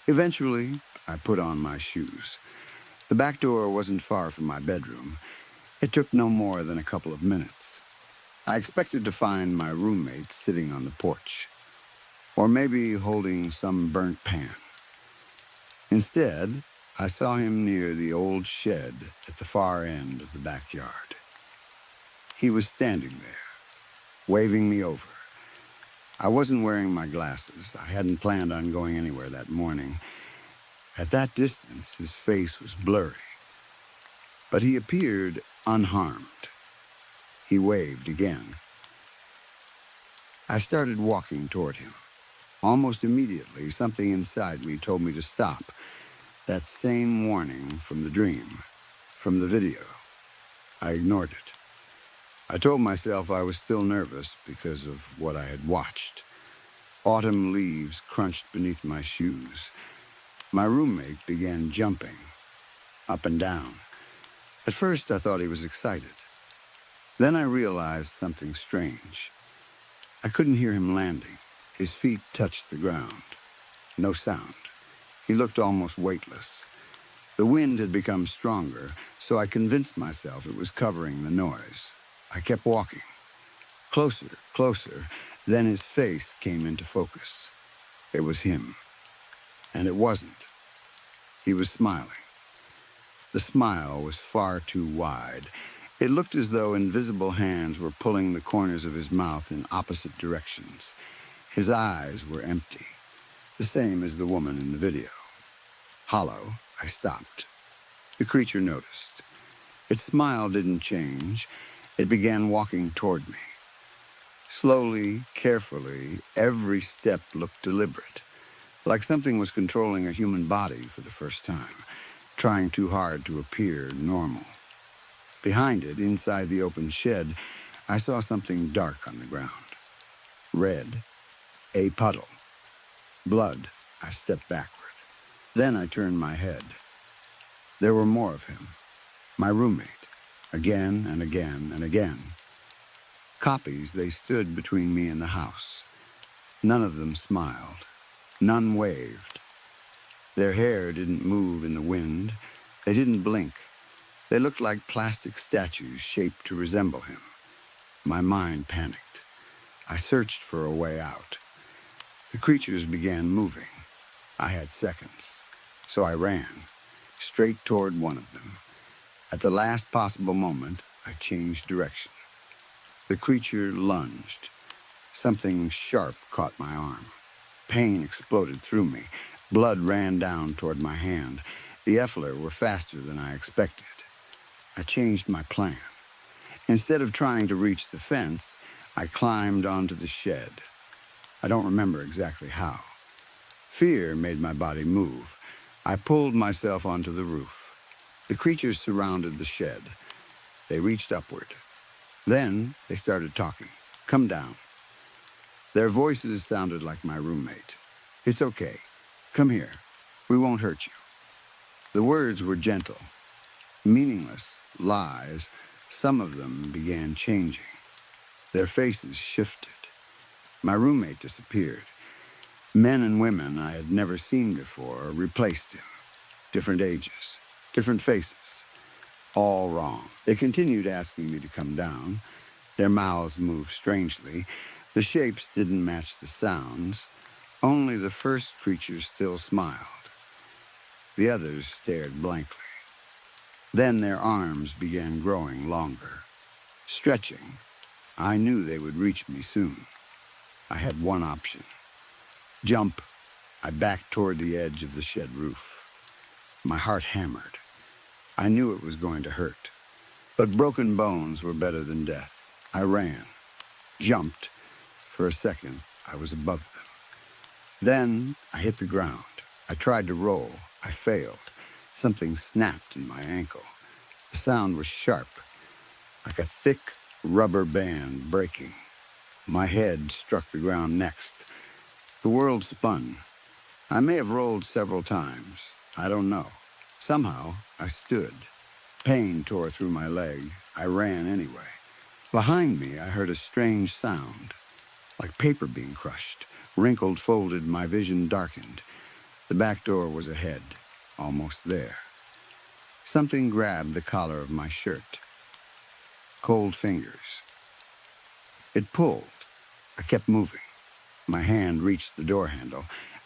Eventually, I put on my shoes. The back door wasn't far from my bedroom. It took no more than a couple of minutes. I expected to find my roommate sitting on the porch, or maybe holding some burnt pan. Instead, I saw him near the old shed at the far end of the backyard. He was standing there, waving me over. I wasn't wearing my glasses. I hadn't planned on going anywhere that morning. At that distance, his face was blurry. But he appeared unharmed. He waved again. I started walking toward him. Almost immediately, something inside me told me to stop. That same warning from the dream, from the video. I ignored it. I told myself I was still nervous because of what I had watched. Autumn leaves crunched beneath my shoes. My roommate began jumping, up and down. At first, I thought he was excited. Then I realized something strange. I couldn't hear him landing. His feet touched the ground. No sound. He looked almost weightless. The wind had become stronger, so I convinced myself it was covering the noise. I kept walking. Closer, closer. Then his face came into focus. It was him. And it wasn't. He was smiling. The smile was far too wide. It looked as though invisible hands were pulling the corners of his mouth in opposite directions. His eyes were empty, the same as the woman in the video. Hollow, I stopped. The creature noticed. Its smile didn't change. It began walking toward me. Slowly, carefully, every step looked deliberate, like something was controlling a human body for the first time, trying too hard to appear normal. Behind it, inside the open shed, I saw something dark on the ground. Red, a puddle. Blood. I stepped backward. Then I turned my head. There were more of him. My roommate. Again and again and again. Copies, they stood between me and the house. None of them smiled. None waved. Their hair didn't move in the wind. They didn't blink. They looked like plastic statues shaped to resemble him. My mind panicked. I searched for a way out. The creatures began moving. I had seconds, so I ran, straight toward one of them. At the last possible moment, I changed direction. The creature lunged. Something sharp caught my arm. Pain exploded through me. Blood ran down toward my hand. The effler were faster than I expected. I changed my plan. Instead of trying to reach the fence, I climbed onto the shed. I don't remember exactly how. Fear made my body move. I pulled myself onto the roof. The creatures surrounded the shed. They reached upward. Then they started talking. Come down. Their voices sounded like my roommate. It's okay. Come here. We won't hurt you. The words were gentle. Meaningless lies. Some of them began changing. Their faces shifted. My roommate disappeared. Men and women I had never seen before replaced him. Different ages, different faces. All wrong. They continued asking me to come down. Their mouths moved strangely. The shapes didn't match the sounds. Only the first creature still smiled. The others stared blankly. Then their arms began growing longer, stretching. I knew they would reach me soon. I had one option. Jump. I backed toward the edge of the shed roof. My heart hammered. I knew it was going to hurt. But broken bones were better than death. I ran, jumped. For a second, I was above them. Then I hit the ground. I tried to roll. I failed. Something snapped in my ankle. The sound was sharp, like a thick rubber band breaking. My head struck the ground next. The world spun. I may have rolled several times. I don't know. Somehow, I stood. Pain tore through my leg. I ran anyway. Behind me, I heard a strange sound, like paper being crushed. Wrinkled, folded, my vision darkened. The back door was ahead, almost there. Something grabbed the collar of my shirt. Cold fingers. It pulled. I kept moving. My hand reached the door handle.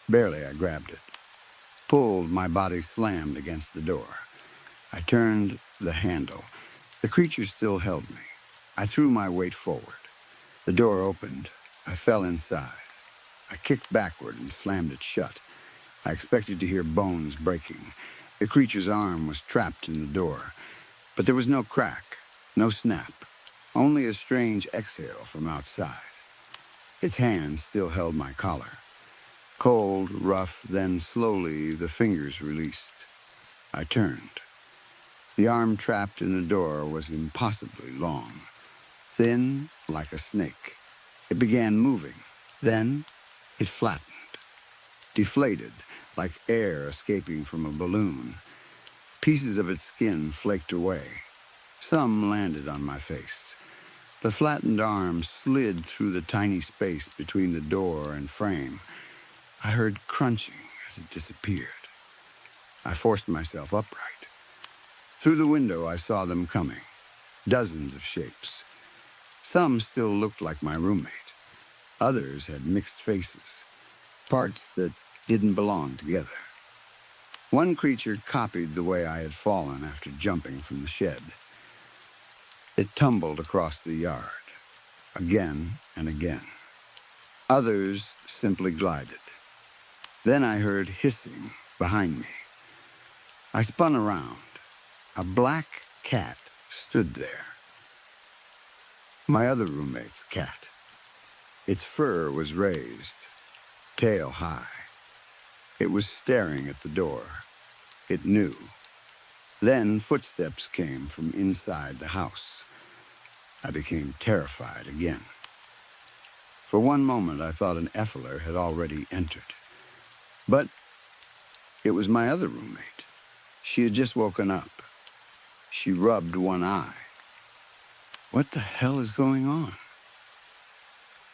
Barely I grabbed it. Pulled, my body slammed against the door. I turned the handle. The creature still held me. I threw my weight forward. The door opened. I fell inside. I kicked backward and slammed it shut. I expected to hear bones breaking. The creature's arm was trapped in the door. But there was no crack, no snap, only a strange exhale from outside. Its hand still held my collar. Cold, rough, then slowly the fingers released. I turned. The arm trapped in the door was impossibly long, thin like a snake. It began moving. Then it flattened, deflated like air escaping from a balloon. Pieces of its skin flaked away. Some landed on my face. The flattened arm slid through the tiny space between the door and frame. I heard crunching as it disappeared. I forced myself upright. Through the window, I saw them coming. Dozens of shapes. Some still looked like my roommate. Others had mixed faces, parts that didn't belong together. One creature copied the way I had fallen after jumping from the shed. It tumbled across the yard, again and again. Others simply glided. Then I heard hissing behind me. I spun around. A black cat stood there. My other roommate's cat. Its fur was raised, tail high. It was staring at the door. It knew. Then footsteps came from inside the house. I became terrified again. For one moment, I thought an effler had already entered. But it was my other roommate. She had just woken up. She rubbed one eye. What the hell is going on?